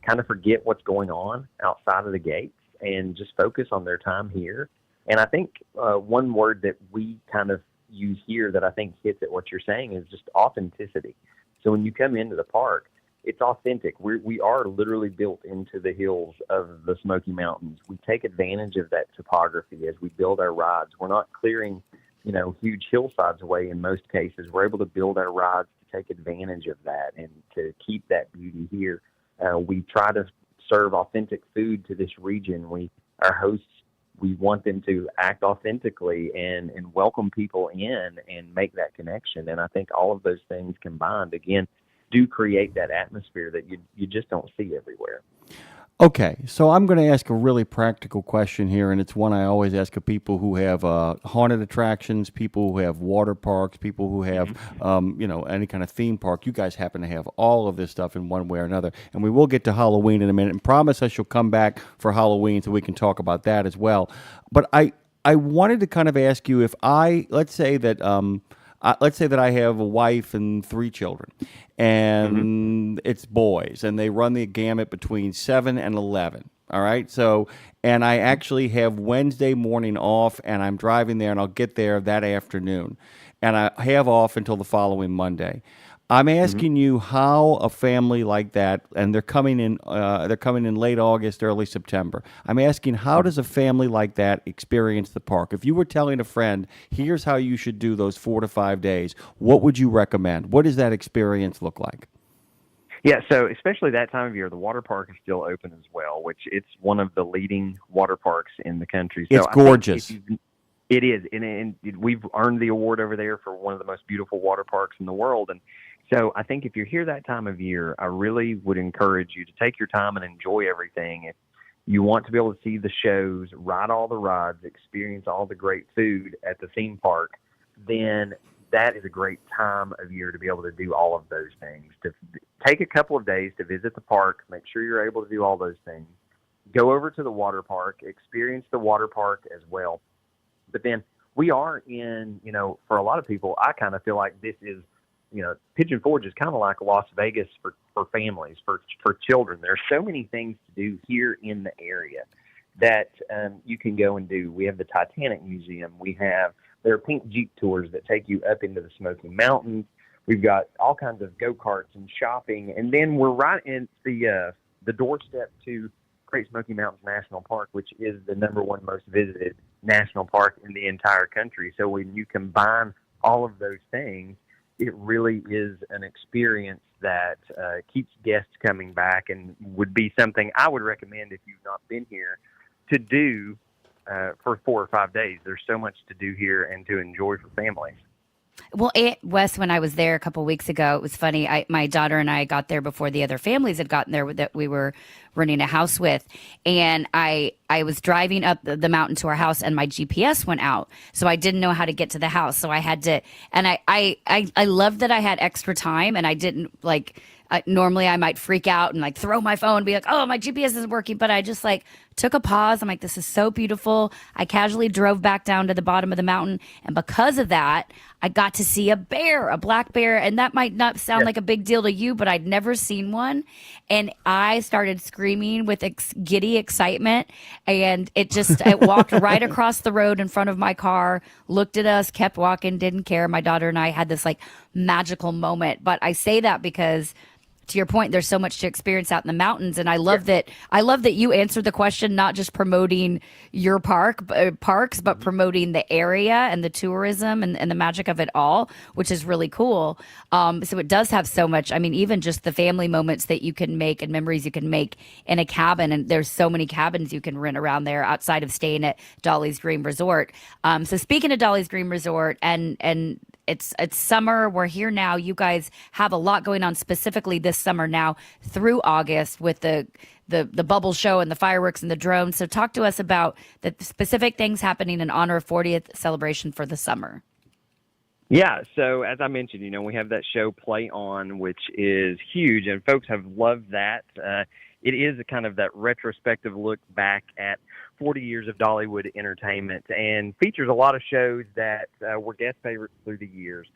kind of forget what's going on outside of the gates and just focus on their time here. And I think one word that we kind of use here that I think hits at what you're saying is just authenticity. So when you come into the park, it's authentic. We are literally built into the hills of the Smoky Mountains. We take advantage of that topography as we build our rides. We're not clearing, huge hillsides away in most cases. We're able to build our rides to take advantage of that and to keep that beauty here. We try to serve authentic food to this region. Our hosts, we want them to act authentically and welcome people in and make that connection. And I think all of those things combined, again, do create that atmosphere that you just don't see everywhere. Okay, so I'm going to ask a really practical question here, and it's one I always ask of people who have haunted attractions, people who have water parks, people who have, any kind of theme park. You guys happen to have all of this stuff in one way or another, and we will get to Halloween in a minute. And promise us you'll come back for Halloween so we can talk about that as well. But I wanted to kind of ask you if let's say that I have a wife and 3 children, and it's boys, and they run the gamut between 7 and 11. All right. So, and I actually have Wednesday morning off, and I'm driving there, and I'll get there that afternoon, and I have off until the following Monday. I'm asking you how a family like that, and they're coming in late August, early September. I'm asking, how does a family like that experience the park? If you were telling a friend, here's how you should do those 4 to 5 days, what would you recommend? What does that experience look like? Yeah, so especially that time of year, the water park is still open as well, which it's one of the leading water parks in the country. So it's gorgeous. It is, and we've earned the award over there for one of the most beautiful water parks in the world. And so I think if you're here that time of year, I really would encourage you to take your time and enjoy everything. If you want to be able to see the shows, ride all the rides, experience all the great food at the theme park, then that is a great time of year to be able to do all of those things. To take a couple of days to visit the park, make sure you're able to do all those things. Go over to the water park, experience the water park as well. But then we are in, for a lot of people, I kind of feel like this is, Pigeon Forge is kind of like Las Vegas for families, for children. There's so many things to do here in the area that you can go and do. We have the Titanic Museum. There are pink Jeep tours that take you up into the Smoky Mountains. We've got all kinds of go-karts and shopping. And then we're right in the doorstep to Great Smoky Mountains National Park, which is the #1 most visited national park in the entire country. So when you combine all of those things, it really is an experience that keeps guests coming back and would be something I would recommend if you've not been here to do for 4 or 5 days. There's so much to do here and to enjoy for families. Well, Wes, when I was there a couple of weeks ago, it was funny. My daughter and I got there before the other families had gotten there that we were renting a house with. And I was driving up the mountain to our house, and my GPS went out. So I didn't know how to get to the house. So I had to, and I loved that I had extra time, and I didn't normally I might freak out and throw my phone and be like, oh, my GPS isn't working. But I just took a pause. I'm like, this is so beautiful. I casually drove back down to the bottom of the mountain. And because of that, I got to see a bear, a black bear. And that might not sound like a big deal to you, but I'd never seen one. And I started screaming with giddy excitement. And it walked right across the road in front of my car, looked at us, kept walking, didn't care. My daughter and I had this magical moment. But I say that because to your point, there's so much to experience out in the mountains, and I love that you answered the question, not just promoting your parks, but promoting the area and the tourism and the magic of it all, which is really cool. So it does have so much. I mean, even just the family moments that you can make and memories you can make in a cabin, and there's so many cabins you can rent around there outside of staying at Dolly's Green Resort. So speaking of Dolly's Green Resort, and it's summer. We're here now. You guys have a lot going on specifically this summer now through August with the bubble show and the fireworks and the drones. So talk to us about the specific things happening in honor of 40th celebration for the summer. Yeah, so as I mentioned, we have that show Play On, which is huge, and folks have loved that. It is a kind of that retrospective look back at 40 years of Dollywood entertainment, and features a lot of shows that were guest favorites through the years.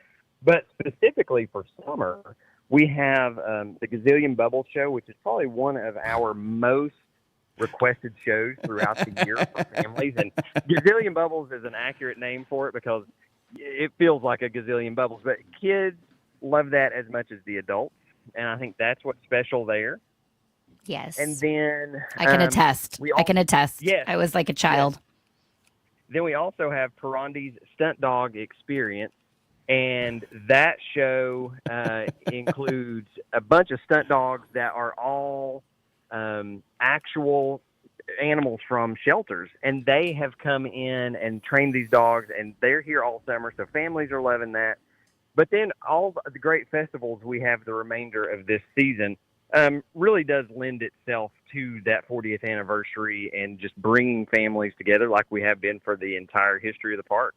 But specifically for summer, we have the Gazillion Bubble Show, which is probably one of our most requested shows throughout the year for families. And Gazillion Bubbles is an accurate name for it because it feels like a gazillion bubbles. But kids love that as much as the adults, and I think that's what's special there. Yes. And then I can attest. I can attest. Yes. I was like a child. Yes. Then we also have Perondi's Stunt Dog Experience, and that show includes a bunch of stunt dogs that are all actual animals from shelters, and they have come in and trained these dogs, and they're here all summer, so families are loving that. But then all the great festivals we have the remainder of this season really does lend itself to that 40th anniversary and just bringing families together like we have been for the entire history of the park.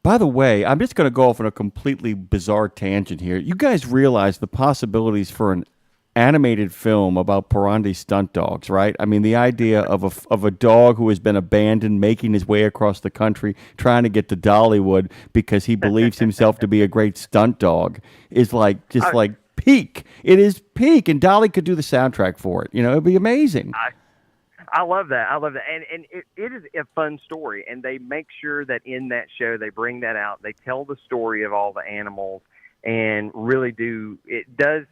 By the way, I'm just going to go off on a completely bizarre tangent here. You guys realize the possibilities for an animated film about Perondi stunt dogs, right? I mean, the idea of a dog who has been abandoned making his way across the country trying to get to Dollywood because he believes himself to be a great stunt dog is like peak. It is peak, and Dolly could do the soundtrack for it. It'd be amazing. I love that. And it is a fun story, and they make sure that in that show they bring that out. They tell the story of all the animals, and really it does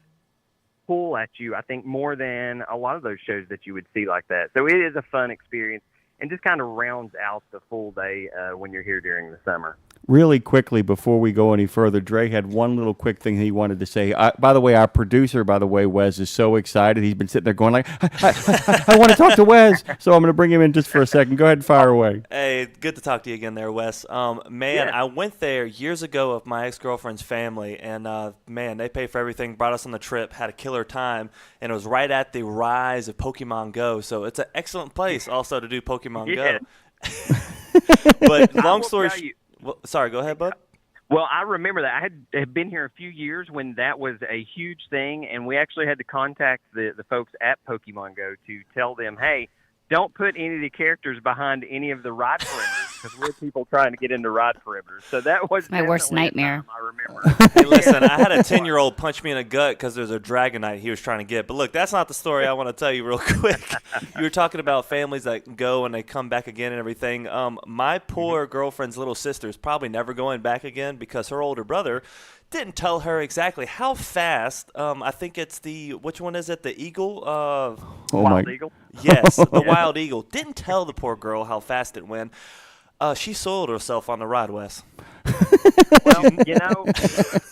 pull at you, I think, more than a lot of those shows that you would see like that. So it is a fun experience and just kind of rounds out the full day when you're here during the summer. Really quickly, before we go any further, Dre had one little quick thing he wanted to say. By the way, our producer, Wes, is so excited. He's been sitting there going like, I want to talk to Wes. So I'm going to bring him in just for a second. Go ahead and fire away. Hey, good to talk to you again there, Wes. I went there years ago with my ex-girlfriend's family, and they paid for everything, brought us on the trip, had a killer time, and it was right at the rise of Pokemon Go. So it's an excellent place also to do Pokemon Go. But long story sorry, go ahead, bud. Well, I remember that. I had been here a few years when that was a huge thing, and we actually had to contact the folks at Pokemon Go to tell them, hey, don't put any of the characters behind any of the ride perimeters because we're people trying to get into ride perimeters. So that was my worst nightmare. I remember. Hey, listen, I had a 10-year-old punch me in the gut because there's a Dragonite he was trying to get. But look, that's not the story I want to tell you real quick. You were talking about families that go and they come back again and everything. My poor girlfriend's little sister is probably never going back again because her older brother didn't tell her exactly how fast. I think it's which one is it? The eagle? Wild eagle? Yes, the wild eagle. Didn't tell the poor girl how fast it went. She soiled herself on the ride, Wes. Well,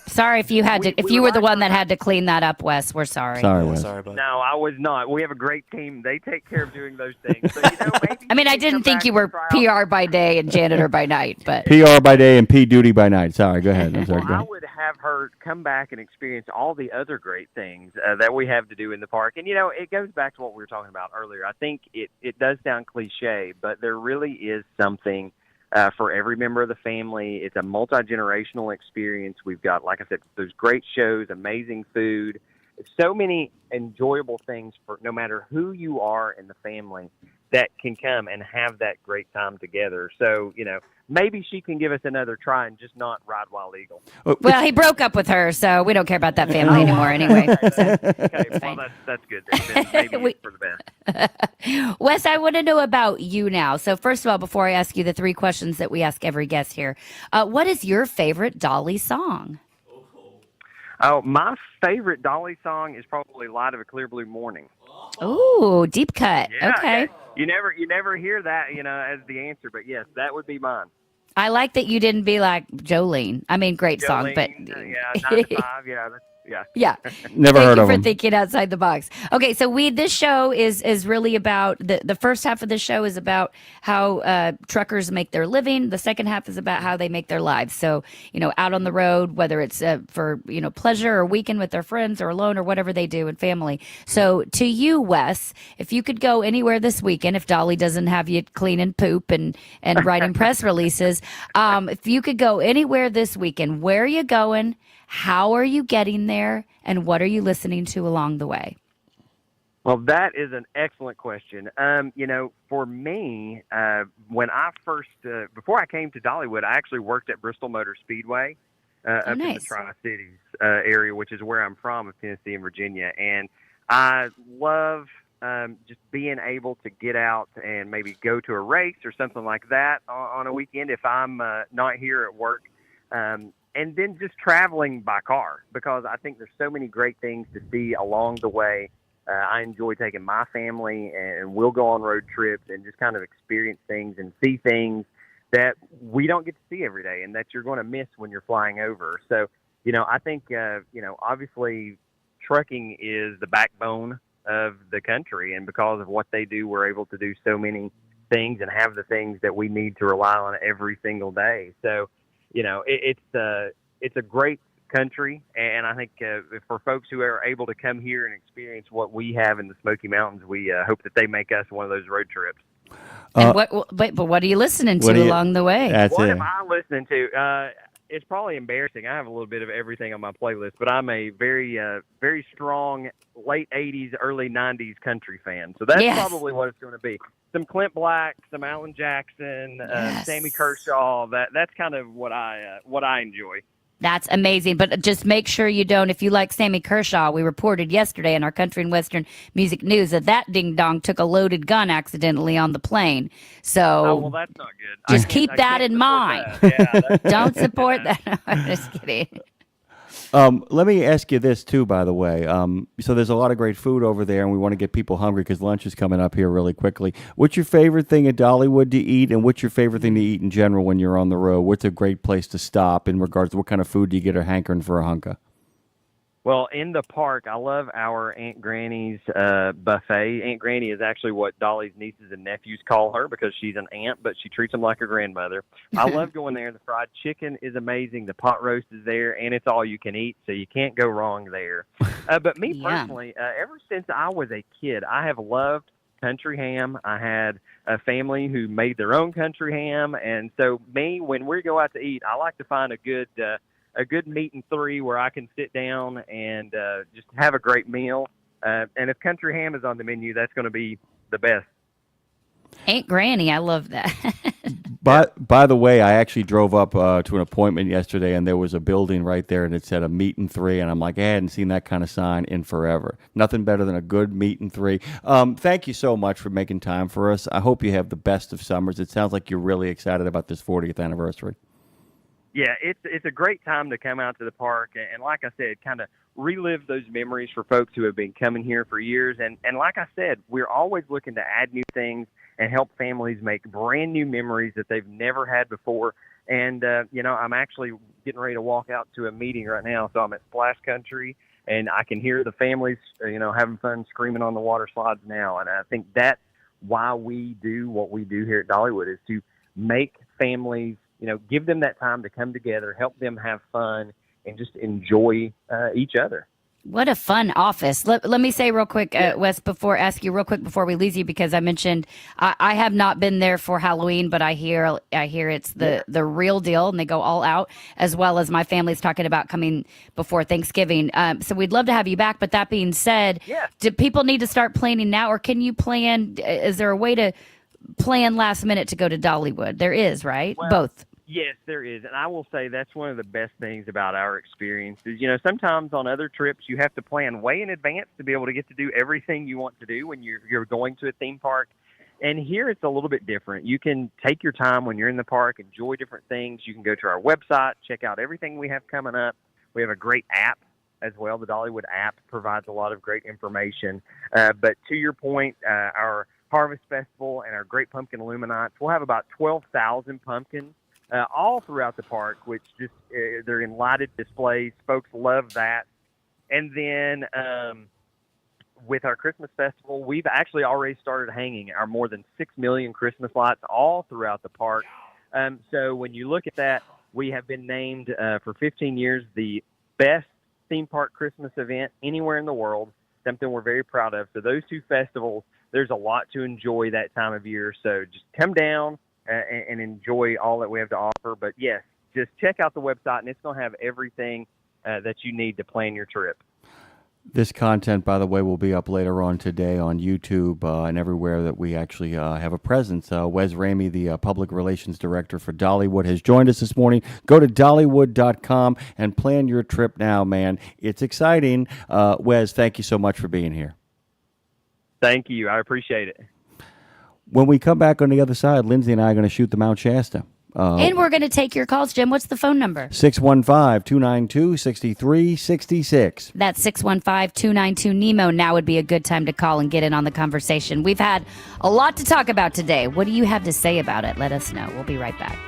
sorry if you had to. If you were the one that had to clean that up, Wes. We're sorry. Sorry, Wes. Sorry, bud. No, I was not. We have a great team. They take care of doing those things. So, maybe I mean, I didn't think you were PR by day and janitor by night, but PR by day and P duty by night. Sorry, go ahead. I'm sorry. Well, I would have her come back and experience all the other great things that we have to do in the park. And, it goes back to what we were talking about earlier. I think it does sound cliche, but there really is something for every member of the family. It's a multi-generational experience. We've got, like I said, there's great shows, amazing food, so many enjoyable things for no matter who you are in the family that can come and have that great time together. So, maybe she can give us another try and just not ride Wild Eagle. Well, he broke up with her, so we don't care about that family anymore anyway. So. Okay, well, that's good. Then maybe it's for the best. Wes, I want to know about you now. So first of all, before I ask you the 3 questions that we ask every guest here, what is your favorite Dolly song? Oh, my favorite Dolly song is probably "Light of a Clear Blue Morning." Ooh, deep cut. Okay. Yeah. You never hear that, as the answer, but yes, that would be mine. I like that you didn't be like Jolene. I mean, great song, but yeah, 9 to 5, yeah. yeah. Never Thank heard you of for him. thinking outside the box. Okay, so this show is really about the first half of the show is about how truckers make their living. The second half is about how they make their lives. So, out on the road, whether it's for, pleasure or weekend with their friends or alone or whatever they do and family. So to you, Wes, if you could go anywhere this weekend, if Dolly doesn't have you cleaning poop and writing press releases, if you could go anywhere this weekend, where are you going? How are you getting there, and what are you listening to along the way? Well, that is an excellent question. For me, when I first, before I came to Dollywood, I actually worked at Bristol Motor Speedway up in the Tri-Cities area, which is where I'm from, of Tennessee and Virginia. And I love just being able to get out and maybe go to a race or something like that on a weekend if I'm not here at work. And then just traveling by car, because I think there's so many great things to see along the way. I enjoy taking my family, and we'll go on road trips and just kind of experience things and see things that we don't get to see every day and that you're going to miss when you're flying over. So, I think, obviously trucking is the backbone of the country, and because of what they do, we're able to do so many things and have the things that we need to rely on every single day. So, it's a great country, and I think for folks who are able to come here and experience what we have in the Smoky Mountains, we hope that they make us one of those road trips. And what are you listening to along the way? What am I listening to? It's probably embarrassing. I have a little bit of everything on my playlist, but I'm a very, very strong late 80s, early 90s country fan. So that's probably what it's going to be. Some Clint Black, some Alan Jackson, Sammy Kershaw. That's kind of what I enjoy. That's amazing. But just make sure you don't, if you like Sammy Kershaw, we reported yesterday in our Country and Western Music News that ding-dong took a loaded gun accidentally on the plane. So well, that's not good. Just keep that in mind. Don't support that. I'm just kidding. Let me ask you this too, by the way. So there's a lot of great food over there, and we want to get people hungry because lunch is coming up here really quickly. What's your favorite thing at Dollywood to eat, and what's your favorite thing to eat in general when you're on the road? What's a great place to stop in regards to what kind of food do you get a hankering for a hunka? Well, in the park, I love our Aunt Granny's buffet. Aunt Granny is actually what Dolly's nieces and nephews call her because she's an aunt, but she treats them like a grandmother. I love going there. The fried chicken is amazing. The pot roast is there, and it's all you can eat, so you can't go wrong there. But me personally, ever since I was a kid, I have loved country ham. I had a family who made their own country ham, and so when we go out to eat, I like to find a good meat and three where I can sit down and just have a great meal. And if country ham is on the menu, that's going to be the best. Aunt Granny, I love that. By the way, I actually drove up to an appointment yesterday, and there was a building right there, and it said a meat and three, and I'm like, I hadn't seen that kind of sign in forever. Nothing better than a good meat and three. Thank you so much for making time for us. I hope you have the best of summers. It sounds like you're really excited about this 40th anniversary. Yeah, it's a great time to come out to the park, and like I said, kind of relive those memories for folks who have been coming here for years. And like I said, we're always looking to add new things and help families make brand new memories that they've never had before. And, I'm actually getting ready to walk out to a meeting right now. So I'm at Splash Country, and I can hear the families, having fun screaming on the water slides now. And I think that's why we do what we do here at Dollywood, is to make families, give them that time to come together, help them have fun, and just enjoy each other. What a fun office. Let me say real quick, Wes, before we lose you, because I mentioned I have not been there for Halloween, but I hear it's the real deal, and they go all out, as well as my family's talking about coming before Thanksgiving. So we'd love to have you back. But that being said, do people need to start planning now, or can you plan? Is there a way to plan last minute to go to Dollywood? There is, right? Well, both. Yes, there is. And I will say that's one of the best things about our experiences. Sometimes on other trips, you have to plan way in advance to be able to get to do everything you want to do when you're going to a theme park. And here it's a little bit different. You can take your time when you're in the park, enjoy different things. You can go to our website, check out everything we have coming up. We have a great app as well. The Dollywood app provides a lot of great information. But to your point, our Harvest Festival and our Great Pumpkin Illuminates, we'll have about 12,000 pumpkins all throughout the park, which just they're in lighted displays. Folks love that. And then with our Christmas Festival, we've actually already started hanging our more than 6 million Christmas lights all throughout the park. So when you look at that, we have been named for 15 years the best theme park Christmas event anywhere in the world, something we're very proud of. So those two festivals, there's a lot to enjoy that time of year. So just come down and enjoy all that we have to offer. But yes, just check out the website, and it's going to have everything that you need to plan your trip. This content, by the way, will be up later on today on YouTube and everywhere that we actually have a presence. Wes Ramey, the Public Relations Director for Dollywood, has joined us this morning. Go to Dollywood.com and plan your trip now, man. It's exciting. Wes, thank you so much for being here. Thank you. I appreciate it. When we come back on the other side, Lindsay and I are going to shoot the Mount Shasta. And we're going to take your calls, Jim. What's the phone number? 615-292-6366. That's 615-292-NEMO. Now would be a good time to call and get in on the conversation. We've had a lot to talk about today. What do you have to say about it? Let us know. We'll be right back.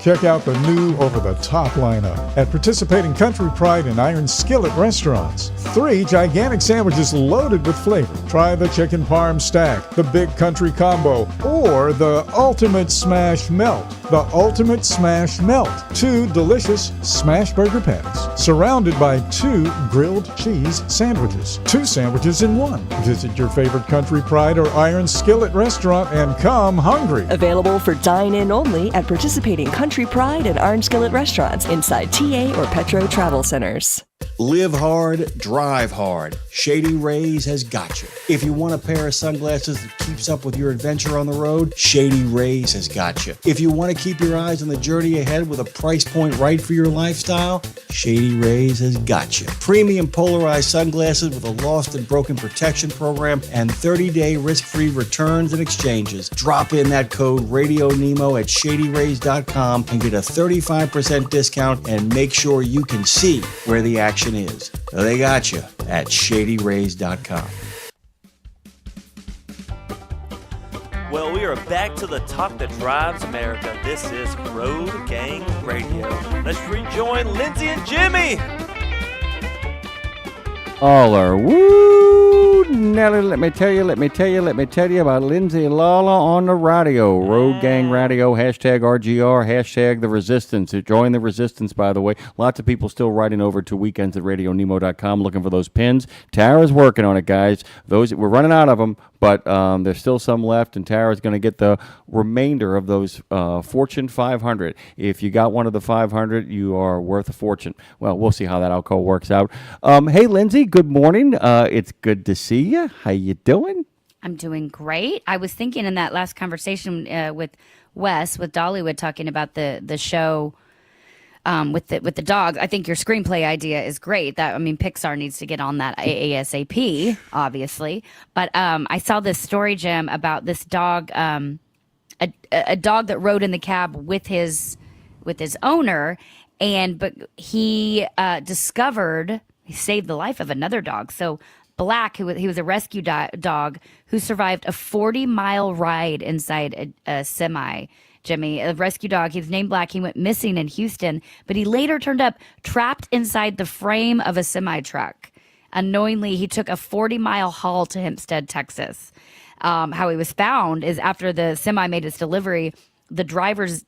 Check out the new over-the-top lineup at participating Country Pride and Iron Skillet restaurants. 3 gigantic sandwiches loaded with flavor. Try the Chicken Parm Stack, the Big Country Combo, or the Ultimate Smash Melt. The Ultimate Smash Melt. 2 delicious smash burger patties, surrounded by 2 grilled cheese sandwiches. 2 sandwiches in 1. Visit your favorite Country Pride or Iron Skillet restaurant and come hungry. Available for dine-in only at participating Country Pride and Orange Skillet restaurants inside TA or Petro Travel Centers. Live hard, drive hard. Shady Rays has got you. If you want a pair of sunglasses that keeps up with your adventure on the road, Shady Rays has got you. If you want to keep your eyes on the journey ahead with a price point right for your lifestyle, Shady Rays has got you. Premium polarized sunglasses with a lost and broken protection program and 30-day risk-free returns and exchanges. Drop in that code RadioNemo at ShadyRays.com and get a 35% discount and make sure you can see where the action is. They got you at ShadyRays.com. Well, we are back to the talk that drives America. This is Road Gang Radio. Let's rejoin Lindsay and Jimmy. Lawler, woo! Nelly, let me tell you about Lindsay and Lawler on the radio. Road Gang Radio, hashtag RGR, hashtag the resistance. Join the resistance, by the way. Lots of people still writing over to weekends at RadioNemo.com looking for those pins. Tara's working on it, guys. We're running out of them, but there's still some left, and Tara's going to get the remainder of those Fortune 500. If you got one of the 500, you are worth a fortune. Well, we'll see how that outcome works out. Hey, Lindsay, good morning. It's good to see you. How you doing? I'm doing great. I was thinking in that last conversation with Wes, with Dollywood, talking about the show with the dogs. I think your screenplay idea is great. Pixar needs to get on that ASAP, obviously. But I saw this story, Jim, about this dog, a dog that rode in the cab with his owner, but he discovered he saved the life of another dog. So Black, he was a rescue dog who survived a 40-mile ride inside a semi. Jimmy, a rescue dog. He's named Black. He went missing in Houston, but he later turned up trapped inside the frame of a semi-truck. Unknowingly, he took a 40-mile haul to Hempstead, Texas. How he was found is after the semi made its delivery, the driver's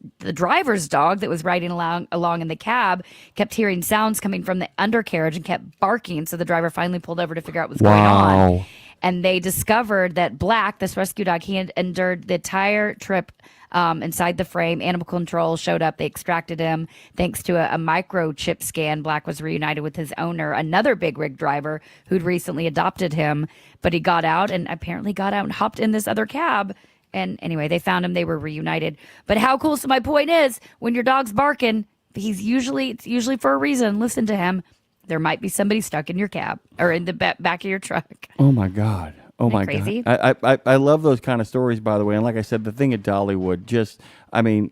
dog that was riding along in the cab kept hearing sounds coming from the undercarriage and kept barking. So the driver finally pulled over to figure out what's going on. And they discovered that Black, this rescue dog, he had endured the entire trip inside the frame. Animal control showed up. They extracted him. Thanks to a microchip scan, Black was reunited with his owner, another big rig driver who'd recently adopted him. But he got out and hopped in this other cab. And anyway, they found him. They were reunited. But how cool? So my point is, when your dog's barking, it's usually for a reason. Listen to him. There might be somebody stuck in your cab or in the back of your truck. Oh, my God. Oh Isn't my that crazy? God. I love those kind of stories, by the way. And like I said, the thing at Dollywood, just, I mean,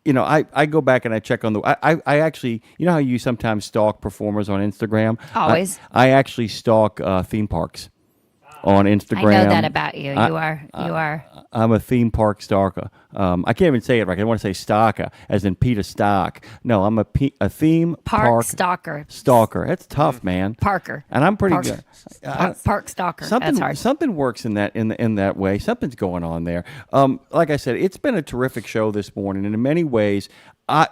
you know, I go back and I check on I actually, you know how you sometimes stalk performers on Instagram? Always. I actually stalk theme parks on Instagram. I know that about you. You are. I'm a theme park stalker. I can't even say it right. I want to say stalker, as in Peter Stock. No, I'm a theme park stalker. Stalker. That's tough, man. Parker. And I'm pretty good. Park stalker. That's hard. Something works in that way. Something's going on there. Like I said, it's been a terrific show this morning, and in many ways,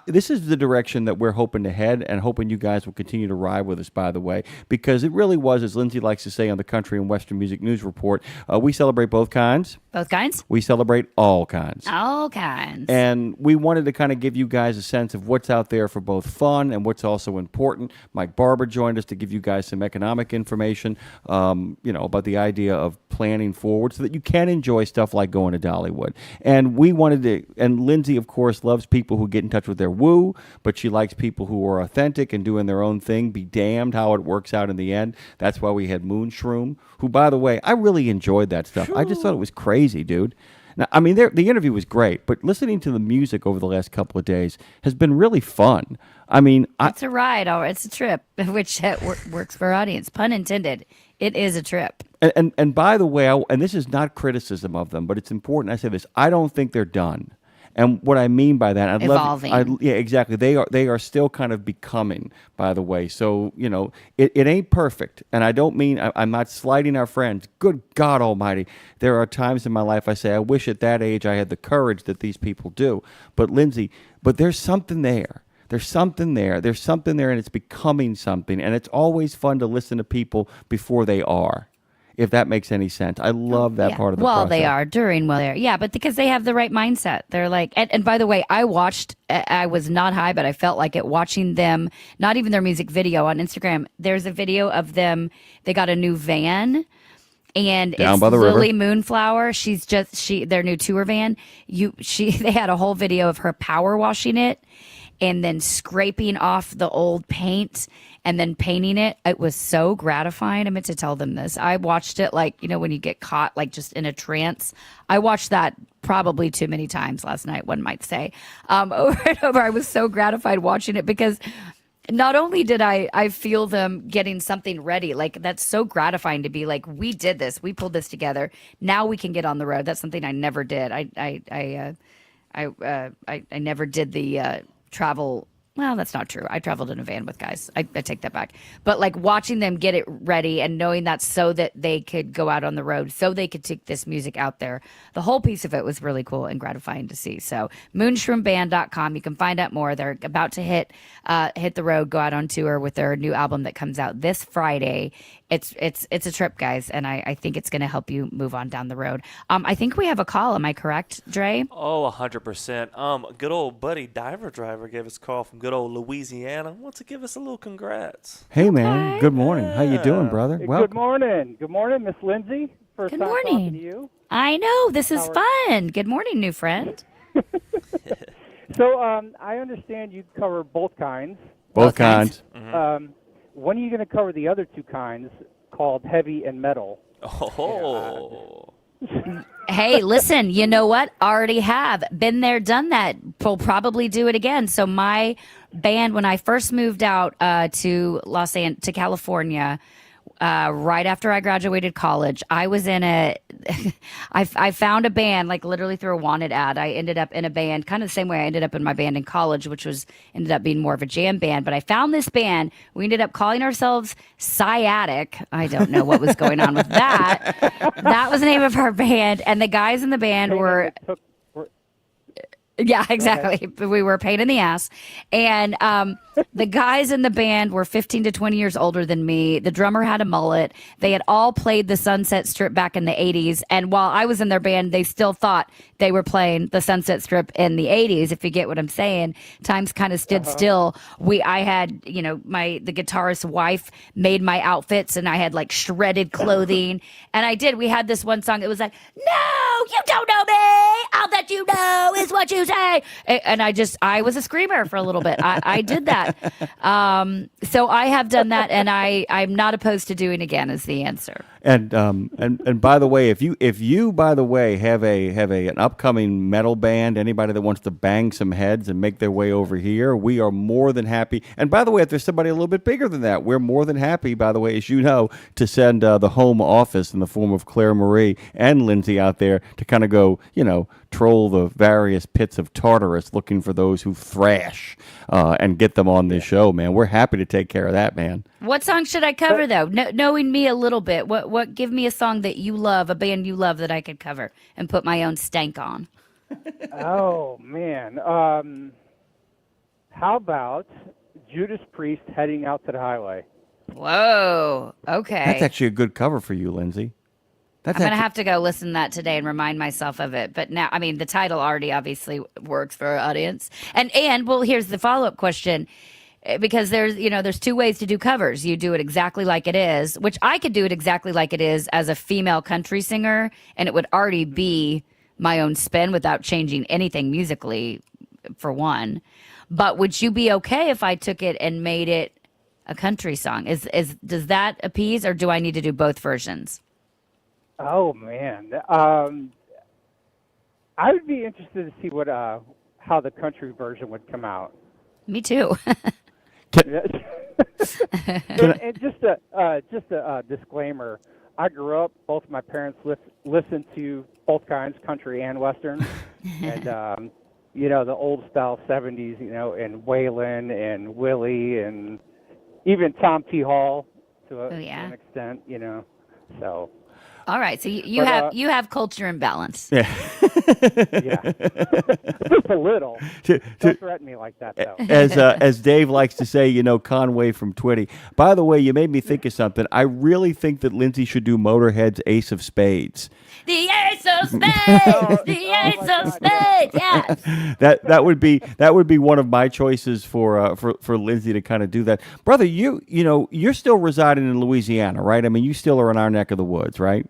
this is the direction that we're hoping to head, and hoping you guys will continue to ride with us, by the way, because it really was, as Lindsay likes to say on the Country and Western Music News Report, we celebrate both kinds. Both kinds? We celebrate all kinds. All kinds. And we wanted to kind of give you guys a sense of what's out there for both fun and what's also important. Mike Barber joined us to give you guys some economic information, about the idea of planning forward so that you can enjoy stuff like going to Dollywood. And we wanted to, and Lindsay, of course, loves people who get in touch with their woo, but she likes people who are authentic and doing their own thing. Be damned how it works out in the end. That's why we had Moonshroom, who, by the way, I really enjoyed that stuff. I just thought it was crazy, dude. Now, I mean, the interview was great, but listening to the music over the last couple of days has been really fun. I mean, it's a ride, or it's a trip, which works for our audience. Pun intended. It is a trip. And by the way, and this is not criticism of them, but it's important. I say this: I don't think they're done. And what I mean by that, evolving. Yeah, exactly. They are still kind of becoming, by the way. So, it ain't perfect. And I don't mean, I'm not slighting our friends. Good God Almighty. There are times in my life I say, I wish at that age I had the courage that these people do. But Lindsay, there's something there. There's something there. There's something there, and it's becoming something. And it's always fun to listen to people before they are. If that makes any sense. I love that part of the process. They are during they're. Yeah, but because they have the right mindset. They're like, and by the way, I was not high, but I felt like it watching them, not even their music video on Instagram. There's a video of them. They got a new van. And Down it's by the Lily river. Moonflower. Their new tour van. They had a whole video of her power washing it and then scraping off the old paint and then painting it. It was so gratifying. I meant to tell them this. I watched it when you get caught just in a trance. I watched that probably too many times last night, one might say. Over and over, I was so gratified watching it because not only did I feel them getting something ready, that's so gratifying to be like, we did this, we pulled this together. Now we can get on the road. That's something I never did. I never did the travel. Well, that's not true. I traveled in a van with guys. I take that back. But watching them get it ready and knowing that so that they could go out on the road, so they could take this music out there. The whole piece of it was really cool and gratifying to see. So moonshroom.com, you can find out more. They're about to hit the road, go out on tour with their new album that comes out this Friday. It's a trip, guys, and I think it's going to help you move on down the road. I think we have a call. Am I correct, Dre? Oh, 100%. Good old buddy Diver Driver gave us a call from good old Louisiana. Wants to give us a little congrats. Hey, man. Good morning. How you doing, brother? Good Welcome. morning. Good morning, Miss Lindsay. First Good time morning. talking to you. I know. This is fun. Good morning, new friend. So I understand you cover both kinds. Both kinds. Mm-hmm. When are you going to cover the other two kinds called heavy and metal? Oh. Hey, listen, you know what? Already have. Been there, done that. We'll probably do it again. So my band, when I first moved out to California, right after I graduated college, I was in I found a band, literally through a wanted ad. I ended up in a band, kind of the same way I ended up in my band in college, which ended up being more of a jam band. But I found this band. We ended up calling ourselves Sciatic. I don't know what was going on with that. That was the name of our band. And the guys in the band were... Yeah, exactly. We were a pain in the ass. And the guys in the band were 15 to 20 years older than me. The drummer had a mullet. They had all played the Sunset Strip back in the 80s. And while I was in their band, they still thought they were playing the Sunset Strip in the 80s, if you get what I'm saying. Times kind of stood still. I had, the guitarist's wife made my outfits, and I had shredded clothing. And I did. We had this one song. It was like, no, you don't know me. All that you know is what you say. And I was a screamer for a little bit. I did that. So I have done that, and I'm not opposed to doing again is the answer. And by the way, if you by the way have an upcoming metal band, anybody that wants to bang some heads and make their way over here, we are more than happy. And by the way, if there's somebody a little bit bigger than that, we're more than happy, by the way, as you know, to send the home office in the form of Claire Marie and Lindsay out there to kind of go, troll the various pits of Tartarus looking for those who thrash and get them on this show, man. We're happy to take care of that, man. What song should I cover, though? Knowing me a little bit, what give me a song that you love, a band you love that I could cover and put my own stank on? Oh, man. How about Judas Priest, Heading Out to the Highway? Whoa, okay. That's actually a good cover for you, Lindsay. I'm going to have to go listen to that today and remind myself of it. But now, I mean, the title already obviously works for our audience. And well, here's the follow-up question. Because there's two ways to do covers. You do it exactly like it is, which I could do it exactly like it is as a female country singer, and it would already be my own spin without changing anything musically, for one. But would you be okay if I took it and made it a country song? Does that appease, or do I need to do both versions? Oh, man. I would be interested to see how the country version would come out. Me too. And just a disclaimer, I grew up, both my parents listened to both kinds, country and Western. And, the old style 70s, and Waylon and Willie and even Tom T. Hall to an extent, so... All right, so you have culture and balance. Yeah. Yeah. Just a little. Don't threaten me like that, though. As Dave likes to say, Conway from Twitty. By the way, you made me think of something. I really think that Lindsay should do Motorhead's Ace of Spades. The Ace of Spades! The Ace of Spades! Yes. That would be one of my choices for Lindsay to kind of do that. Brother, you're still residing in Louisiana, right? I mean, you still are in our neck of the woods, right?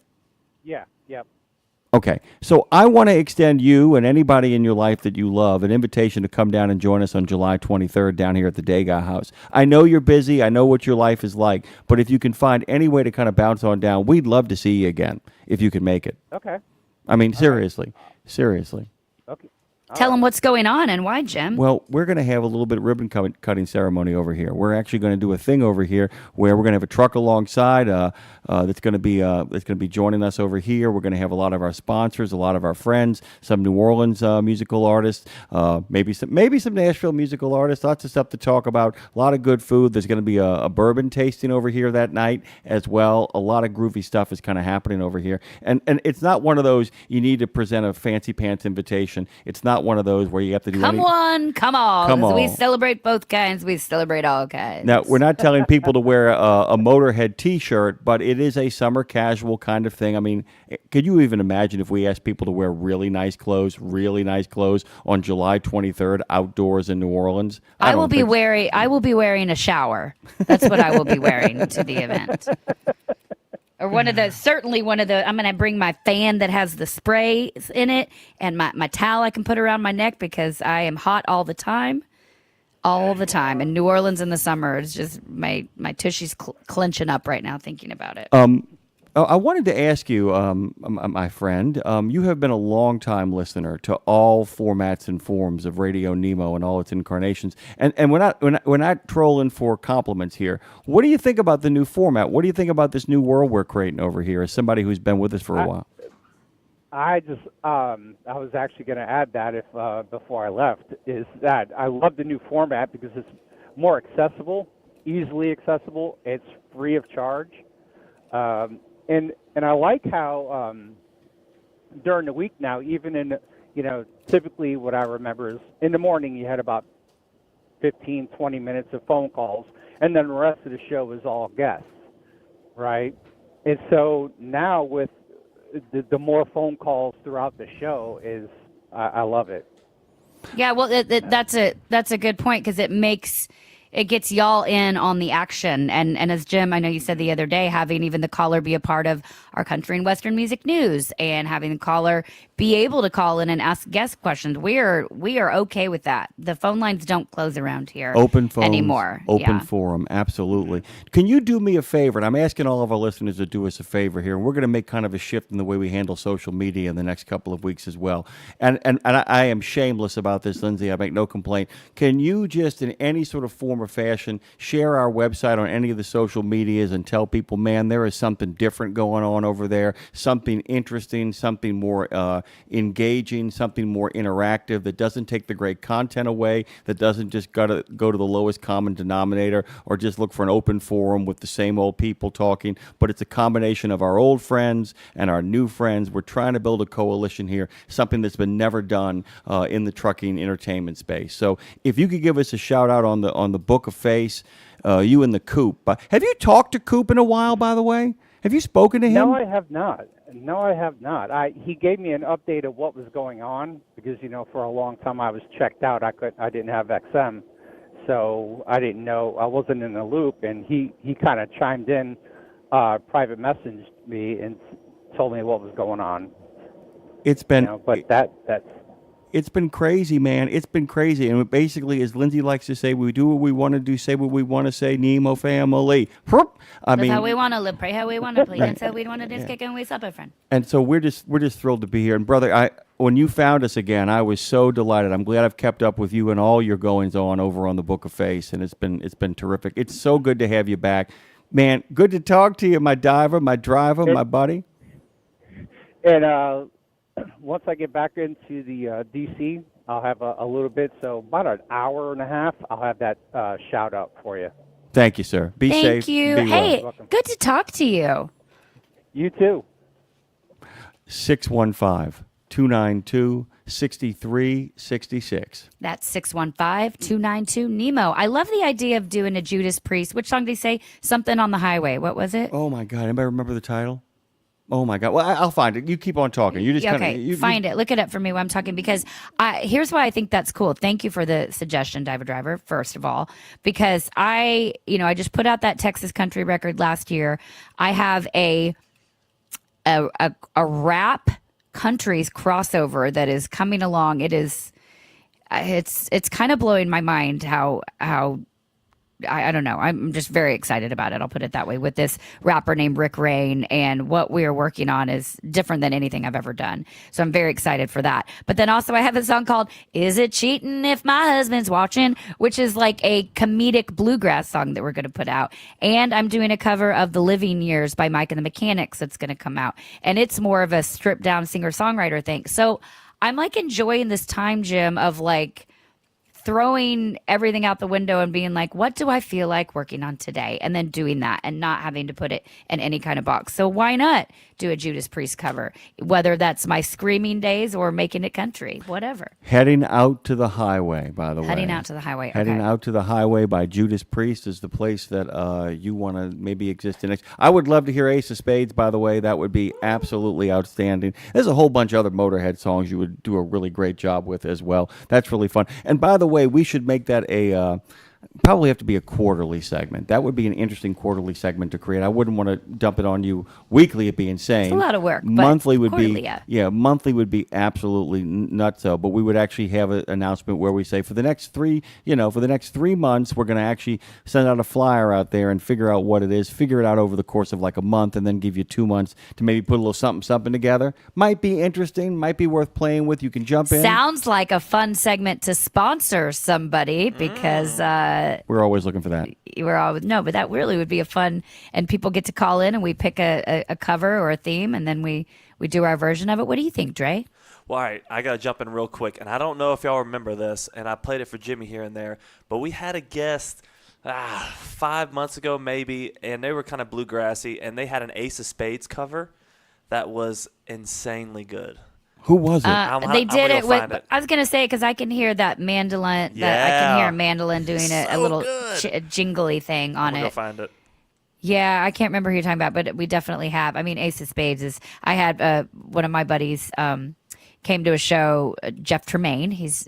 Yeah, yep. Okay, so I want to extend you and anybody in your life that you love an invitation to come down and join us on July 23rd down here at the Degas House. I know you're busy. I know what your life is like. But if you can find any way to kind of bounce on down, we'd love to see you again if you can make it. Okay. I mean, seriously. Seriously. Okay. Tell them what's going on and why, Jim. Well, we're going to have a little bit of ribbon cutting ceremony over here. We're actually going to do a thing over here where we're going to have a truck alongside that's going to be joining us over here. We're going to have a lot of our sponsors, a lot of our friends, some New Orleans musical artists, maybe some Nashville musical artists. Lots of stuff to talk about. A lot of good food. There's going to be a bourbon tasting over here that night as well. A lot of groovy stuff is kind of happening over here, and it's not one of those you need to present a fancy pants invitation. It's not one of those where you have to do come on. Come on. We celebrate both kinds. We celebrate all kinds. Now, we're not telling people to wear a Motorhead T-shirt, but it is a summer casual kind of thing. I mean, could you even imagine if we asked people to wear really nice clothes on July 23rd outdoors in New Orleans? I will be wearing a shower. That's what I will be wearing to the event. Or I'm going to bring my fan that has the spray in it and my towel I can put around my neck because I am hot all the time. All the time. In New Orleans in the summer, it's just my tushy's clenching up right now thinking about it. I wanted to ask you, my friend, you have been a long-time listener to all formats and forms of Radio Nemo and all its incarnations. And we're not trolling for compliments here. What do you think about the new format? What do you think about this new world we're creating over here as somebody who's been with us for a while? I was actually going to add that before I left, is that I love the new format because it's more accessible, easily accessible. It's free of charge. And I like how during the week now, even in, typically what I remember is in the morning you had about 15, 20 minutes of phone calls, and then the rest of the show is all guests, right? And so now with the more phone calls throughout the show I love it. Yeah, well, that's a good point because it gets y'all in on the action. And as Jim, I know you said the other day, having even the caller be a part of our country and Western music news and having the caller be able to call in and ask guest questions. We are okay with that. The phone lines don't close around here Open phones, anymore. Open Yeah. forum, absolutely. Can you do me a favor? And I'm asking all of our listeners to do us a favor here. And we're going to make kind of a shift in the way we handle social media in the next couple of weeks as well. And I am shameless about this, Lindsay. I make no complaint. Can you just, in any sort of form or fashion, share our website on any of the social medias and tell people, man, there is something different going on over there, something interesting, something more engaging, something more interactive that doesn't take the great content away, that doesn't just go to the lowest common denominator or just look for an open forum with the same old people talking, but it's a combination of our old friends and our new friends. We're trying to build a coalition here, something that's been never done in the trucking entertainment space. So if you could give us a shout out on the Book of Face, you and the Coop. Have you talked to Coop in a while, by the way? Have you spoken to him? No, I have not. He gave me an update of what was going on because for a long time I was checked out. I didn't have XM, so I didn't know. I wasn't in the loop, and he kind of chimed in, private messaged me and told me what was going on. It's been, but that's. It's been crazy, man. It's been crazy. And basically, as Lindsay likes to say, we do what we want to do, say what we want to say, Nemo family. That's how we want to live, pray how we want to play. That's how we want to just kick and we sup, friend. And so we're just thrilled to be here. And brother, when you found us again, I was so delighted. I'm glad I've kept up with you and all your goings on over on the Book of Face, and it's been terrific. It's so good to have you back, man. Good to talk to you, my driver, my buddy. And once I get back into the DC, I'll have a little bit. So about an hour and a half, I'll have that shout out for you. Thank you, sir. Be safe. Thank you. Be Hey, well. good to talk to you. You too. 615-292-6366. That's 615-292-NEMO. I love the idea of doing a Judas Priest. Which song did he say? Something on the Highway. What was it? Oh, my God. Anybody remember the title? Oh, my God. Well, I'll find it. You keep on talking. You just Find it. Look it up for me while I'm talking, because here's why I think that's cool. Thank you for the suggestion, Diver Driver, first of all, because I just put out that Texas country record last year. I have a rap countries crossover that is coming along. It's kind of blowing my mind how I don't know. I'm just very excited about it. I'll put it that way. With this rapper named Rick Rain, and what we are working on is different than anything I've ever done. So I'm very excited for that. But then also I have a song called "Is It Cheating If My Husband's Watching," which is like a comedic bluegrass song that we're going to put out. And I'm doing a cover of "The Living Years" by Mike and the Mechanics that's going to come out. And it's more of a stripped down singer-songwriter thing. So I'm like enjoying this time, Jim, of like throwing everything out the window and being like, what do I feel like working on today? And then doing that and not having to put it in any kind of box. So why not do a Judas Priest cover? Whether that's my screaming days or making it country, whatever. Heading Out to the Highway, by the way. Heading Out to the Highway. Heading Out to the Highway by Judas Priest is the place that you want to maybe exist in next. I would love to hear Ace of Spades, by the way. That would be absolutely outstanding. There's a whole bunch of other Motorhead songs you would do a really great job with as well. That's really fun. And by the way, we should make that probably have to be a quarterly segment. That would be an interesting quarterly segment to create. I wouldn't want to dump it on you weekly. It'd be insane. It's a lot of work. Monthly would quarterly, be monthly would be absolutely nutso. But we would actually have an announcement where we say for the next 3 months, we're going to actually send out a flyer out there and figure out what it is. Figure it out over the course of like a month, and then give you 2 months to maybe put a little something together. Might be interesting. Might be worth playing with. You can jump in. Sounds like a fun segment to sponsor somebody, because we're always looking for that. But that really would be a fun, and people get to call in and we pick a cover or a theme, and then we do our version of it. What do you think, Dre? Well, all right, I got to jump in real quick, and I don't know if y'all remember this, and I played it for Jimmy here and there, but we had a guest 5 months ago maybe, and they were kind of bluegrassy, and they had an Ace of Spades cover that was insanely good. Who was it? They did it with. I was gonna say, because I can hear that mandolin. I can hear a mandolin doing a little jingly thing on it. Go find it. Yeah, I can't remember who you're talking about, but we definitely have. I mean, Ace of Spades is. I had one of my buddies came to a show. Jeff Tremaine. He's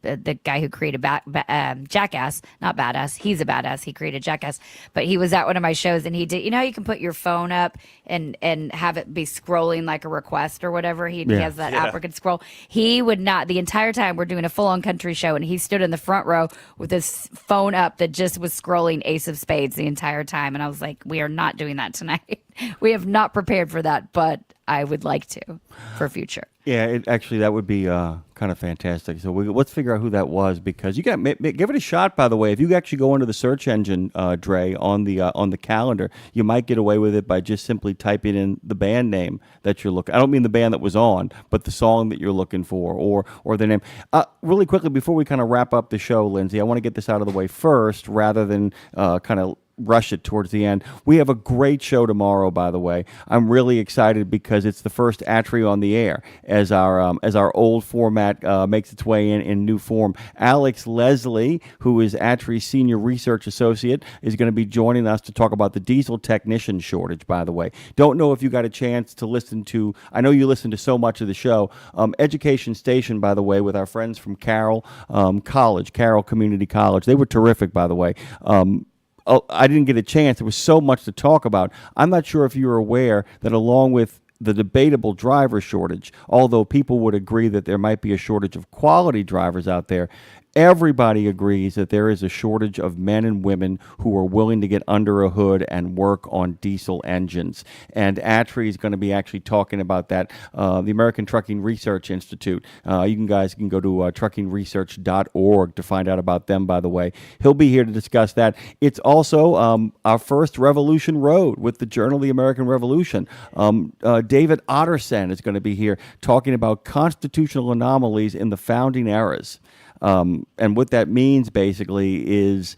the guy who created Jackass, not Badass. He's a badass. He created Jackass, but he was at one of my shows and he did. You know how you can put your phone up and have it be scrolling like a request or whatever. He has that app where it can scroll. He would not. The entire time we're doing a full-on country show, and he stood in the front row with his phone up that just was scrolling Ace of Spades the entire time, and I was like, we are not doing that tonight. We have not prepared for that, but I would like to for future. Yeah, actually, that would be kind of fantastic. So let's figure out who that was, because you got give it a shot. By the way, if you actually go into the search engine, Dre, on the calendar, you might get away with it by just simply typing in the band name that you're looking. I don't mean the band that was on, but the song that you're looking for, or the name. Really quickly before we kind of wrap up the show, Lindsay, I want to get this out of the way first, rather than kind of rush it towards the end. We have a great show tomorrow, by the way. I'm really excited because it's the first Atri on the air as our old format makes its way in new form. Alex Leslie, who is Atri's Senior Research Associate, is going to be joining us to talk about the diesel technician shortage, by the way. Don't know if you got a chance to listen to, I know you listen to so much of the show, Education Station, by the way, with our friends from Carroll Community College. They were terrific, by the way. I didn't get a chance. There was so much to talk about. I'm not sure if you're aware that along with the debatable driver shortage, although people would agree that there might be a shortage of quality drivers out there, everybody agrees that there is a shortage of men and women who are willing to get under a hood and work on diesel engines. And Atri is going to be actually talking about that. The American Trucking Research Institute. You guys can go to truckingresearch.org to find out about them, by the way. He'll be here to discuss that. It's also our first Revolution Road with the Journal of the American Revolution. David Ottersen is going to be here talking about constitutional anomalies in the founding eras. And what that means basically is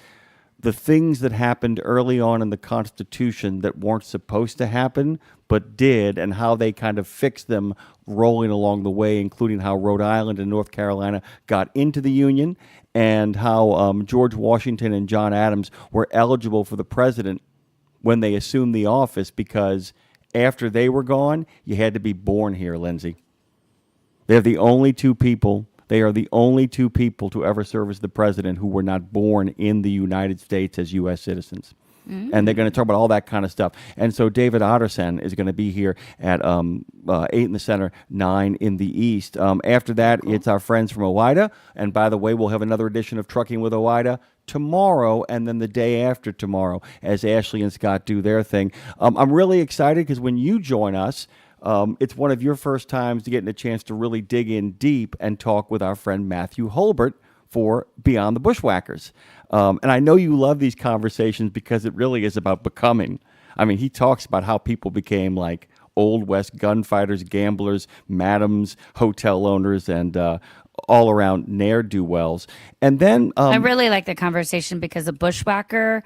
the things that happened early on in the Constitution that weren't supposed to happen but did, and how they kind of fixed them rolling along the way, including how Rhode Island and North Carolina got into the Union, and how George Washington and John Adams were eligible for the president when they assumed the office, because after they were gone, you had to be born here, Lindsay. They're the only two people. They are the only two people to ever serve as the president who were not born in the United States as U.S. citizens. And they're going to talk about all that kind of stuff. And so David Ottersen is going to be here at 8 in the center, 9 in the east. After that, it's our friends from OOIDA. And by the way, we'll have another edition of Trucking with OOIDA tomorrow, and then the day after tomorrow, as Ashley and Scott do their thing. I'm really excited because when you join us, it's one of your first times to getting a chance to really dig in deep and talk with our friend Matthew Holbert for Beyond the Bushwhackers. And I know you love these conversations because it really is about becoming. I mean, he talks about how people became like Old West gunfighters, gamblers, madams, hotel owners, and all around ne'er-do-wells. And then I really like the conversation because a bushwhacker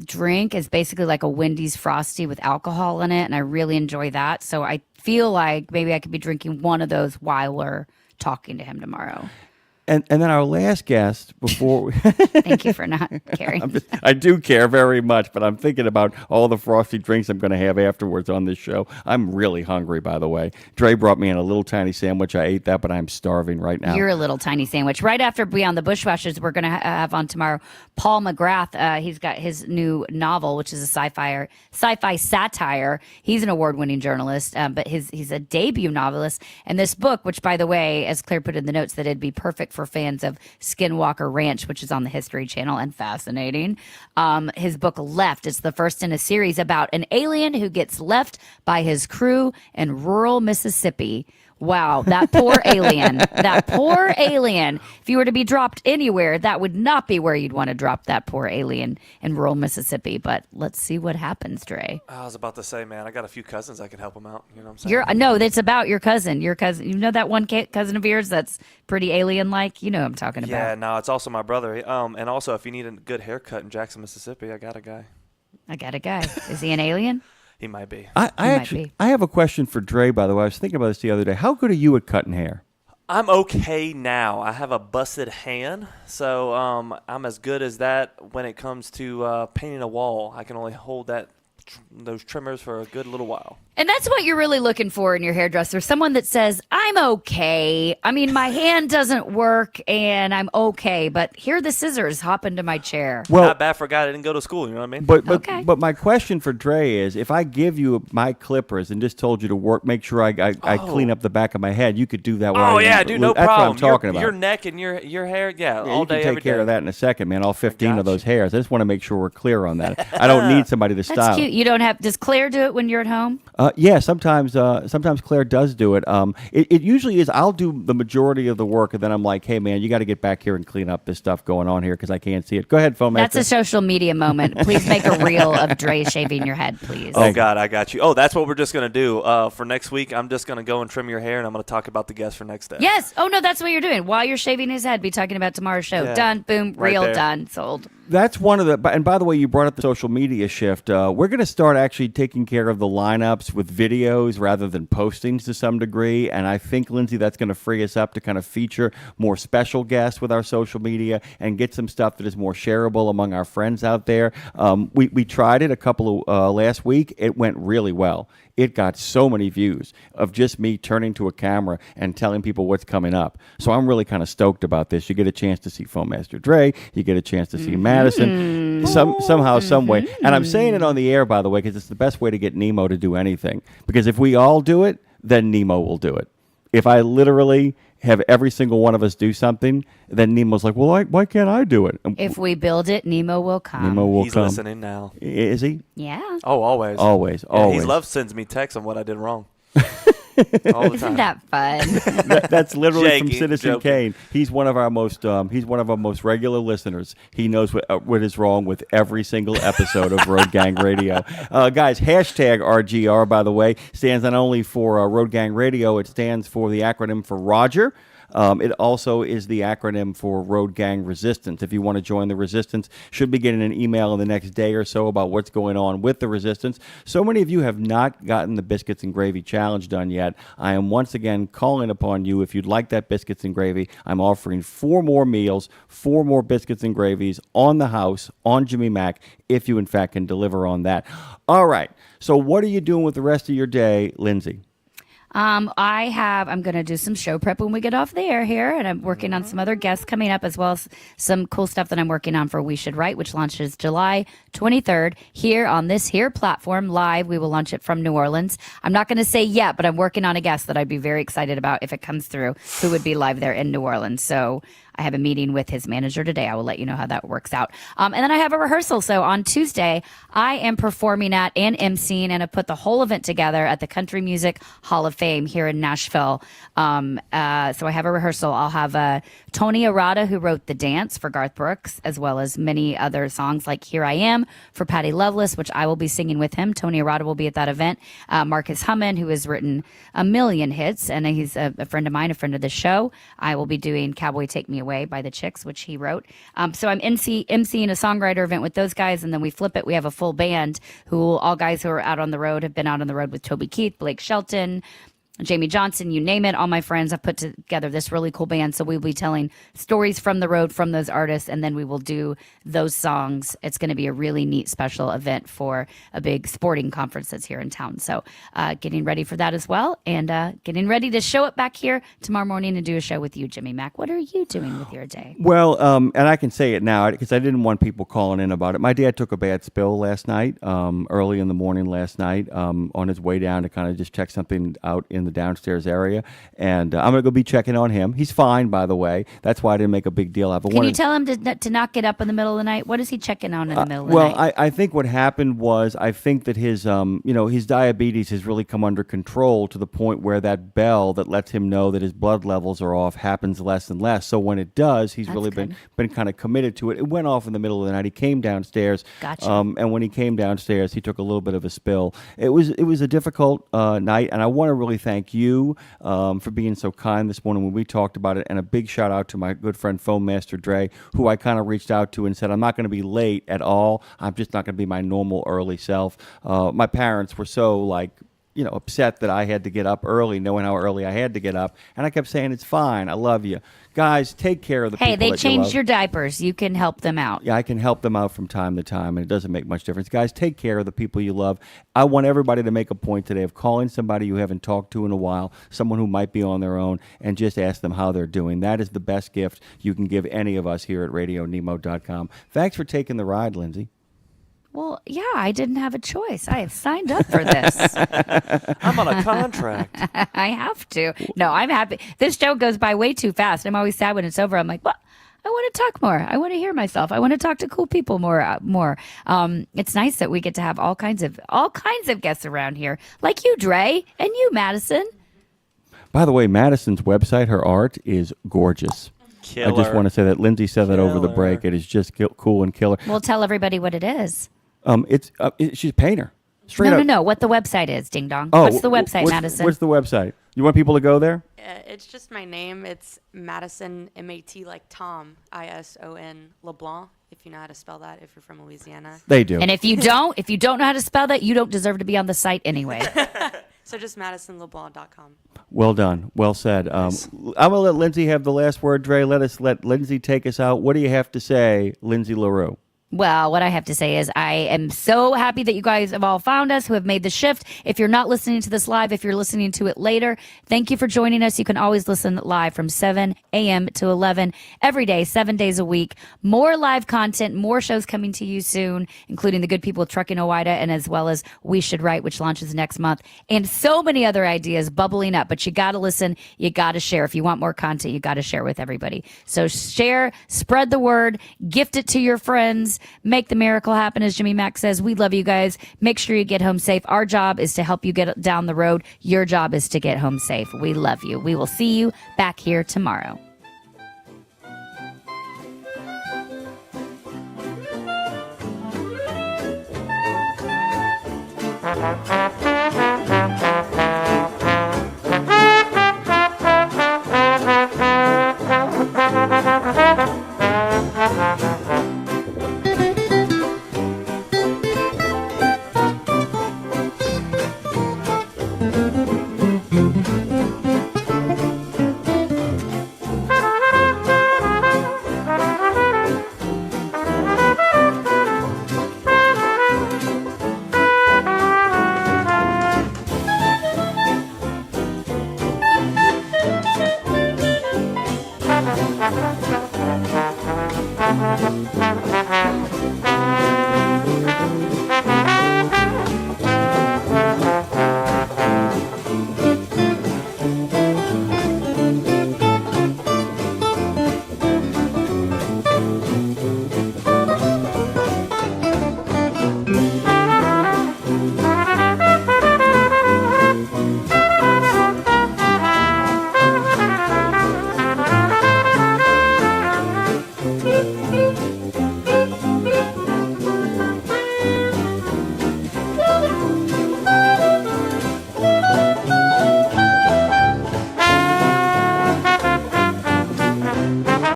drink is basically like a Wendy's Frosty with alcohol in it, and I really enjoy that. So I feel like maybe I could be drinking one of those while we're talking to him tomorrow. And then our last guest before... Thank you for not caring. I do care very much, but I'm thinking about all the frosty drinks I'm going to have afterwards on this show. I'm really hungry, by the way. Dre brought me in a little tiny sandwich. I ate that, but I'm starving right now. You're a little tiny sandwich. Right after Beyond the Bushwhackers, we're going to have on tomorrow Paul McGrath. He's got his new novel, which is a sci-fi satire. He's an award-winning journalist, but he's a debut novelist. And this book, which, by the way, as Claire put in the notes, that it'd be perfect for fans of Skinwalker Ranch, which is on the History Channel and fascinating. His book Left is the first in a series about an alien who gets left by his crew in rural Mississippi. Wow, that poor alien. That poor alien. If you were to be dropped anywhere, that would not be where you'd want to drop that poor alien in rural Mississippi. But let's see what happens, Dre. I was about to say, man, I got a few cousins I can help them out. You know what I'm saying? No, it's about your cousin. Your cousin. You know that one cousin of yours that's pretty alien-like? You know what I'm talking about. Yeah, no, it's also my brother. And also, if you need a good haircut in Jackson, Mississippi, I got a guy. Is he an alien? He might be. I have a question for Dre, by the way. I was thinking about this the other day. How good are you at cutting hair? I'm okay now. I have a busted hand, so I'm as good as that when it comes to painting a wall. I can only hold those trimmers for a good little while. And that's what you're really looking for in your hairdresser. Someone that says, I'm okay. I mean, my hand doesn't work and I'm okay, but here are the scissors. Hop into my chair. Well, Not bad for a guy that didn't go to school, you know what I mean? But my question for Dre is, if I give you my clippers and just told you to make sure I clean up the back of my head, you could do that. Oh, yeah, dude, no That's problem. What I'm talking about. Your neck and your hair, all you day, can every take care day. of that in a second, man. All 15 of those hairs. I just want to make sure we're clear on that. I don't need somebody to style. That's cute. You don't have. Does Claire do it when you're at home? Yeah, sometimes Claire does do it. It usually is. I'll do the majority of the work, and then I'm like, hey, man, you got to get back here and clean up this stuff going on here because I can't see it. Go ahead, Foam. That's a social media moment. Please make a reel of Dre shaving your head, please. Oh, God, I got you. Oh, that's what we're just going to do. For next week, I'm just going to go and trim your hair, and I'm going to talk about the guest for next day. Yes. Oh, no, that's what you're doing. While you're shaving his head, be talking about tomorrow's show. Yeah. Done. Boom. Right Reel there. done. Sold. That's one of the, and by the way, you brought up the social media shift. We're going to start actually taking care of the lineups with videos rather than postings to some degree. And I think, Lindsay, that's going to free us up to kind of feature more special guests with our social media and get some stuff that is more shareable among our friends out there. We tried it a couple of last week. It went really well. It got so many views of just me turning to a camera and telling people what's coming up. So I'm really kind of stoked about this. You get a chance to see Foam Master Dre. You get a chance to see Madison. Somehow, some way. And I'm saying it on the air, by the way, because it's the best way to get Nemo to do anything. Because if we all do it, then Nemo will do it. If I literally have every single one of us do something, then Nemo's like, well, why can't I do it? If we build it, Nemo will come. Nemo will He's come. listening now. Is he? Yeah. Oh, always. Always. Yeah, Always. he sends me texts on what I did wrong. All the Isn't time. that fun? That's literally from Shaking, Citizen joking. Kane. He's one of our most regular listeners. He knows what is wrong with every single episode of Road Gang Radio. Guys, hashtag RGR, by the way, stands not only for Road Gang Radio, it stands for the acronym for Roger. It also is the acronym for Road Gang Resistance. If you want to join the Resistance, should be getting an email in the next day or so about what's going on with the Resistance. So many of you have not gotten the Biscuits and Gravy Challenge done yet. I am once again calling upon you. If you'd like that Biscuits and Gravy, I'm offering 4 more meals, 4 more Biscuits and Gravies on the house, on Jimmy Mac, if you in fact can deliver on that. All right. So what are you doing with the rest of your day, Lindsay? I'm going to do some show prep when we get off the air here, and I'm working on some other guests coming up, as well as some cool stuff that I'm working on for We Should Write, which launches July 23rd here on this here platform live. We will launch it from New Orleans. I'm not going to say yet, but I'm working on a guest that I'd be very excited about if it comes through, who would be live there in New Orleans. So I have a meeting with his manager today. I will let you know how that works out. And then I have a rehearsal. So on Tuesday, I am performing at and emceeing and have put the whole event together at the Country Music Hall of Fame here in Nashville. So I have a rehearsal. I'll have Tony Arata, who wrote The Dance for Garth Brooks, as well as many other songs like Here I Am for Patty Loveless, which I will be singing with him. Tony Arata will be at that event. Marcus Hummin, who has written a million hits, and he's a friend of mine, a friend of the show. I will be doing Cowboy Take Me Away by the Chicks, which he wrote. So I'm emceeing a songwriter event with those guys, and then we flip it. We have a full band all guys who are out on the road, have been out on the road with Toby Keith, Blake Shelton, Jamie Johnson, you name it, all my friends. I've put together this really cool band. So we'll be telling stories from the road from those artists, and then we will do those songs. It's going to be a really neat special event for a big sporting conference that's here in town. So getting ready for that as well, and getting ready to show up back here tomorrow morning and do a show with you, Jimmy Mac. What are you doing with your day? Well, and I can say it now because I didn't want people calling in about it. My dad took a bad spill last night, early in the morning last night, on his way down to kind of just check something out in the downstairs area, and I'm gonna go be checking on him. He's fine, by the way. That's why I didn't make a big deal out of it. Can you tell him to not get up in the middle of the night? What is he checking on in the middle of the night? Well, I think what happened was I think that his his diabetes has really come under control to the point where that bell that lets him know that his blood levels are off happens less and less. So when it does, he's really been kind of committed to it. It went off in the middle of the night. He came downstairs, Gotcha. And when he came downstairs, he took a little bit of a spill. It was a difficult night, and I want to really thank you for being so kind this morning when we talked about it, and a big shout out to my good friend Foam Master Dre, who I kind of reached out to and said, I'm not going to be late at all. I'm just not going to be my normal early self. My parents were so upset that I had to get up early, knowing how early I had to get up. And I kept saying, it's fine. I love you. Guys, take care of the people Hey, they that you changed love. your diapers. You can help them out. Yeah, I can help them out from time to time, and it doesn't make much difference. Guys, take care of the people you love. I want everybody to make a point today of calling somebody you haven't talked to in a while, someone who might be on their own, and just ask them how they're doing. That is the best gift you can give any of us here at RadioNemo.com. Thanks for taking the ride, Lindsay. Well, yeah, I didn't have a choice. I have signed up for this. I'm on a contract. I have to. No, I'm happy. This show goes by way too fast. I'm always sad when it's over. I'm like, well, I want to talk more. I want to hear myself. I want to talk to cool people more. It's nice that we get to have all kinds of guests around here, like you, Dre, and you, Madison. By the way, Madison's website, her art is gorgeous. Killer. I just want to say that Lindsay said that over the break. It is just cool and killer. We'll tell everybody what it is. She's a painter. Straight up. No. What the website is, Ding Dong. Oh, what's the website, Madison? What's the website? You want people to go there? It's just my name. It's Madison, M-A-T like Tom, I-S-O-N, LeBlanc, if you know how to spell that, if you're from Louisiana. They do. And if you don't know how to spell that, you don't deserve to be on the site anyway. So just MadisonLeBlanc.com. Well done. Well said. I'm going to let Lindsay have the last word, Dre. Let Lindsay take us out. What do you have to say, Lindsay LaRue? Well, what I have to say is I am so happy that you guys have all found us, who have made the shift. If you're not listening to this live, if you're listening to it later, thank you for joining us. You can always listen live from 7 a.m. to 11 every day, 7 days a week. More live content, more shows coming to you soon, including The Good People of Trucking Owida, and as well as We Should Write, which launches next month, and so many other ideas bubbling up. But you got to listen. You got to share. If you want more content, you got to share with everybody. So share, spread the word, gift it to your friends. Make the miracle happen, as Jimmy Mack says. We love you guys. Make sure you get home safe. Our job is to help you get down the road. Your job is to get home safe. We love you. We will see you back here tomorrow.